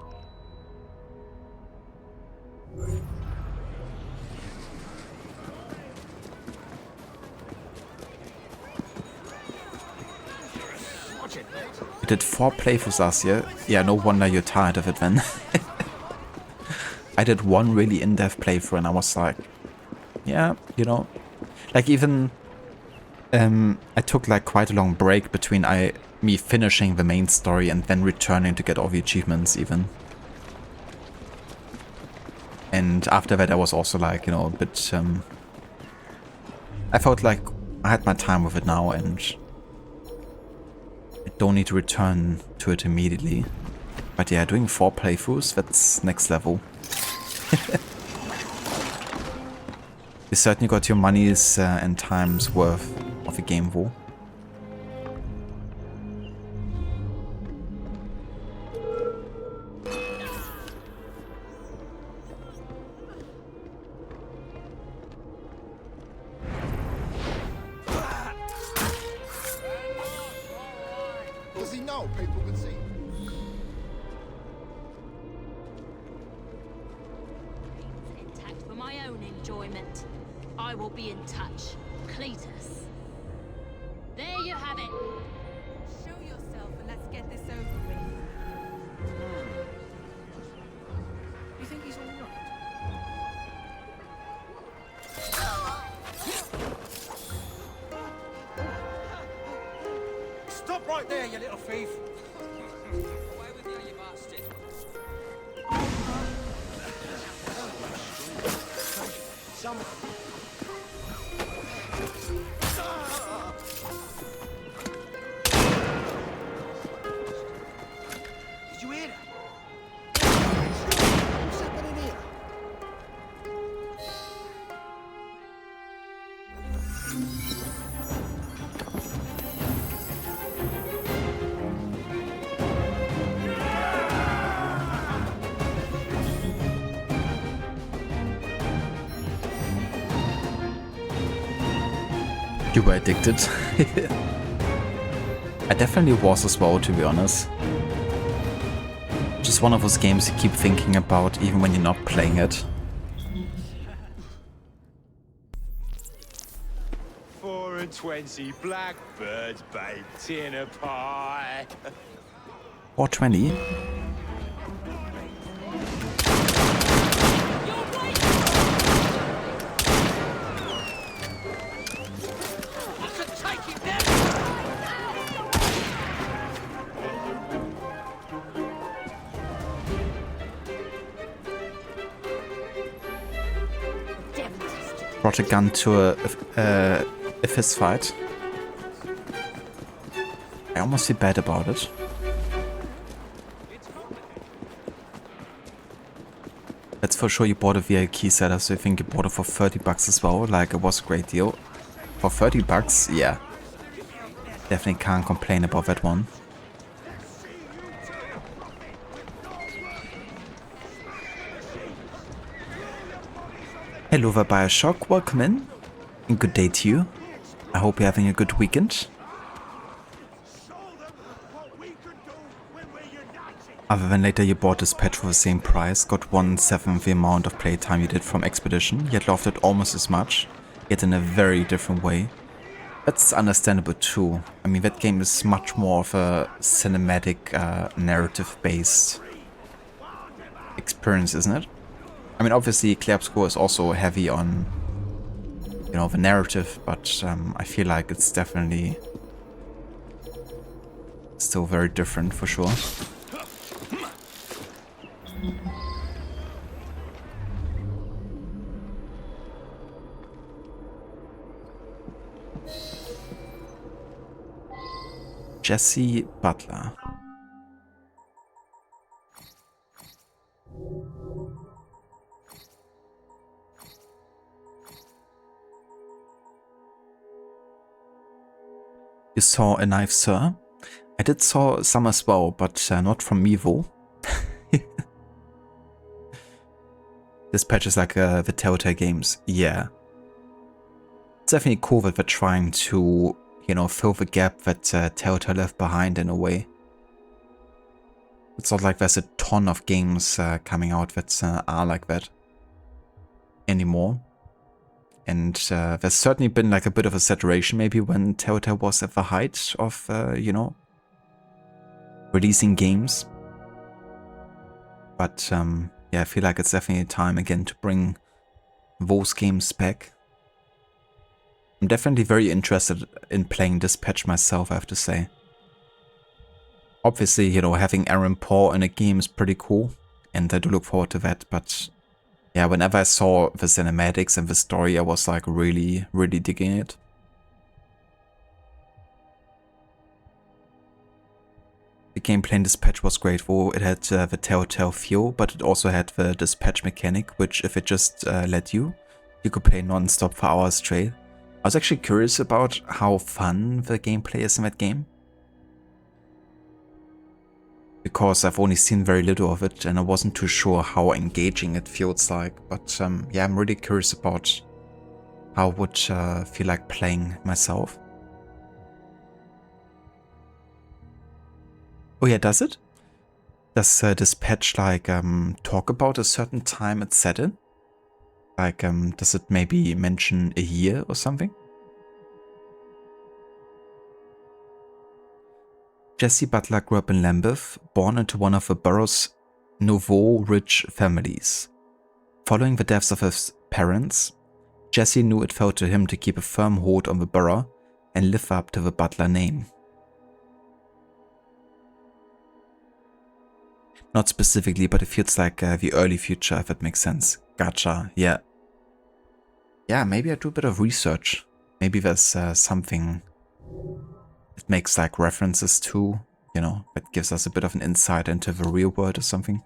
You did 4 playthroughs last year. Yeah, no wonder you're tired of it then. I did 1 really in-depth playthrough and I was like, yeah, you know, like even I took like quite a long break between me finishing the main story and then returning to get all the achievements even. And after that I was also like, you know, a bit I felt like I had my time with it now and I don't need to return to it immediately. But yeah, doing 4 playthroughs, that's next level. You certainly got your money's and time's worth of a game though. Does he know people can see? Intact for my own enjoyment. I will be in touch. Cletus. There you have it. Show yourself and let's get this over with. You think he's all right? Stop right there, you little thief! Away with you, you bastard. Some... Did you hear that? What's happening here? You were addicted. I definitely was as well, to be honest. Just one of those games you keep thinking about even when you're not playing it. 4 and 20 blackbirds baked in a pie. 420? Brought a gun to a fist fight. I almost feel bad about it. That's for sure you bought a VI key setter, so I think you bought it for 30 bucks as well. Like, it was a great deal. For 30 bucks, yeah. Definitely can't complain about that one. Hello there, Bioshock, welcome in. And good day to you. I hope you're having a good weekend. Other than later you bought this patch for the same price, got 1/7 the amount of playtime you did from Expedition, yet loved it almost as much, yet in a very different way. That's understandable too. I mean, that game is much more of a cinematic, narrative-based experience, isn't it? I mean, obviously, Clair Obscur is also heavy on, you know, the narrative, but I feel like it's definitely still very different for sure. Jesse Butler. You saw a knife, sir? I did saw some as well, but not from Mevo. This patch is like the Telltale games. Yeah. It's definitely cool that they're trying to, you know, fill the gap that Telltale left behind in a way. It's not like there's a ton of games coming out that are like that anymore. And there's certainly been like a bit of a saturation maybe when Telltale was at the height of, you know, releasing games. But yeah, I feel like it's definitely time again to bring those games back. I'm definitely very interested in playing this patch myself, I have to say. Obviously, you know, having Aaron Paul in a game is pretty cool, and I do look forward to that, but yeah, whenever I saw the cinematics and the story, I was like really, really digging it. The gameplay in this patch was great, though. It had the Telltale feel, but it also had the dispatch mechanic, which if it just let you could play non-stop for hours straight. I was actually curious about how fun the gameplay is in that game, because I've only seen very little of it and I wasn't too sure how engaging it feels like. But yeah, I'm really curious about how it would feel like playing myself. Oh yeah, does it? Does this patch like talk about a certain time it's set in? Like, does it maybe mention a year or something? Jesse Butler grew up in Lambeth, born into one of the borough's nouveau rich families. Following the deaths of his parents, Jesse knew it fell to him to keep a firm hold on the borough and live up to the Butler name. Not specifically, but it feels like the early future, if it makes sense. Gotcha, yeah. Yeah, maybe I do a bit of research. Maybe there's something it makes like references to, you know, that gives us a bit of an insight into the real world or something.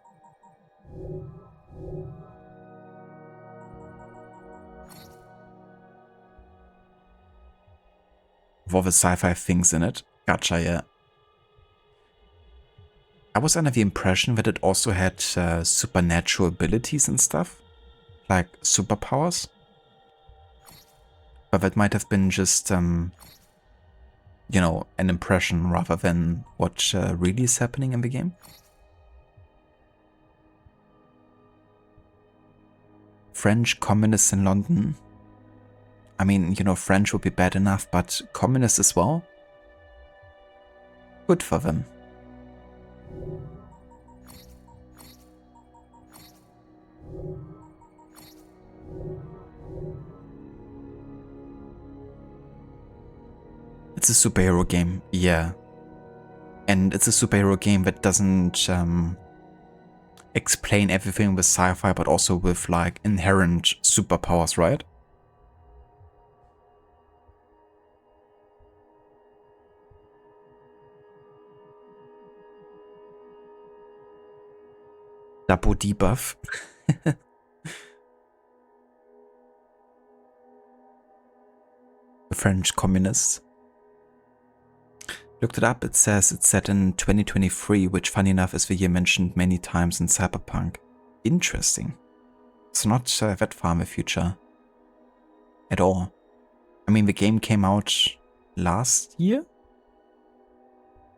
With all the sci-fi things in it. Gotcha, yeah. I was under the impression that it also had supernatural abilities and stuff, like superpowers. But that might have been just, you know, an impression rather than what really is happening in the game. French communists in London. I mean, you know, French would be bad enough, but communists as well? Good for them. It's a superhero game, yeah. And it's a superhero game that doesn't explain everything with sci-fi, but also with like inherent superpowers, right? Double debuff. The French communists. Looked it up, it says it's set in 2023, which funny enough is the year mentioned many times in Cyberpunk. Interesting. It's not that far in the future. At all. I mean, the game came out last year?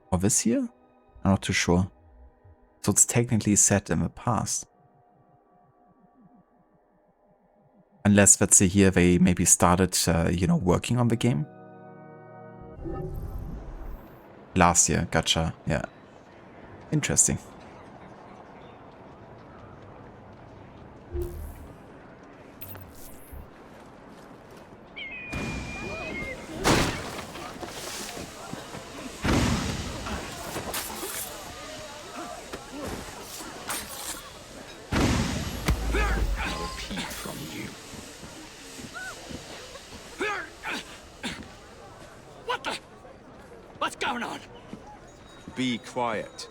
Or this year? I'm not too sure. So it's technically set in the past. Unless that's the year they maybe started, you know, working on the game. Last year, gotcha, yeah. Interesting. going on? Be quiet.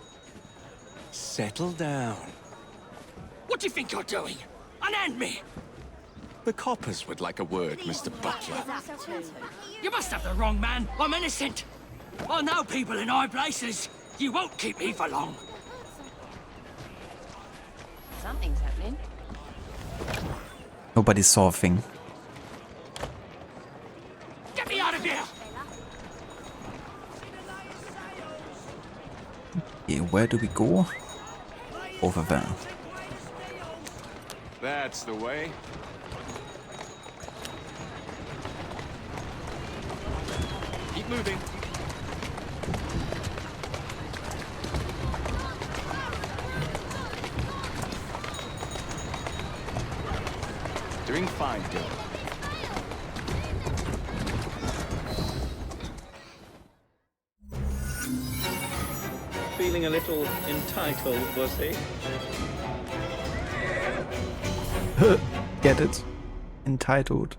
Settle down. What do you think you're doing? Unhand me! The coppers would like a word, Mr. Butler. You must have the wrong man. I'm innocent. I know people in high places. You won't keep me for long. Something's happening. Nobody saw a thing. Get me out of here! Okay, where do we go? Over there. That's the way. Keep moving. Doing fine, Bill. Feeling a little entitled, was he? Get it? Entitled.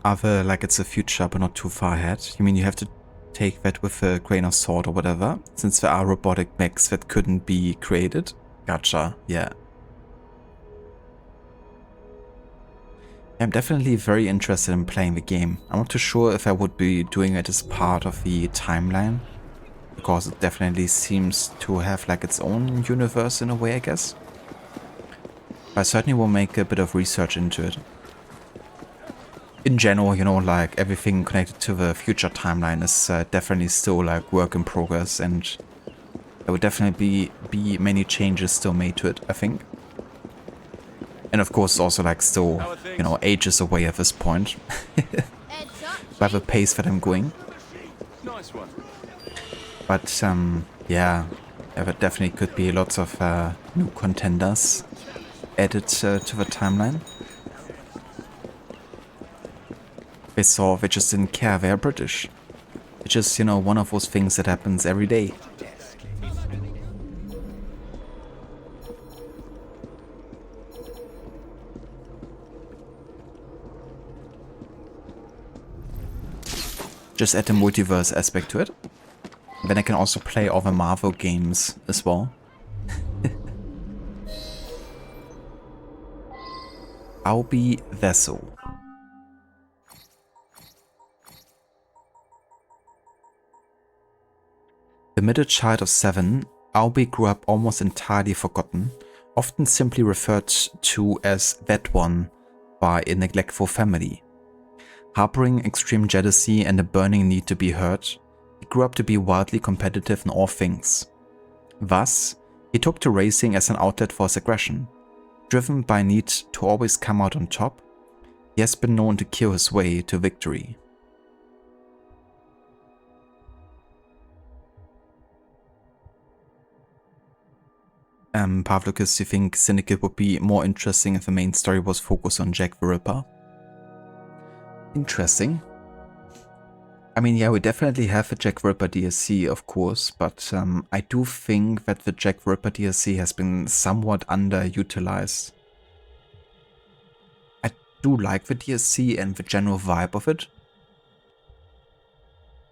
Other, like it's a future but not too far ahead. You mean you have to take that with a grain of salt or whatever, since there are robotic mechs that couldn't be created? Gotcha, yeah. I'm definitely very interested in playing the game. I'm not too sure if I would be doing it as part of the timeline, because it definitely seems to have like its own universe in a way, I guess. I certainly will make a bit of research into it. In general, you know, like everything connected to the future timeline is definitely still like work in progress, and there will definitely be many changes still made to it, I think. And of course also like still, you know, ages away at this point. By the pace that I'm going. Nice one. But yeah, there definitely could be lots of new contenders added to the timeline. They just didn't care, they're British. It's just, you know, one of those things that happens every day. Just add the multiverse aspect to it. Then I can also play all the Marvel games as well. Albie Vessel. The middle child of 7, Albie grew up almost entirely forgotten, often simply referred to as that one by a neglectful family. Harboring extreme jealousy and a burning need to be heard, he grew up to be wildly competitive in all things. Thus, he took to racing as an outlet for his aggression. Driven by a need to always come out on top, he has been known to kill his way to victory. Pavlukis, do you think Syndicate would be more interesting if the main story was focused on Jack the Ripper? Interesting. I mean, yeah, we definitely have a Jack the Ripper DLC, of course, but I do think that the Jack the Ripper DLC has been somewhat underutilized. I do like the DLC and the general vibe of it,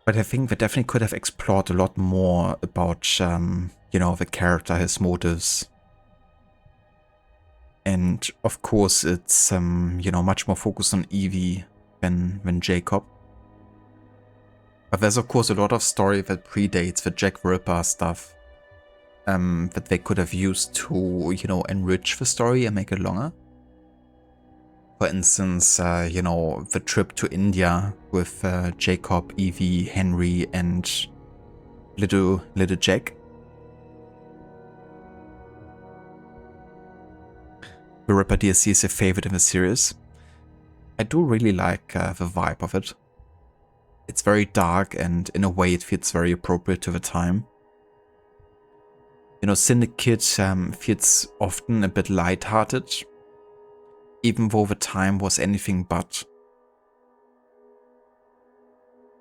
but I think they definitely could have explored a lot more about, you know, the character, his motives. And of course, it's, you know, much more focused on Evie than Jacob. But there's of course a lot of story that predates the Jack the Ripper stuff that they could have used to, you know, enrich the story and make it longer. For instance, you know, the trip to India with Jacob, Evie, Henry, and little Jack. The Ripper DLC is a favorite in the series. I do really like the vibe of it. It's very dark and in a way it feels very appropriate to the time. You know, Syndicate feels often a bit lighthearted, even though the time was anything but.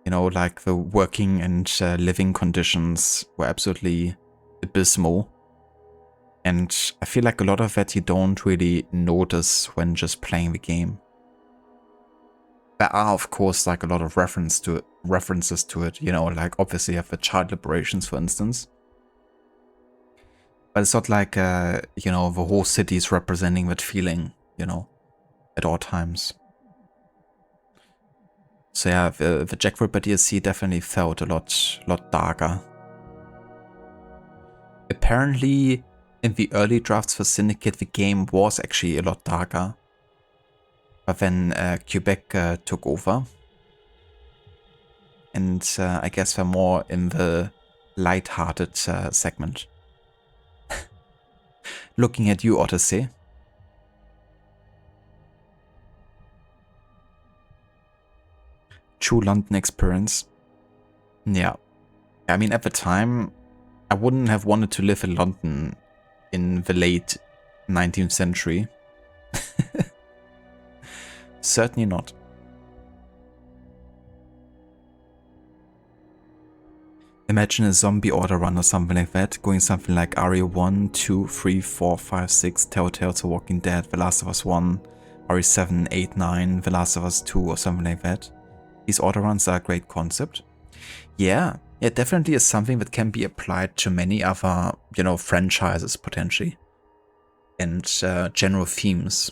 You know, like the working and living conditions were absolutely abysmal. And I feel like a lot of that you don't really notice when just playing the game. There are, of course, like a lot of references to it, you know, like obviously you have the child liberations, for instance. But it's not like, you know, the whole city is representing that feeling, you know, at all times. So yeah, the Jack Ripper DLC definitely felt a lot darker. Apparently, in the early drafts for Syndicate, the game was actually a lot darker. But then Quebec took over. And I guess they're more in the light-hearted segment. Looking at you, Odyssey. True London experience. Yeah. I mean, at the time, I wouldn't have wanted to live in London in the late 19th century. Certainly not. Imagine a zombie order run or something like that, going something like Aria 1, 2, 3, 4, 5, 6, Telltale to Walking Dead, The Last of Us 1, Aria 7, 8, 9, The Last of Us 2 or something like that. These order runs are a great concept. Yeah, it definitely is something that can be applied to many other, you know, franchises potentially. And general themes.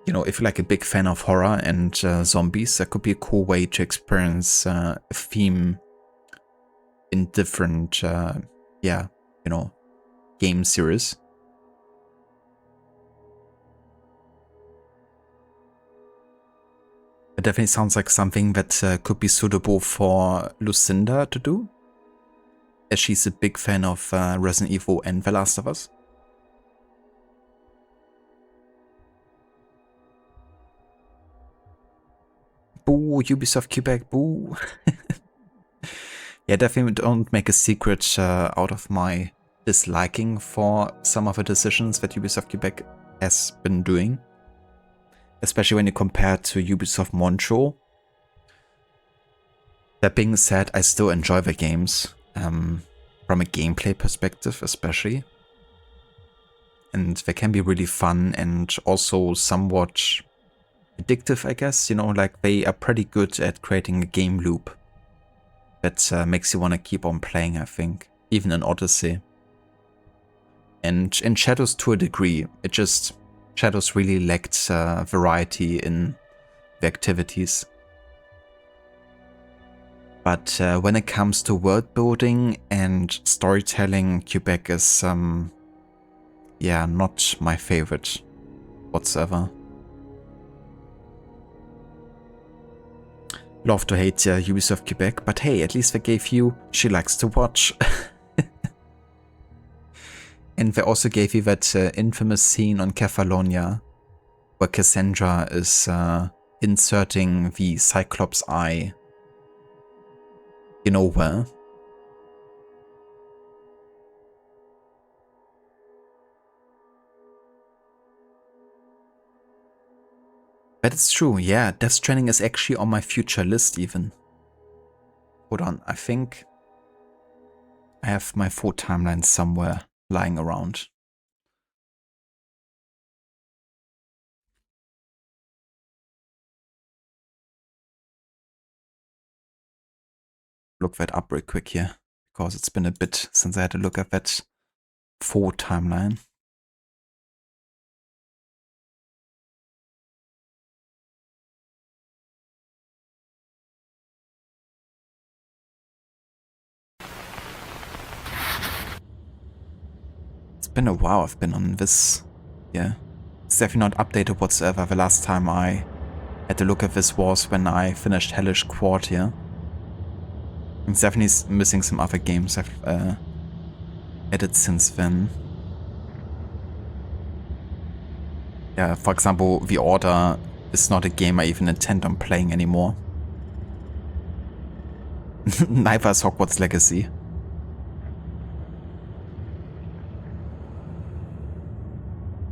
You know, if you're like a big fan of horror and zombies, that could be a cool way to experience a theme in different, yeah, you know, game series. It definitely sounds like something that could be suitable for Lucinda to do, as she's a big fan of Resident Evil and The Last of Us. Boo, Ubisoft Quebec, boo. Yeah, definitely don't make a secret out of my disliking for some of the decisions that Ubisoft Quebec has been doing. Especially when you compare it to Ubisoft Montreal. That being said, I still enjoy the games, from a gameplay perspective especially. And they can be really fun and also somewhat addictive, I guess. You know, like they are pretty good at creating a game loop that makes you want to keep on playing, I think, even in Odyssey. And in Shadows to a degree, it just, Shadows really lacked variety in the activities. But when it comes to world building and storytelling, Quebec is, yeah, not my favorite whatsoever. Love to hate Ubisoft Quebec, but hey, at least they gave you She Likes to Watch. And they also gave you that infamous scene on Kefalonia, where Cassandra is inserting the Cyclops eye. You know where? But it's true, yeah, Death Stranding is actually on my future list even. Hold on, I think I have my full timeline somewhere lying around. Look that up real quick here, because it's been a bit since I had to look at that full timeline. It's been a while I've been on this, yeah. It's definitely not updated whatsoever. The last time I had to look at this was when I finished Hellish Quad here. It's definitely missing some other games I've added since then. Yeah, for example, The Order is not a game I even intend on playing anymore. Neither is Hogwarts Legacy.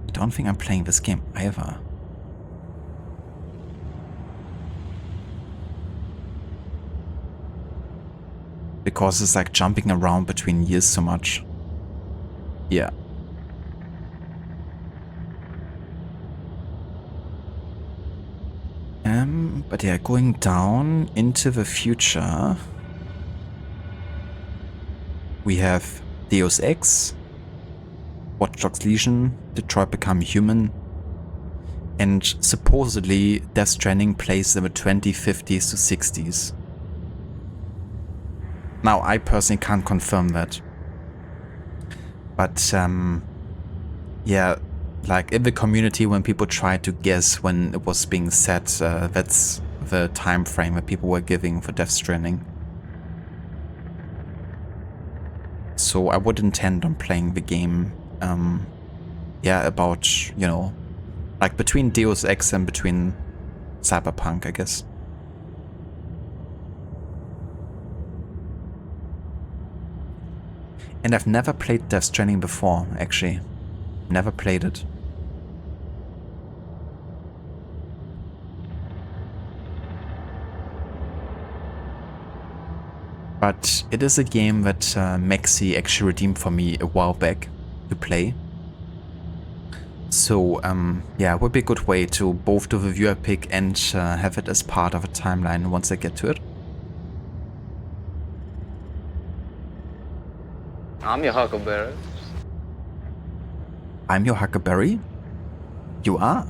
I don't think I'm playing this game either. Because it's like jumping around between years so much. Yeah. But yeah, going down into the future, we have Deus Ex, Watch Dogs Legion, Detroit Become Human, and supposedly Death Stranding plays in the 2050s to 60s. Now, I personally can't confirm that. But yeah, like in the community, when people try to guess when it was being set, that's the time frame that people were giving for Death Stranding. So I would intend on playing the game, yeah, about, you know, like between Deus Ex and between Cyberpunk, I guess. And I've never played Death Stranding before, actually. Never played it. But it is a game that Maxi actually redeemed for me a while back to play. So yeah, it would be a good way to both do the viewer pick and have it as part of a timeline once I get to it. I'm your Huckleberry. I'm your Huckleberry? You are?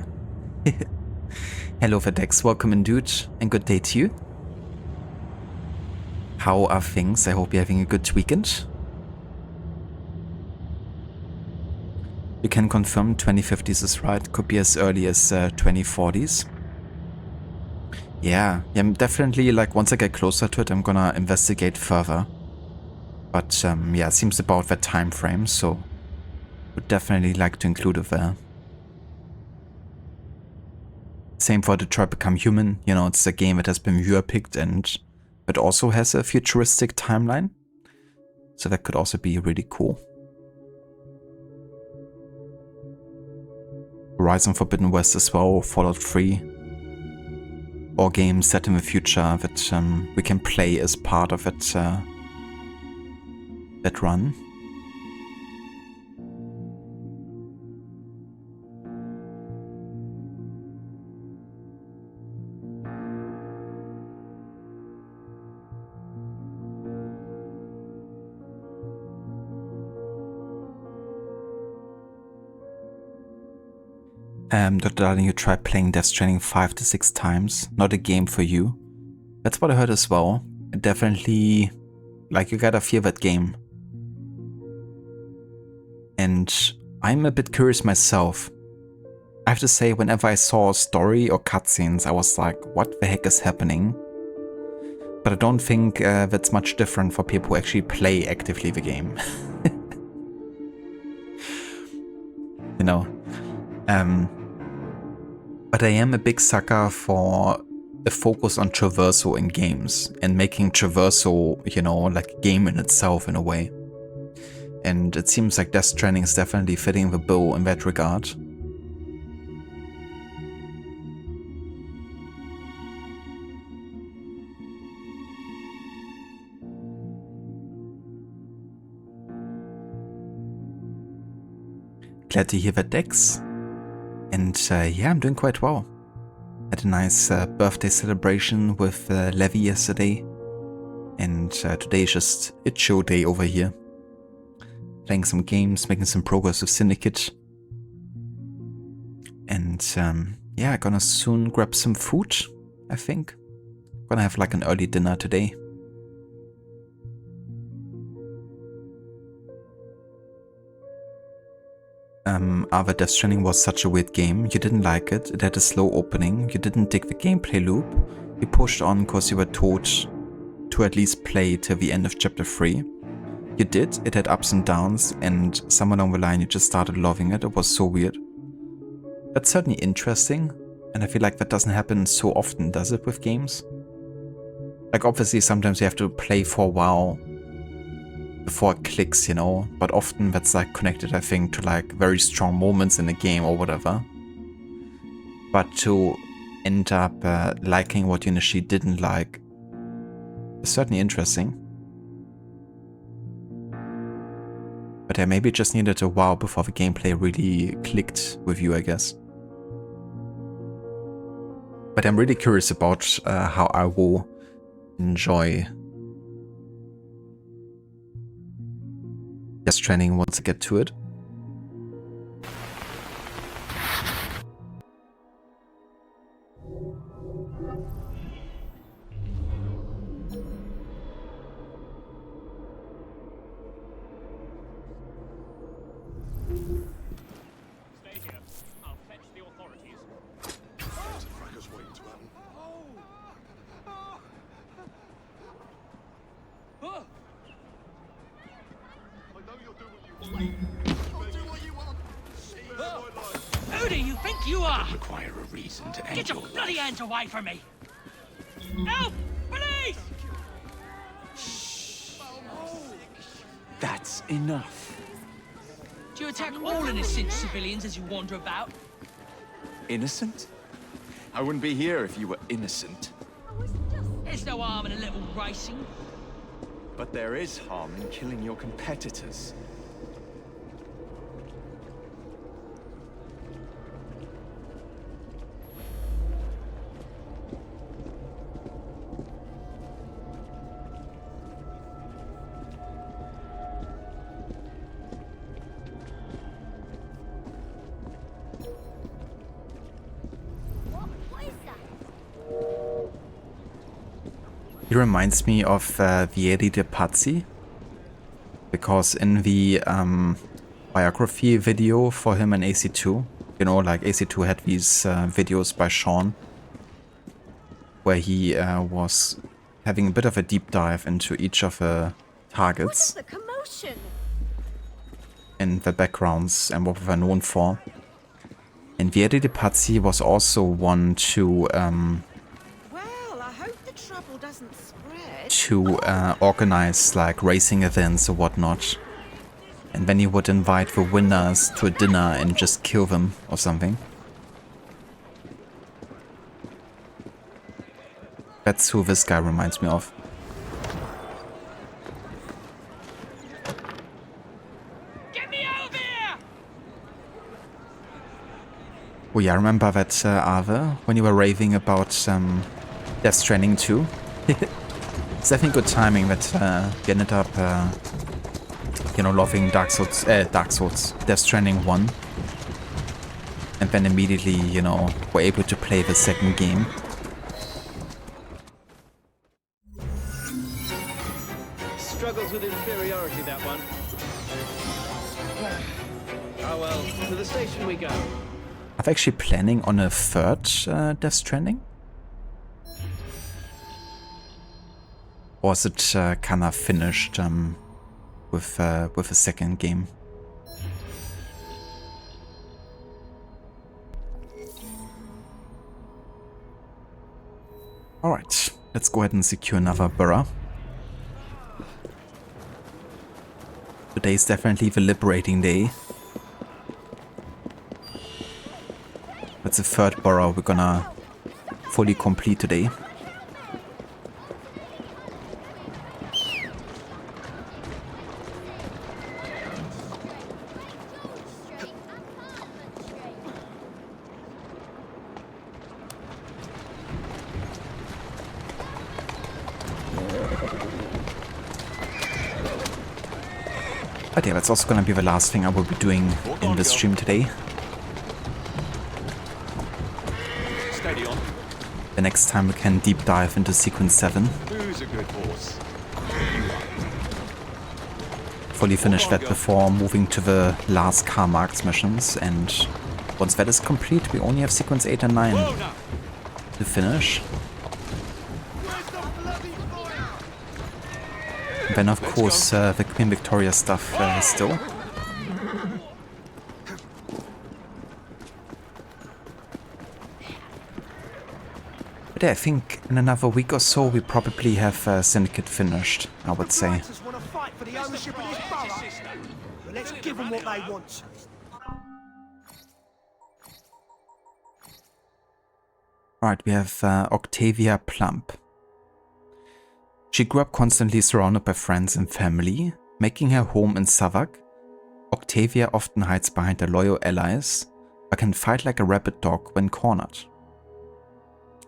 Hello Verdex, welcome in dude, and good day to you. How are things? I hope you're having a good weekend. You can confirm 2050s is right, could be as early as 2040s. Yeah, I'm definitely, like, once I get closer to it, I'm gonna investigate further. But yeah, it seems about that time frame, so would definitely like to include it there. Same for Detroit Become Human, you know, it's a game that has been viewer picked and it also has a futuristic timeline. So that could also be really cool. Horizon Forbidden West as well, Fallout 3. Or games set in the future that we can play as part of it, that run. Dr. Darling, you tried playing Death Stranding 5 to 6 times. Not a game for you. That's what I heard as well. It definitely, like, you gotta feel that game. And I'm a bit curious myself. I have to say, whenever I saw a story or cutscenes, I was like, what the heck is happening? But I don't think that's much different for people who actually play actively the game. You know. But I am a big sucker for a focus on traversal in games and making traversal, you know, like a game in itself in a way. And it seems like Death Stranding is definitely fitting the bill in that regard. Glad to hear that, Dex. And yeah, I'm doing quite well. Had a nice birthday celebration with Levi yesterday. And today is just a chill day over here. Playing some games, making some progress with Syndicate. And yeah, gonna soon grab some food, I think. Gonna have like an early dinner today. Other Death Stranding was such a weird game. You didn't like it. It had a slow opening. You didn't dig the gameplay loop. You pushed on because you were told to at least play till the end of chapter 3. You did. It had ups and downs, and somewhere along the line you just started loving it. It was so weird. That's certainly interesting, and I feel like that doesn't happen so often, does it, with games? Like, obviously sometimes you have to play for a while before it clicks, you know, but often that's like connected, I think, to like very strong moments in the game or whatever. But to end up liking what you initially didn't like is certainly interesting. But yeah, maybe it just needed a while before the gameplay really clicked with you, I guess. But I'm really curious about how I will enjoy Death Stranding once I get to it. Who do you think you are? Require a reason to end Get your bloody hands away from me! Help! Police! That's enough. Do you attack all innocent civilians as you wander about? Innocent? I wouldn't be here if you were innocent. There's no harm in a little racing. But there is harm in killing your competitors. He reminds me of Vieri de Pazzi, because in the biography video for him in AC2, you know, like AC2 had these videos by Sean, where he was having a bit of a deep dive into each of the targets The commotion. and the backgrounds and what they were known for. And Vieri de Pazzi was also one to organize like racing events or whatnot, and then he would invite the winners to a dinner and just kill them or something. That's who this guy reminds me of. Get me out of here! Oh yeah, I remember that Ave, when you were raving about Death Stranding 2. It's definitely good timing that we ended up, you know, loving Death Stranding 1. And then immediately, you know, were able to play the second game. Struggles with inferiority, that one. Oh well, to the station we go. Are they actually planning on a third Death Stranding? Or is it kind of finished with a second game? Alright, let's go ahead and secure another borough. Today's definitely the liberating day. That's the third borough we're gonna fully complete today. But yeah, that's also gonna be the last thing I will be doing in this stream today. Steady on. The next time we can deep dive into Sequence 7. Who's a good horse? Fully finish that before moving to the last car marks missions, and once that is complete, we only have Sequence 8 and 9 to finish. Then of course the Queen Victoria stuff still. But yeah, I think in another week or so we probably have Syndicate finished, I would say. Want to fight for the ownership of this borough? Well, let's give them what they want. Alright, we have Octavia Plump. She grew up constantly surrounded by friends and family. Making her home in Southwark, Octavia often hides behind her loyal allies, but can fight like a rabid dog when cornered.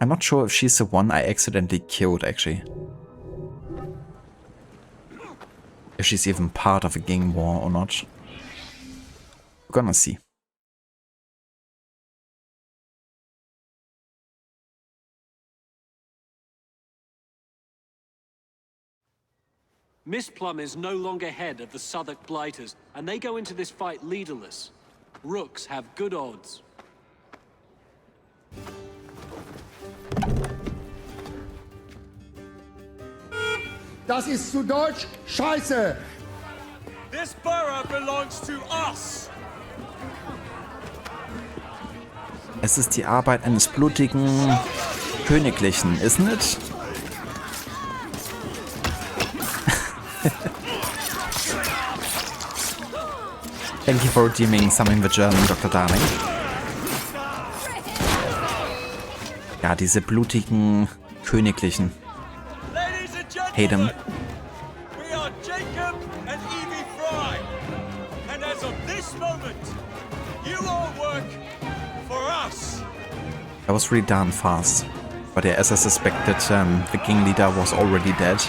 I'm not sure if she's the one I accidentally killed, actually. If she's even part of a gang war or not. We're gonna see. Miss Plum is no longer head of the Southwark Blighters, and they go into this fight leaderless. Rooks have good odds. Das ist zu Deutsch Scheiße. This borough belongs to us. Es ist die Arbeit eines blutigen Königlichen, isn't it? Thank you for redeeming something the German, Dr. Darling. Ja, diese blutigen Königlichen. Hate him. We are Jacob and Evie Fry. And as of this moment, you all work for us. That was really darn fast. But yeah, as I suspected, the king leader was already dead.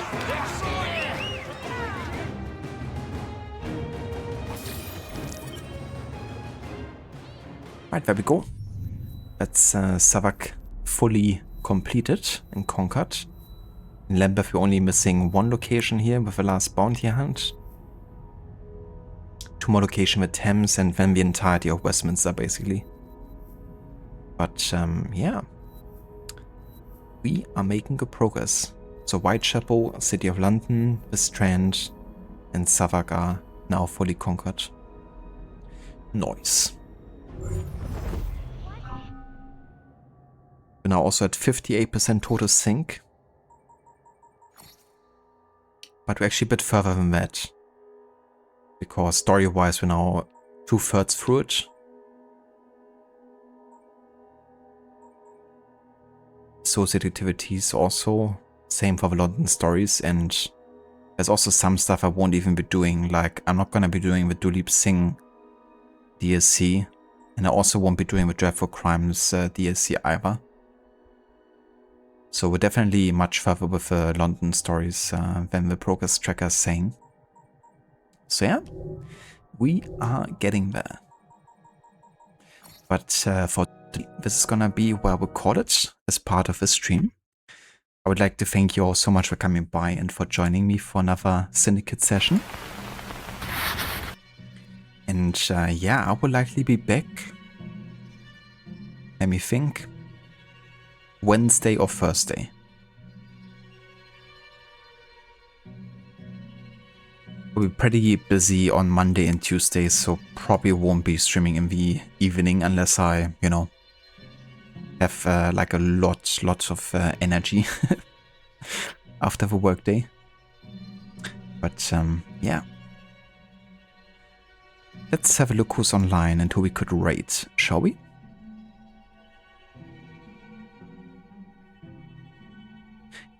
Right, there we go. That's Southwark fully completed and conquered. In Lambeth we're only missing one location here with the last bounty hunt. 2 more locations with Thames and then the entirety of Westminster basically. But yeah, we are making good progress. So Whitechapel, City of London, the Strand and Southwark are now fully conquered. Nice. We're now also at 58% total sync. But we're actually a bit further than that. Because story-wise we're now 2/3 through it. Associated activities also. Same for the London stories, and there's also some stuff I won't even be doing, like I'm not gonna be doing the Duleep Singh DLC, and I also won't be doing the Dreadful Crimes DLC either. So we're definitely much further with the London stories than the progress tracker is saying. So yeah, we are getting there. But for this is gonna be where we call it as part of the stream. I would like to thank you all so much for coming by and for joining me for another Syndicate session. And yeah, I will likely be back. Let me think. Wednesday or Thursday. We'll be pretty busy on Monday and Tuesday, so probably won't be streaming in the evening unless I, you know, have like a lot of energy after the workday. But yeah. Let's have a look who's online and who we could rate, shall we?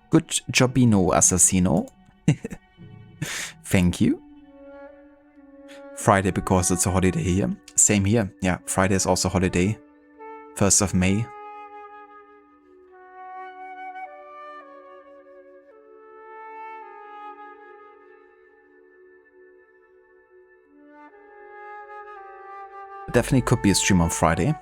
Good jobino, Assassino. Thank you. Friday because it's a holiday here. Same here. Yeah, Friday is also holiday. 1st of May. Definitely could be a stream on Friday.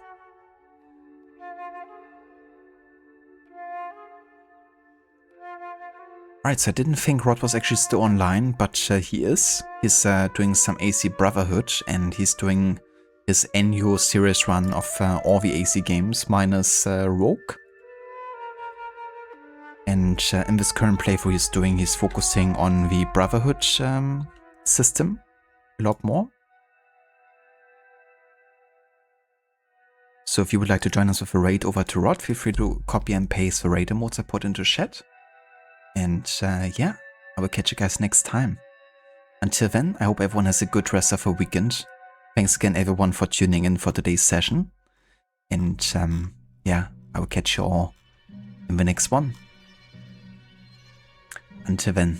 Right, so I didn't think Rod was actually still online, but he is. He's doing some AC Brotherhood, and he's doing his annual series run of all the AC games minus Rogue. And in this current playthrough he's focusing on the Brotherhood system a lot more. So if you would like to join us with a raid over to Rod, feel free to copy and paste the raid emotes I put into chat. And yeah, I will catch you guys next time. Until then, I hope everyone has a good rest of the weekend. Thanks again everyone for tuning in for today's session. And yeah, I will catch you all in the next one. Until then.